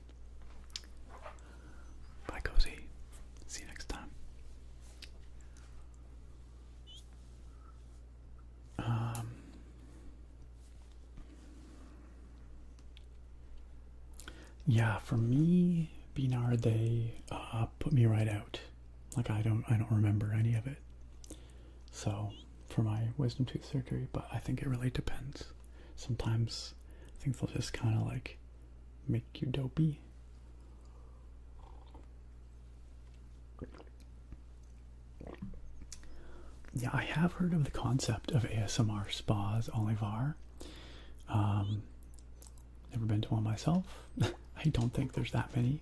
Bye, Cozy. See you next time. Yeah, for me, Benar, they put me right out. Like I don't remember any of it. So for my wisdom tooth surgery, but I think it really depends. Sometimes I think they'll just kind of like make you dopey. Yeah, I have heard of the concept of ASMR spas, Olivar. Never been to one myself. I don't think there's that many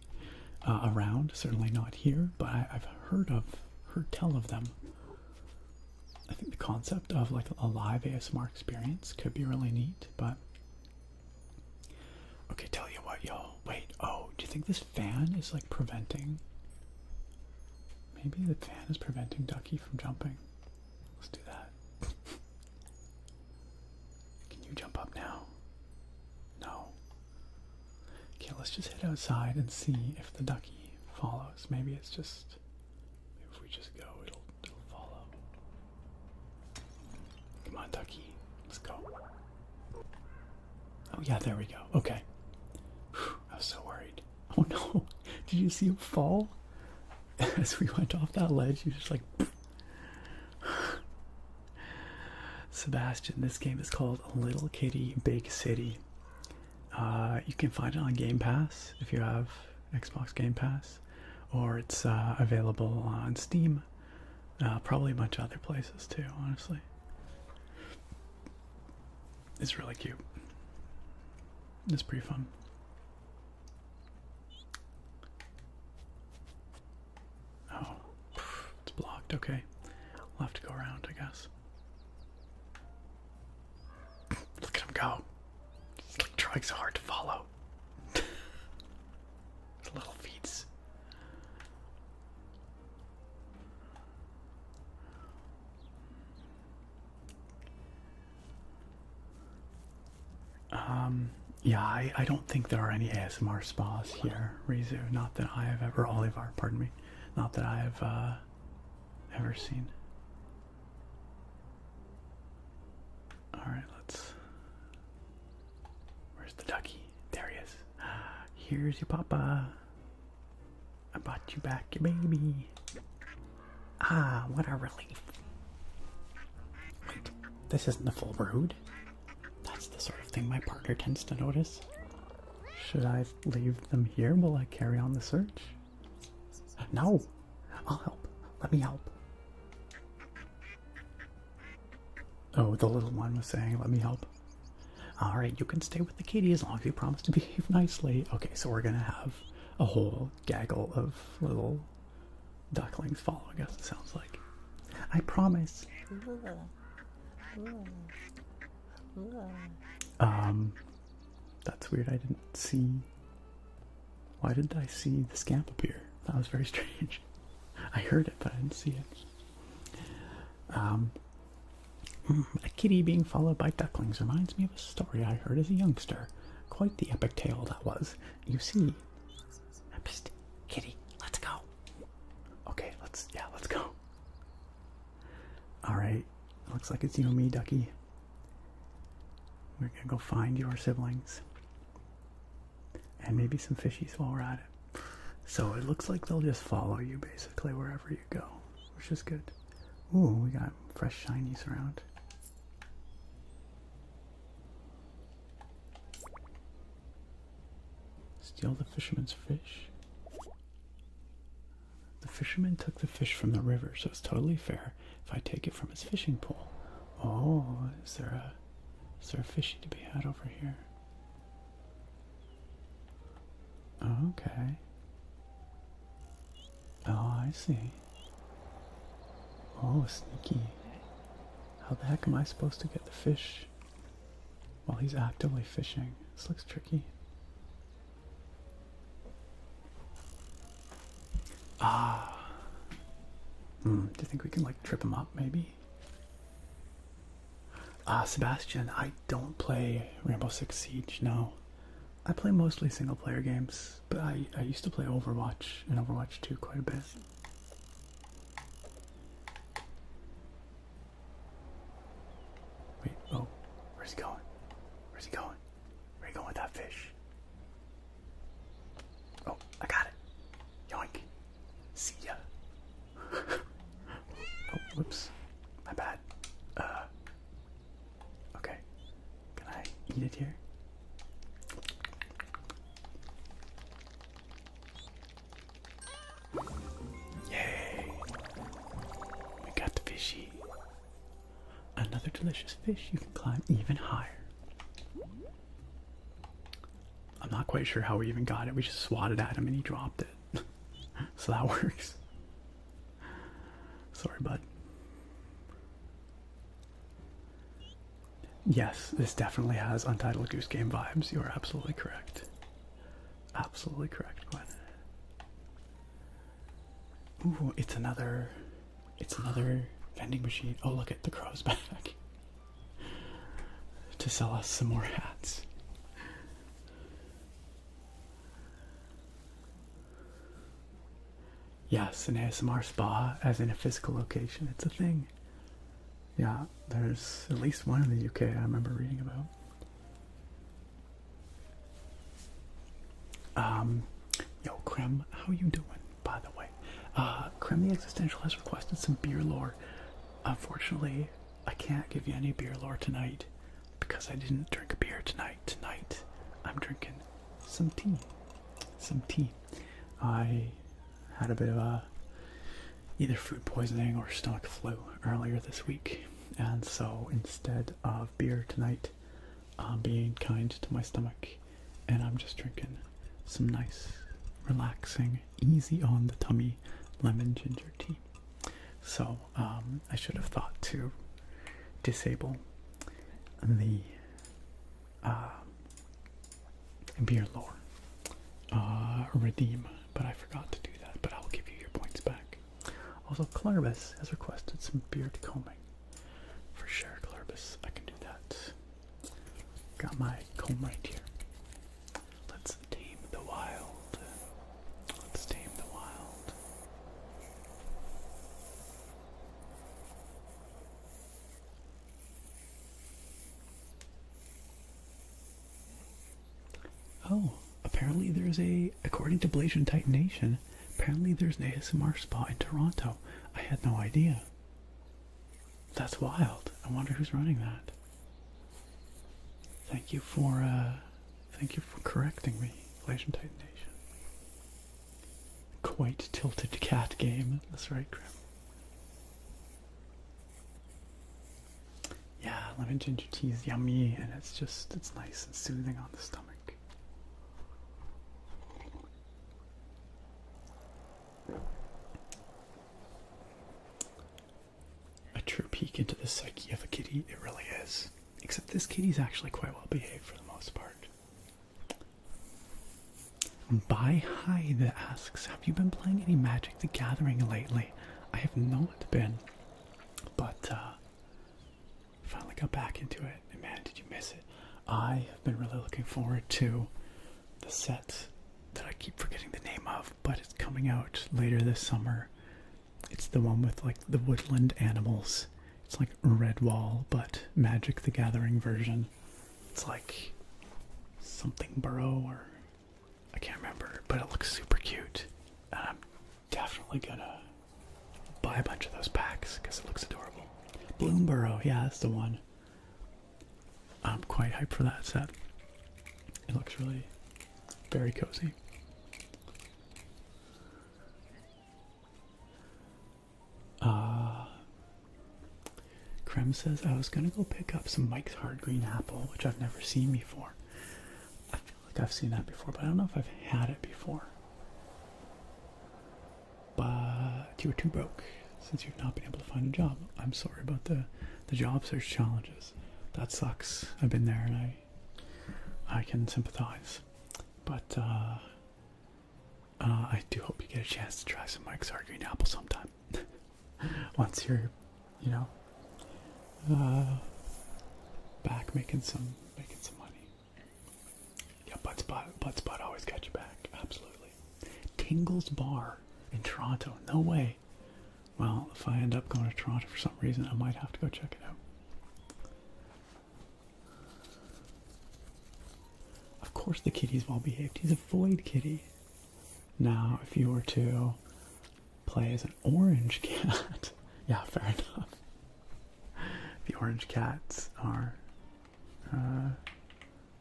around, certainly not here, but I've heard tell of them. I think the concept of like a live ASMR experience could be really neat, but okay, tell you what, y'all. Wait, oh, do you think this fan is like preventing? Maybe the fan is preventing Ducky from jumping. Let's do that. Can you jump up now? No. Okay, let's just head outside and see if the ducky follows. Maybe it's just, maybe if we just go, it'll follow. Come on, ducky. Let's go. Oh yeah, there we go. Okay. Whew, I was so worried. Oh no. Did you see him fall? As we went off that ledge, he was just like... Sebastian, this game is called Little Kitty Big City. You can find it on Game Pass if you have Xbox Game Pass, or it's available on Steam, probably a bunch of other places too, honestly. It's really cute. It's pretty fun. Oh, it's blocked. Okay, we'll have to go around, I guess. Look at him go. He's like trying so hard to follow. His little feet. Yeah, I don't think there are any ASMR spas here, Rizu. Not that I have ever, Olivar, pardon me. Not that I have ever seen. Alright, let's... Where's the ducky? There he is. Here's your papa. I brought you back your baby. Ah, what a relief. Wait, this isn't the full brood. That's the sort of thing my partner tends to notice. Should I leave them here while I carry on the search? No! I'll help. Let me help. Oh, the little one was saying, let me help. Alright, you can stay with the kitty as long as you promise to behave nicely. Okay, so we're gonna have a whole gaggle of little ducklings follow, I guess it sounds like. I promise. That's weird. I didn't see. Why did I see the scamp appear? That was very strange. I heard it, but I didn't see it. A kitty being followed by ducklings reminds me of a story I heard as a youngster. Quite the epic tale that was. You see. Psst, kitty, let's go. Okay, let's go. Alright, looks like it's you and me, ducky. We're gonna go find your siblings. And maybe some fishies while we're at it. So it looks like they'll just follow you basically wherever you go, which is good. Ooh, we got fresh shinies around. Steal the fisherman's fish. The fisherman took the fish from the river, so it's totally fair if I take it from his fishing pole. Oh, is there a fishy to be had over here? Okay. Oh, I see. Oh, sneaky. How the heck am I supposed to get the fish while he's actively fishing? This looks tricky. Ah. Do you think we can like trip him up maybe? Sebastian, I don't play Rainbow Six Siege, no. I play mostly single player games, but I used to play Overwatch and Overwatch 2 quite a bit. Wait, oh, where's he going? Where's he going? Where are you going with that fish? Oh, I got it. Yoink. See ya. Oh, whoops. My bad. Okay. Can I eat it here? Yay! We got the fishy. Another delicious fish. You can climb even higher. I'm not quite sure how we even got it. We just swatted at him and he dropped it. So that works. Sorry, bud. Yes, this definitely has Untitled Goose Game vibes. You are absolutely correct. Absolutely correct, Gwen. Ooh, it's another vending machine. Oh, look at the crow's back. To sell us some more hats. Yes, an ASMR spa, as in a physical location. It's a thing. Yeah, there's at least one in the UK I remember reading about. Yo, Krem, how you doing, by the way? Krem the Existential has requested some beer lore. Unfortunately, I can't give you any beer lore tonight because I didn't drink a beer tonight. Tonight, I'm drinking some tea. Some tea. I had a bit of either food poisoning or stomach flu earlier this week, and so instead of beer tonight, I'm being kind to my stomach, and I'm just drinking some nice, relaxing, easy on the tummy lemon ginger tea. So I should have thought to disable the beer lore redeem, but I forgot to do that. But I'll give you your points back. Also, Clarbus has requested some beard combing. For sure, Clarbus, I can do that. Got my comb right here. Let's tame the wild. Let's tame the wild. Oh, apparently there's according to Blasian Titanation, apparently there's an ASMR spa in Toronto. I had no idea. That's wild. I wonder who's running that. Thank you for correcting me, Blasian Titanation. Quite tilted cat game. That's right, Grim. Yeah, lemon ginger tea is yummy, and it's nice and soothing on the stomach. A true peek into the psyche of a kitty, it really is. Except this kitty's actually quite well behaved for the most part. By Hyde asks, have you been playing any Magic the Gathering lately? I have not been, but finally got back into it, and man, did you miss it. I have been really looking forward to the set that I keep forgetting the name of, but it's coming out later this summer. It's the one with like the woodland animals. It's like Redwall, but Magic the Gathering version. It's like something burrow, or I can't remember, but it looks super cute. And I'm definitely gonna buy a bunch of those packs because it looks adorable. Bloom burrow, yeah, that's the one. I'm quite hyped for that set. It looks really very cozy. Krem says, I was gonna go pick up some Mike's Hard Green Apple, which I've never seen before. I feel like I've seen that before, but I don't know if I've had it before. But you were too broke since you've not been able to find a job. I'm sorry about the job search challenges. That sucks. I've been there, and I can sympathize. But I do hope you get a chance to try some Mike's Hard Green Apple sometime. Once you're, you know, back making some money. Yeah, Buttspot always got you back. Absolutely. Tingle's Bar in Toronto. No way. Well, if I end up going to Toronto for some reason, I might have to go check it out. Of course the kitty's well behaved. He's a void kitty. Now, if you were to play as an orange cat, yeah, fair enough. The orange cats are,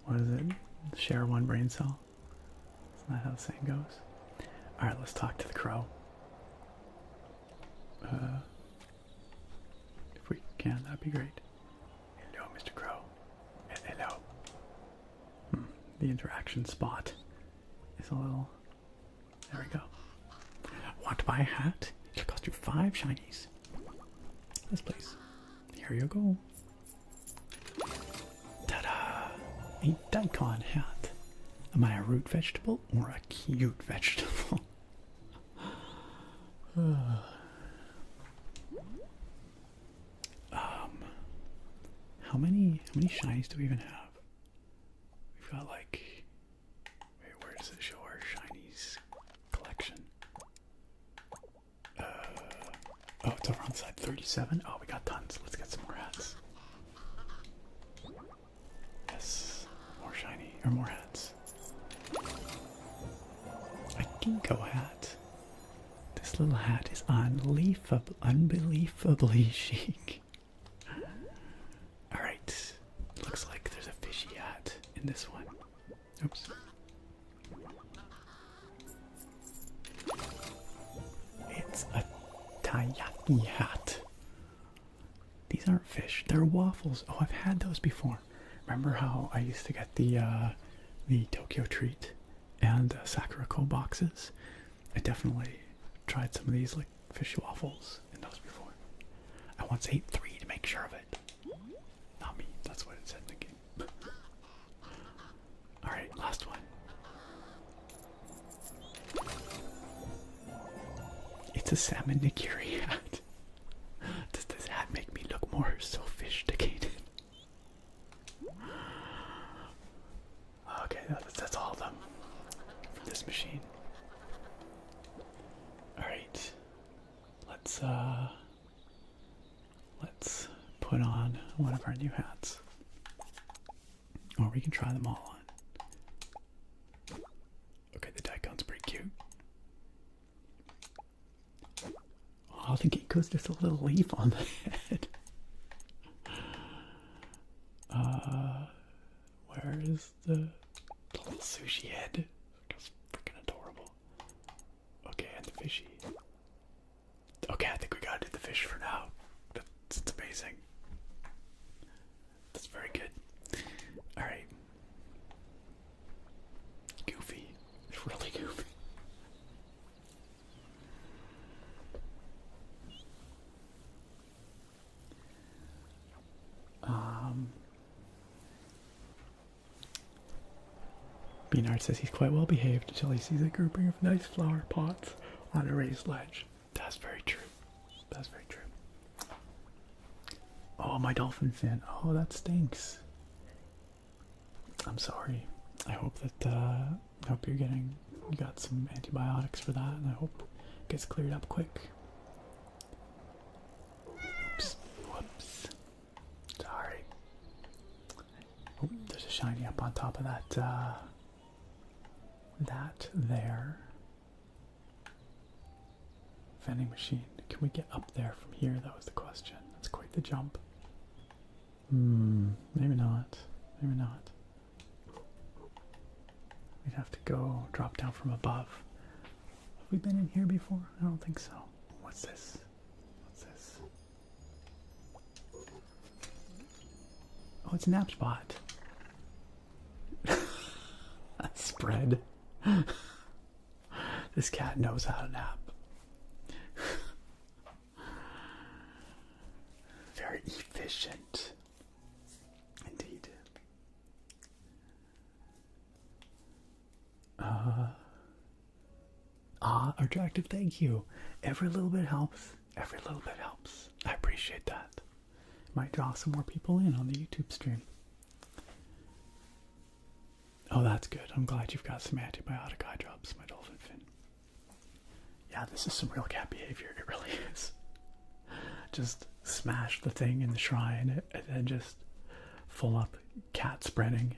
what is it? Share one brain cell. Isn't that how the saying goes? Alright, let's talk to the crow. If we can, that'd be great. Hello, Mr. Crow. Hello. The interaction spot is a little... There we go. Want to buy a hat? It'll cost you 5 shinies. Yes, please. Here you go. Ta-da! A daikon hat. Am I a root vegetable or a cute vegetable? How many shinies do we even have? We've got like... Wait, where does it show our shinies collection? Oh, it's over on side 37. Oh, we got tons. Let's get some more hats. Yes, more shiny, or more hats. A ginkgo hat. This little hat is unbelievably chic. Alright, looks like there's a fishy hat in this one. Oops. It's a taiyaki hat. These aren't fish, they're waffles. Oh, I've had those before. Remember how I used to get the Tokyo Treat and Sakurako boxes? I definitely tried some of these like fish waffles in those before. I once ate 3 to make sure of it. Not me, that's what it said in the game. Alright, last one. It's a salmon nigiri hat. Does this hat make me look more sophisticated? Okay, that's all of them from this machine. Alright. Let's put on one of our new hats. Or we can try them all on. Okay, the daikon's pretty cute. Oh, the Ginkgo's just a little leaf on the head. Where is the little sushi head? That's freaking adorable. Okay, and the fishy. Okay, I think we gotta do the fish for now. It's amazing. That's very good. Alright. Goofy. It's really goofy. Beanard says he's quite well behaved until he sees a grouping of nice flower pots on a raised ledge. That's very true. That's very true. Oh, my dolphin fin. Oh, that stinks. I'm sorry. I hope that hope you got some antibiotics for that, and I hope it gets cleared up quick. Oops. Whoops. Sorry. Oh, there's shiny up on top of that, that there. Vending machine. Can we get up there from here? That was the question. That's quite the jump. Maybe not. Maybe not. We'd have to go drop down from above. Have we been in here before? I don't think so. What's this? What's this? Oh, it's a nap spot. Spread. This cat knows how to nap. Very efficient. Indeed. Attractive, thank you. Every little bit helps. Every little bit helps. I appreciate that. Might draw some more people in on the YouTube stream. Oh, that's good. I'm glad you've got some antibiotic eye drops, my dolphin fin. Yeah, this is some real cat behavior. It really is. Just smash the thing in the shrine and then just full up cat spreading.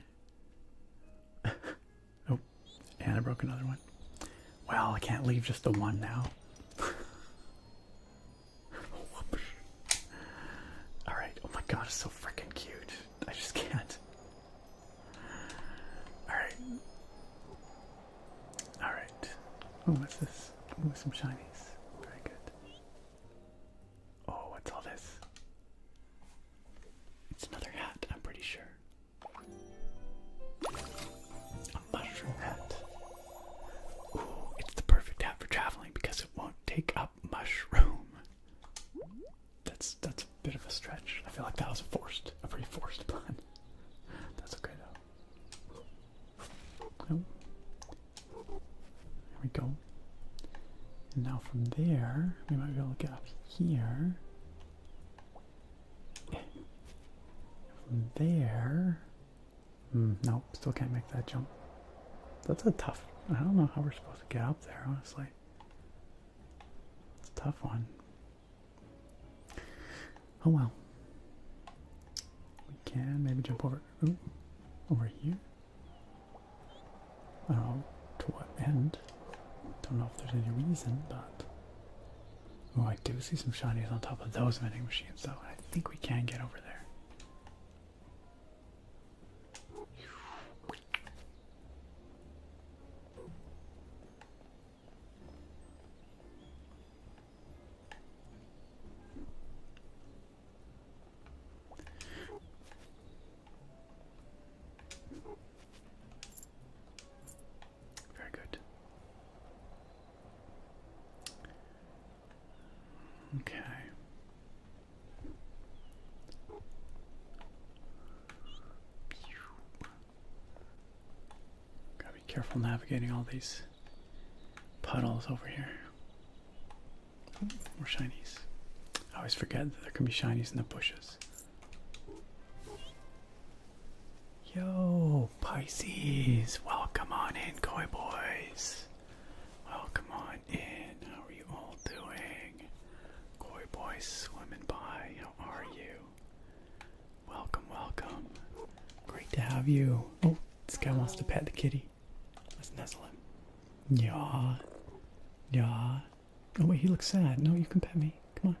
Oh, and I broke another one. Well, I can't leave just the one now. Alright, oh my god, it's so freaking cute. I just can't. Alright. Alright. Oh, what's this? Oh, some shinies. Very good. Oh, what's all this? It's another hat, I'm pretty sure. A mushroom hat. Ooh, it's the perfect hat for traveling because it won't take up mushroom. That's a bit of a stretch. I feel like that was a pretty forced pun. That's okay though. Oh. There we go. And now from there, we might be able to get up here. From there, nope, still can't make that jump. That's a tough. I don't know how we're supposed to get up there, honestly. It's a tough one. Oh well. We can maybe jump over. Ooh, over here. I don't know to what end. Don't know if there's any reason, but oh, I do see some shinies on top of those vending machines, though. I think we can get over there. Very good. Okay. Gotta be careful navigating all these puddles over here. Ooh, more shinies. I always forget that there can be shinies in the bushes. Yo, Pisces, welcome on in, koi boys. Welcome on in. How are you all doing? Koi boys swimming by. How are you? Welcome, welcome. Great to have you. Oh, this guy wants to pet the kitty. Let's nuzzle him. Yeah. Yeah. Oh wait, he looks sad. No, you can pet me. Come on.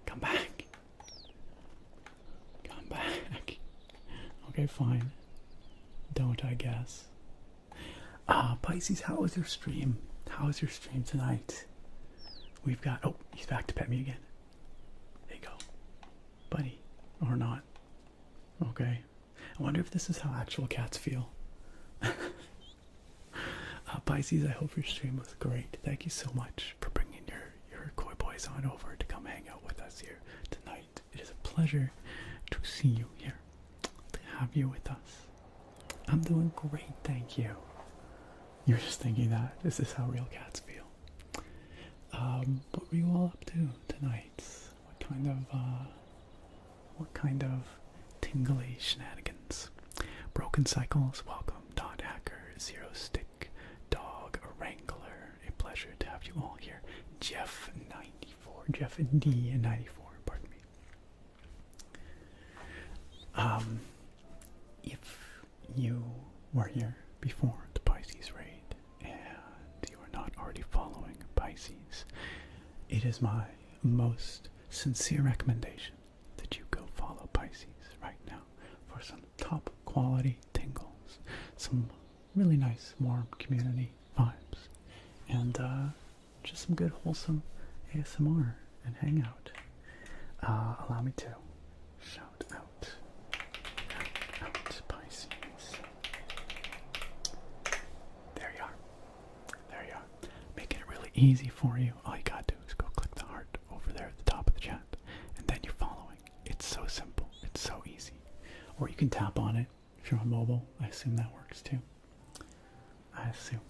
Come back. Come back. Okay, fine. Don't, I guess. Pisces, how was your stream? How was your stream tonight? We've got... Oh, he's back to pet me again. There you go. Buddy. Or not. Okay. I wonder if this is how actual cats feel. Pisces, I hope your stream was great. Thank you so much for bringing your koi boys on over to come hang out with us here tonight. It is a pleasure to see you here, to have you with us. I'm doing great, thank you. You're just thinking that. This is how real cats feel. What were you all up to tonight? What kind of tingly shenanigans? Broken Cycles, welcome. Dot Hacker, Zero Stick, Dog, a Wrangler. A pleasure to have you all here. Jeff94, Jeff D94, pardon me. If you were here before the Pisces raid and you are not already following Pisces, it is my most sincere recommendation that you go follow Pisces right now for some top quality tingles, some really nice warm community vibes, and just some good wholesome ASMR and hangout. Allow me to shout out Pisces. There you are. There you are. Making it really easy for you. All you gotta do is go click the heart over there at the top of the chat, and then you're following. It's so simple. It's so easy. Or you can tap on it if you're on mobile. I assume that works too. I assume.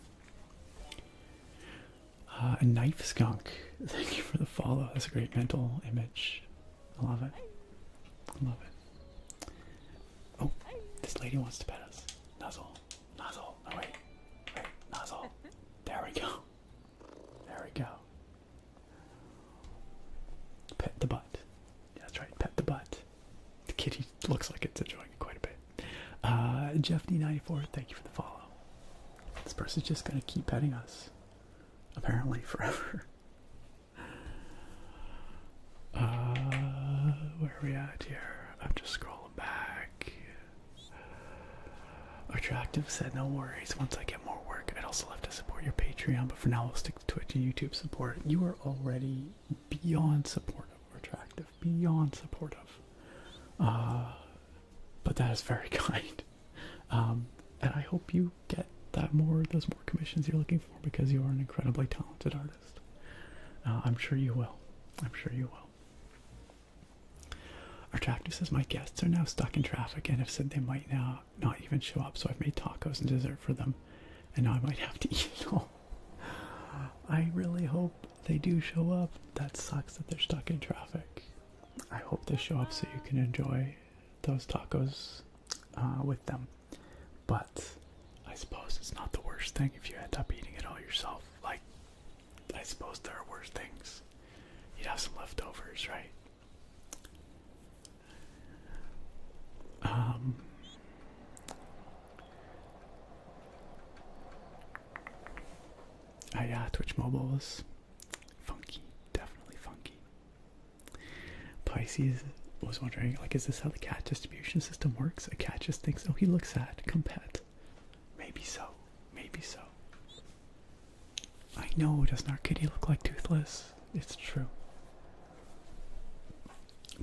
A knife skunk. Thank you for the follow. That's a great mental image. I love it. I love it. Oh, this lady wants to pet us. Nuzzle. Nuzzle. No, wait. Wait. Nuzzle. There we go. There we go. Pet the butt. Yeah, that's right. Pet the butt. The kitty looks like it's enjoying it quite a bit. Jeff D94, thank you for the follow. This person's just going to keep petting us. Apparently forever. Where are we at here? I'm just scrolling back. Attractive said no worries. Once I get more work, I'd also love to support your Patreon, but for now we'll stick to Twitch and YouTube support. You are already beyond supportive, Attractive. Beyond supportive. But that is very kind. And I hope you get those more commissions you're looking for, because you are an incredibly talented artist. I'm sure you will. I'm sure you will. Attractive says my guests are now stuck in traffic and have said they might now not even show up, so I've made tacos and dessert for them, and now I might have to eat it all. I really hope they do show up. That sucks that they're stuck in traffic. I hope they show up so you can enjoy those tacos with them. But I suppose it's not the worst thing if you end up eating it all yourself. Like, I suppose there are worse things. You'd have some leftovers, right? Yeah, Twitch Mobile is funky. Definitely funky. Pisces was wondering, like, is this how the cat distribution system works? A cat just thinks, oh, he looks sad, come pet. Maybe so. Maybe so. I know, doesn't our kitty look like Toothless? It's true.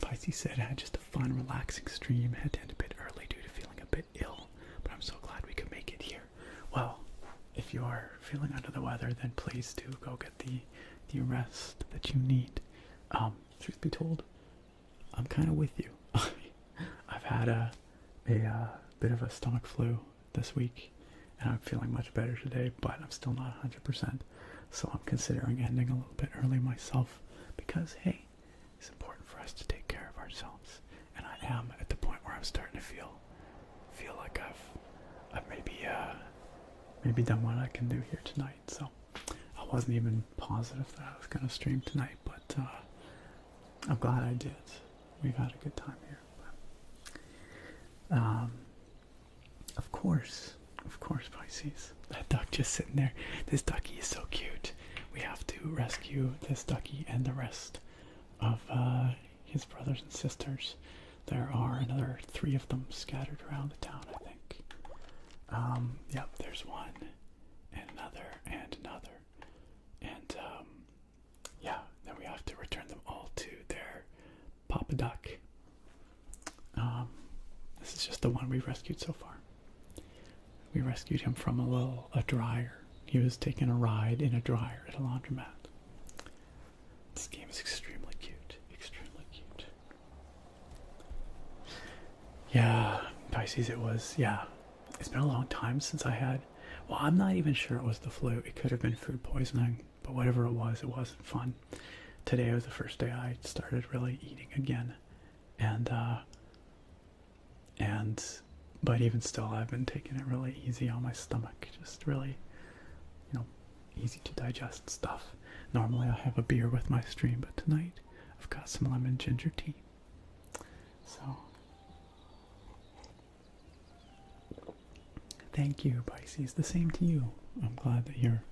Pisces said I had just a fun, relaxing stream. Had to end a bit early due to feeling a bit ill, but I'm so glad we could make it here. Well, if you are feeling under the weather, then please do go get the rest that you need. Truth be told, I'm kind of with you. I've had a bit of a stomach flu this week, and I'm feeling much better today, but I'm still not 100%. So I'm considering ending a little bit early myself, because hey, it's important for us to take care of ourselves. And I am at the point where I'm starting to feel like I've maybe done what I can do here tonight. So I wasn't even positive that I was going to stream tonight, but I'm glad I did. We've had a good time here. Of course, Pisces. That duck just sitting there. This ducky is so cute. We have to rescue this ducky and the rest of his brothers and sisters. There are another 3 of them scattered around the town, I think. Yep, there's one, and another, and another. And, yeah, then we have to return them all to their Papa Duck. This is just the one we've rescued so far. We rescued him from a dryer. He was taking a ride in a dryer at a laundromat. This game is extremely cute. Extremely cute. Yeah, Pisces it was. Yeah, it's been a long time since I had... Well, I'm not even sure it was the flu. It could have been food poisoning. But whatever it wasn't fun. Today was the first day I started really eating again. But even still, I've been taking it really easy on my stomach. Just really, easy to digest stuff. Normally I have a beer with my stream, but tonight I've got some lemon ginger tea. So, Thank you, Pisces. The same to you. I'm glad that you're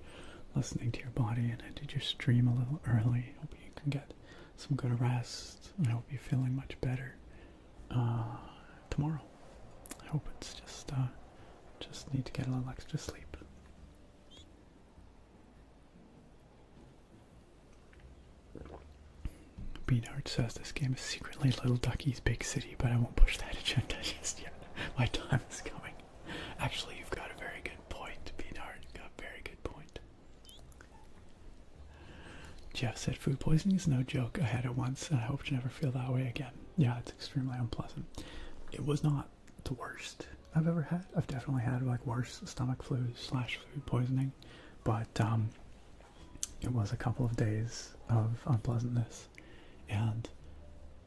listening to your body, and I did your stream a little early. Hope you can get some good rest. I hope you're feeling much better tomorrow. I hope it's just need to get a little extra sleep. Beanard says this game is secretly Little Ducky's big city, but I won't push that agenda just yet. My time is coming. Actually, you've got a very good point, Beanard. You've got a very good point. Jeff said food poisoning is no joke. I had it once, and I hope to never feel that way again. Yeah, it's extremely unpleasant. It was not the worst I've ever had. I've definitely had like worse stomach flu / food poisoning, but it was a couple of days of unpleasantness. And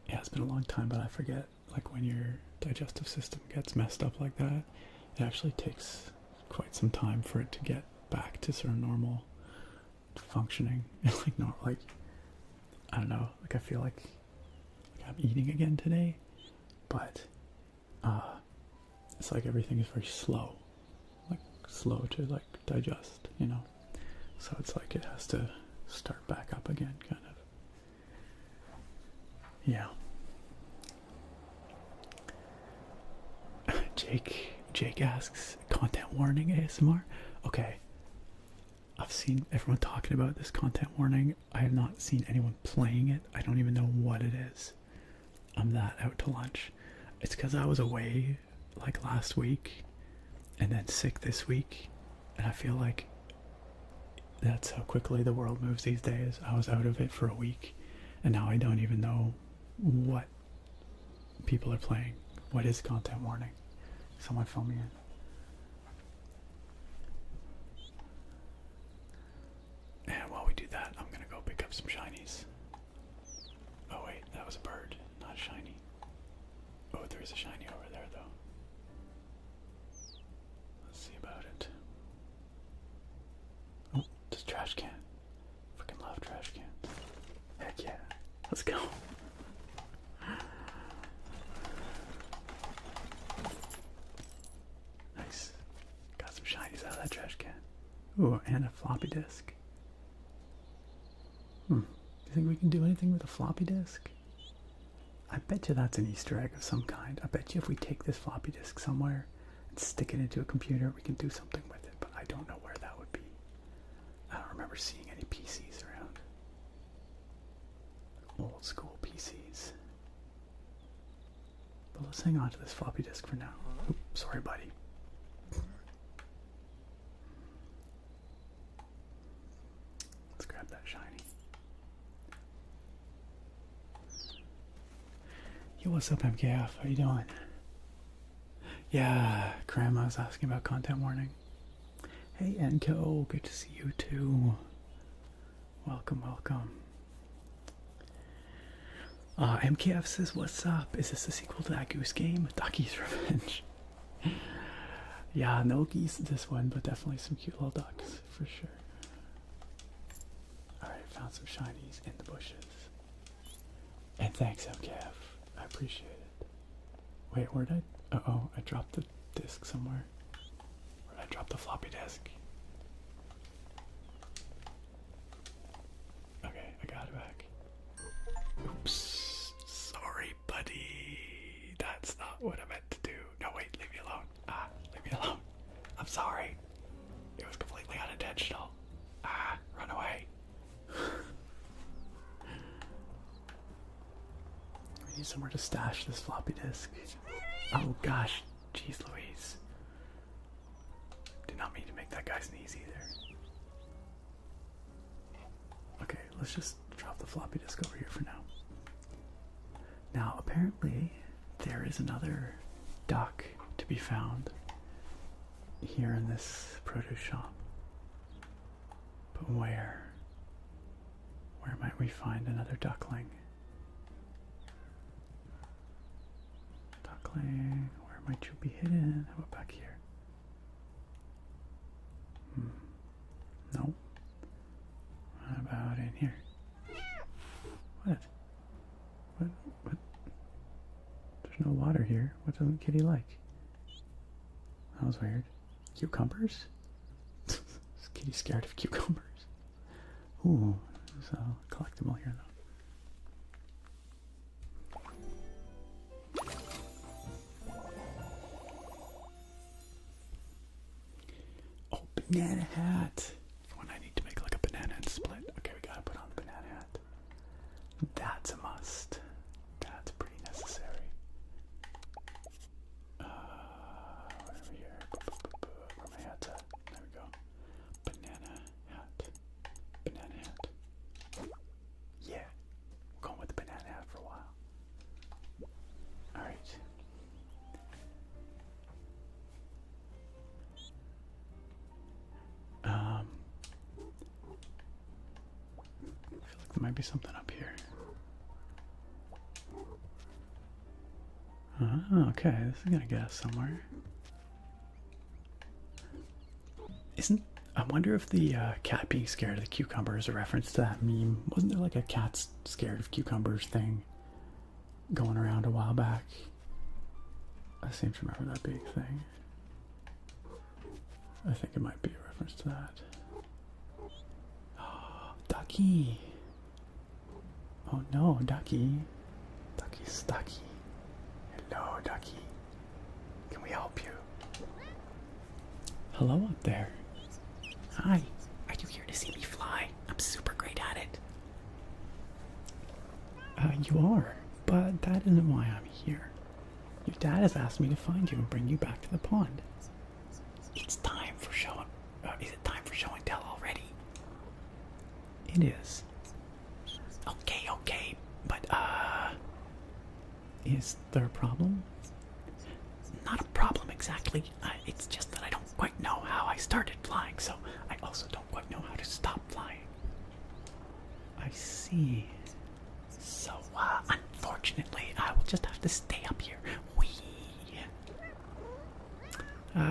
yeah, it's been a long time, but I forget, like, when your digestive system gets messed up like that, it actually takes quite some time for it to get back to sort of normal functioning. like I don't know, like I feel like I'm eating again today, but it's like everything is very slow, like slow to like digest, you know, so it's like it has to start back up again, kind of. Yeah. Jake asks, content warning ASMR? Okay. I've seen everyone talking about this content warning. I have not seen anyone playing it. I don't even know what it is. I'm that out to lunch. It's because I was away like last week and then sick this week, and I feel like that's how quickly the world moves these days. I was out of it for a week, and now I don't even know what people are playing. What is content warning? Someone fill me in. And while we do that, I'm gonna go pick up some shinies. Oh wait, that was a bird, not a shiny. Oh, there is a shiny over there though. Let's see about it. Oh, there's a trash can. Freaking love trash cans. Heck yeah. Let's go. Nice. Got some shinies out of that trash can. Ooh, and a floppy disk. Do you think we can do anything with a floppy disk? I bet you that's an Easter egg of some kind. I bet you if we take this floppy disk somewhere and stick it into a computer, we can do something with it, but I don't know where that would be. I don't remember seeing any PCs around. Old school PCs. But let's hang on to this floppy disk for now. Oops, sorry, buddy. Let's grab that shiny. Yo, what's up, MKF? How you doing? Yeah, Grandma was asking about content warning. Hey, Enko, good to see you too. Welcome, welcome. MKF says, what's up? Is this a sequel to that goose game? Ducky's Revenge. Yeah, no geese this one, but definitely some cute little ducks, for sure. Alright, found some shinies in the bushes. And thanks, MKF. I appreciate it. Wait, where'd I... Uh-oh, I dropped the disc somewhere. Where'd I drop the floppy disk? Okay, I got it back. Oops. Sorry, buddy. That's not what I meant to do. No, wait, leave me alone. Leave me alone. I'm sorry. It was completely unintentional. Run away. We need somewhere to stash this floppy disk. Oh gosh, jeez Louise. Did not mean to make that guy sneeze either. Okay, let's just drop the floppy disk over here for now. Now, apparently, there is another duck to be found here in this produce shop. But where? Where might we find another duckling? Duckling, where might you be hidden? How about back here? No. How about in here? What? What? There's no water here. What doesn't Kitty like? That was weird. Cucumbers? Is Kitty scared of cucumbers? Ooh, there's a collectible here though. Oh, banana hat. When I need to make like a banana and split. Okay, we gotta put on the banana hat. That's a must. That's pretty necessary. Right over here. Where my hat's at? There we go. Banana hat. Banana hat. Yeah. We're going with the banana hat for a while. Alright. I feel like there might be something up here. Okay, this is gonna get us somewhere. I wonder if the cat being scared of the cucumber is a reference to that meme. Wasn't there like a cat's scared of cucumbers thing going around a while back? I seem to remember that being a thing. I think it might be a reference to that. Oh, Ducky! Oh no, Ducky. Ducky's stucky. Hello, Ducky. Can we help you? Hello up there. Hi. Are you here to see me fly? I'm super great at it. You are, but that isn't why I'm here. Your dad has asked me to find you and bring you back to the pond. It's time for show. Is it time for show and tell already? It is. Okay, but is there a problem? Not a problem exactly. It's just that I don't quite know how I started flying, so I also don't quite know how to stop flying. I see. So, unfortunately, I will just have to stay up here. Whee!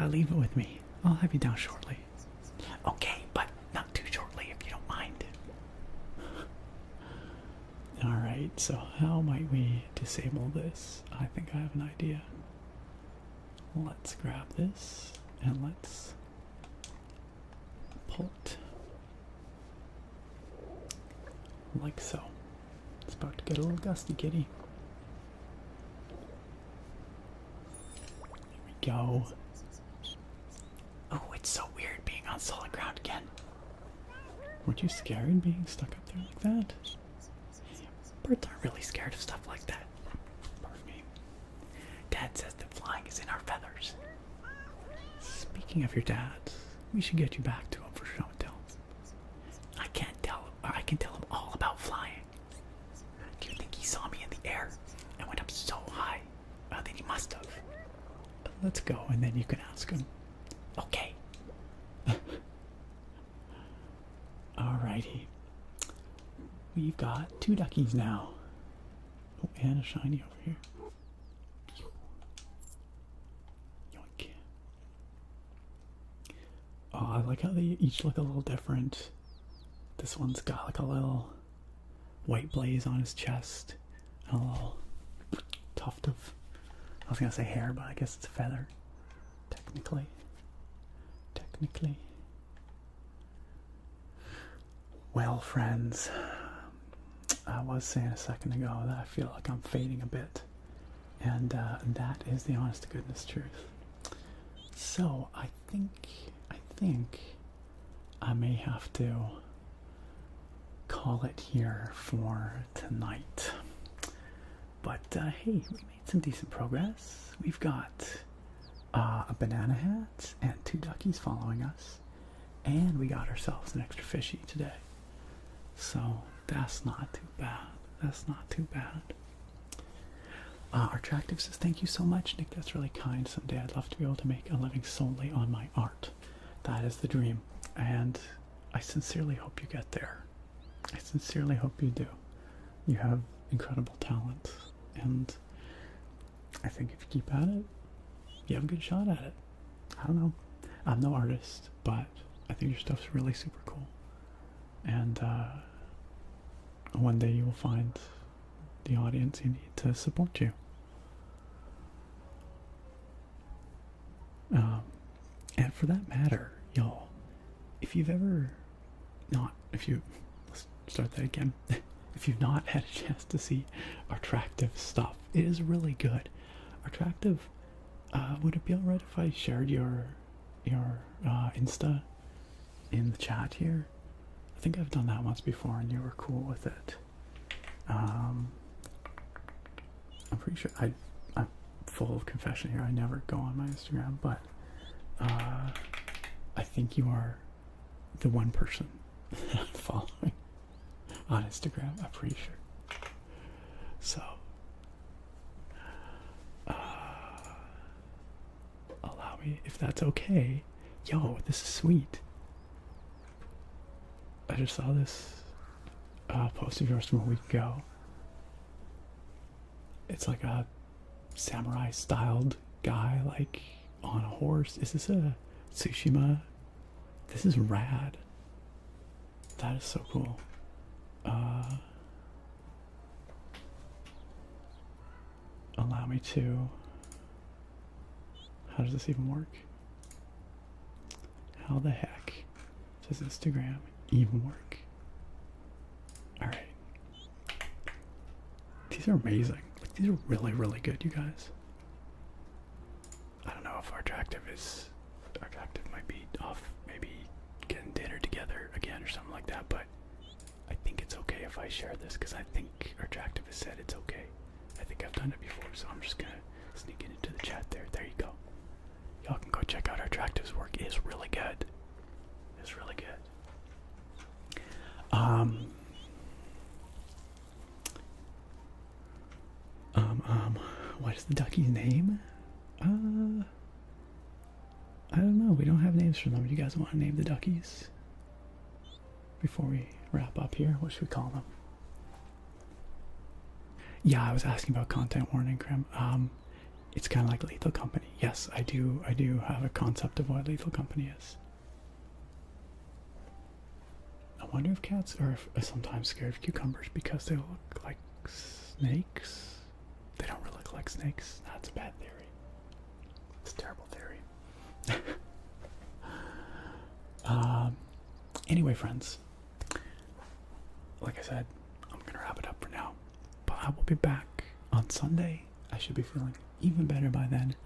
Leave it with me. I'll have you down shortly. Okay, but not too shortly if you don't mind. Alright, so how might we disable this? I think I have an idea. Let's grab this and let's pull it. Like so. It's about to get a little gusty, kitty. Here we go. Oh, it's so weird being on solid ground again. Weren't you scared being stuck up there like that? Birds aren't really scared of stuff like that. Pardon me. Dad says that flying is in our feathers. Speaking of your dad, we should get you back to him for show and tell. I can tell him all about flying. Do you think he saw me in the air and went up so high? Then he must have. Let's go and then you can ask him. Okay. Alrighty. We've got 2 duckies now. Oh, and a shiny over here. Yoink. Oh, I like how they each look a little different. This one's got like a little white blaze on his chest. And a little tuft of, I was gonna say hair, but I guess it's a feather. Technically. Well, friends, I was saying a second ago that I feel like I'm fading a bit, and that is the honest to goodness truth. So I think I may have to call it here for tonight. But hey, we made some decent progress. We've got a banana hat and 2 duckies following us, and we got ourselves an extra fishy today. So that's not too bad. Attractive says, thank you so much, Nick. That's really kind. Someday I'd love to be able to make a living solely on my art. That is the dream, and I sincerely hope you get there. I sincerely hope you do. You have incredible talent, and I think if you keep at it, you have a good shot at it. I don't know. I'm no artist, but I think your stuff's really super cool. And one day you will find the audience you need to support you. And for that matter, y'all, if you've ever let's start that again. If you've not had a chance to see Attractive stuff, it is really good. Attractive, would it be alright if I shared your Insta in the chat here? I think I've done that once before and you were cool with it. I'm pretty sure I'm full of confession here. I never go on my Instagram, but I think you are the one person that I'm following on Instagram. I'm pretty sure. So allow me, if that's okay. Yo, this is sweet. I just saw this post of yours from a week ago. It's like a samurai styled guy, like on a horse. Is this a Tsushima? This is rad. That is so cool. Allow me to. How does this even work? How the heck does Instagram even work? Alright. These are amazing. Like, these are really, really good, you guys. I don't know if our Attractive might be off, maybe getting dinner together again or something like that, but I think it's okay if I share this because I think our Attractive has said it's okay. I think I've done it before, so I'm just gonna sneak it into the chat there. There you go. Y'all can go check out our Attractive's work. It is really good. It's really good. What is the duckie's name? I don't know. We don't have names for them. Do you guys want to name the duckies? Before we wrap up here, what should we call them? Yeah, I was asking about content warning, Krim. It's kind of like Lethal Company. Yes, I do have a concept of what Lethal Company is. I wonder if cats are sometimes scared of cucumbers because they look like snakes. They don't really look like snakes. That's a bad theory. It's a terrible theory. Anyway, friends, like I said, I'm gonna wrap it up for now, but I will be back on Sunday. I should be feeling even better by then.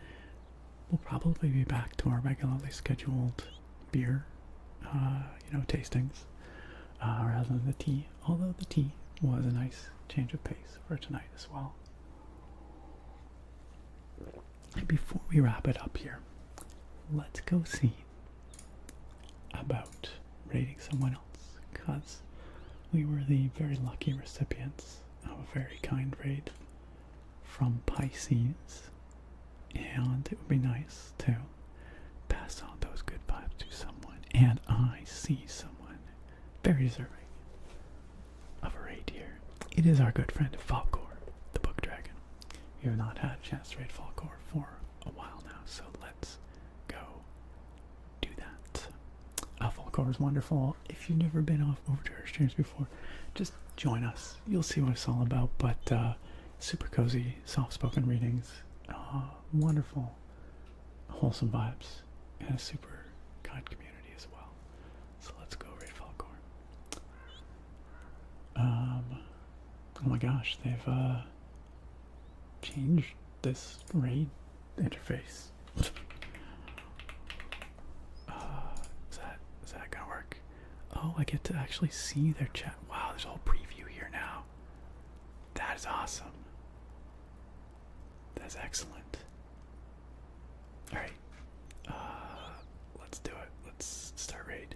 We'll probably be back to our regularly scheduled beer, tastings, rather than the tea, although the tea was a nice change of pace for tonight as well. And before we wrap it up here, let's go see about rating someone else, because we were the very lucky recipients of a very kind raid from Pisces, and it would be nice to pass on those good vibes to someone, and I see someone very deserving of a raid here. It is our good friend Falcor, the Book Dragon. We have not had a chance to raid Falcor for a while now, so let's go do that. Falcor is wonderful. If you've never been over to our streams before, just join us. You'll see what it's all about, but super cozy, soft-spoken readings, wonderful, wholesome vibes, and a super kind community as well. So let's go raid Falcor. Oh my gosh, they've changed this raid interface. Is that gonna work? Oh, I get to actually see their chat. Wow, there's a whole preview here now. That is awesome. That's excellent. Alright. Let's do it. Let's start raid.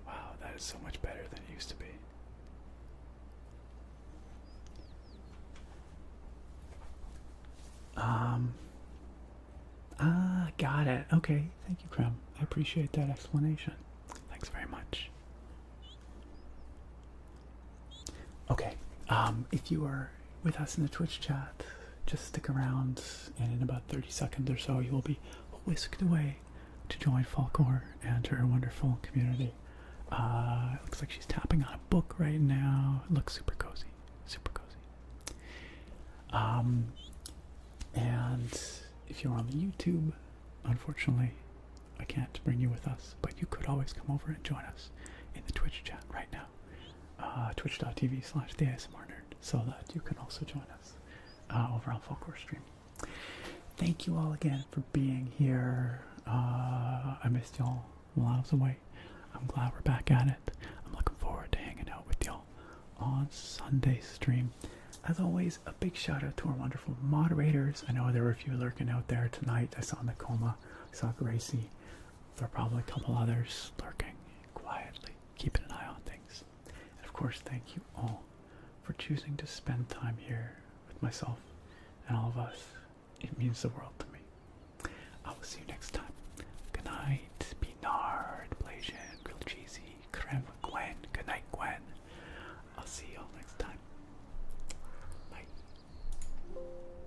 Wow, that is so much better than it used to be. Got it. Okay, thank you, Krem. I appreciate that explanation. Thanks very much. Okay, if you are with us in the Twitch chat, just stick around, and in about 30 seconds or so, you will be whisked away to join Falcor and her wonderful community. It looks like she's tapping on a book right now. It looks super cozy. Super cozy. And if you're on the YouTube, unfortunately, I can't bring you with us, but you could always come over and join us in the Twitch chat right now. Twitch.tv/theasmrnerd, so that you can also join us over on Folklore Stream. Thank you all again for being here. I missed y'all while I was away. I'm glad we're back at it. I'm looking forward to hanging out with y'all on Sunday's stream. As always, a big shout out to our wonderful moderators. I know there were a few lurking out there tonight. I saw Nakoma, I saw Gracie. There are probably a couple others lurking quietly, keeping an eye on things. And of course, thank you all for choosing to spend time here with myself and all of us. It means the world to me. I will see you next time. Good night. Be nar.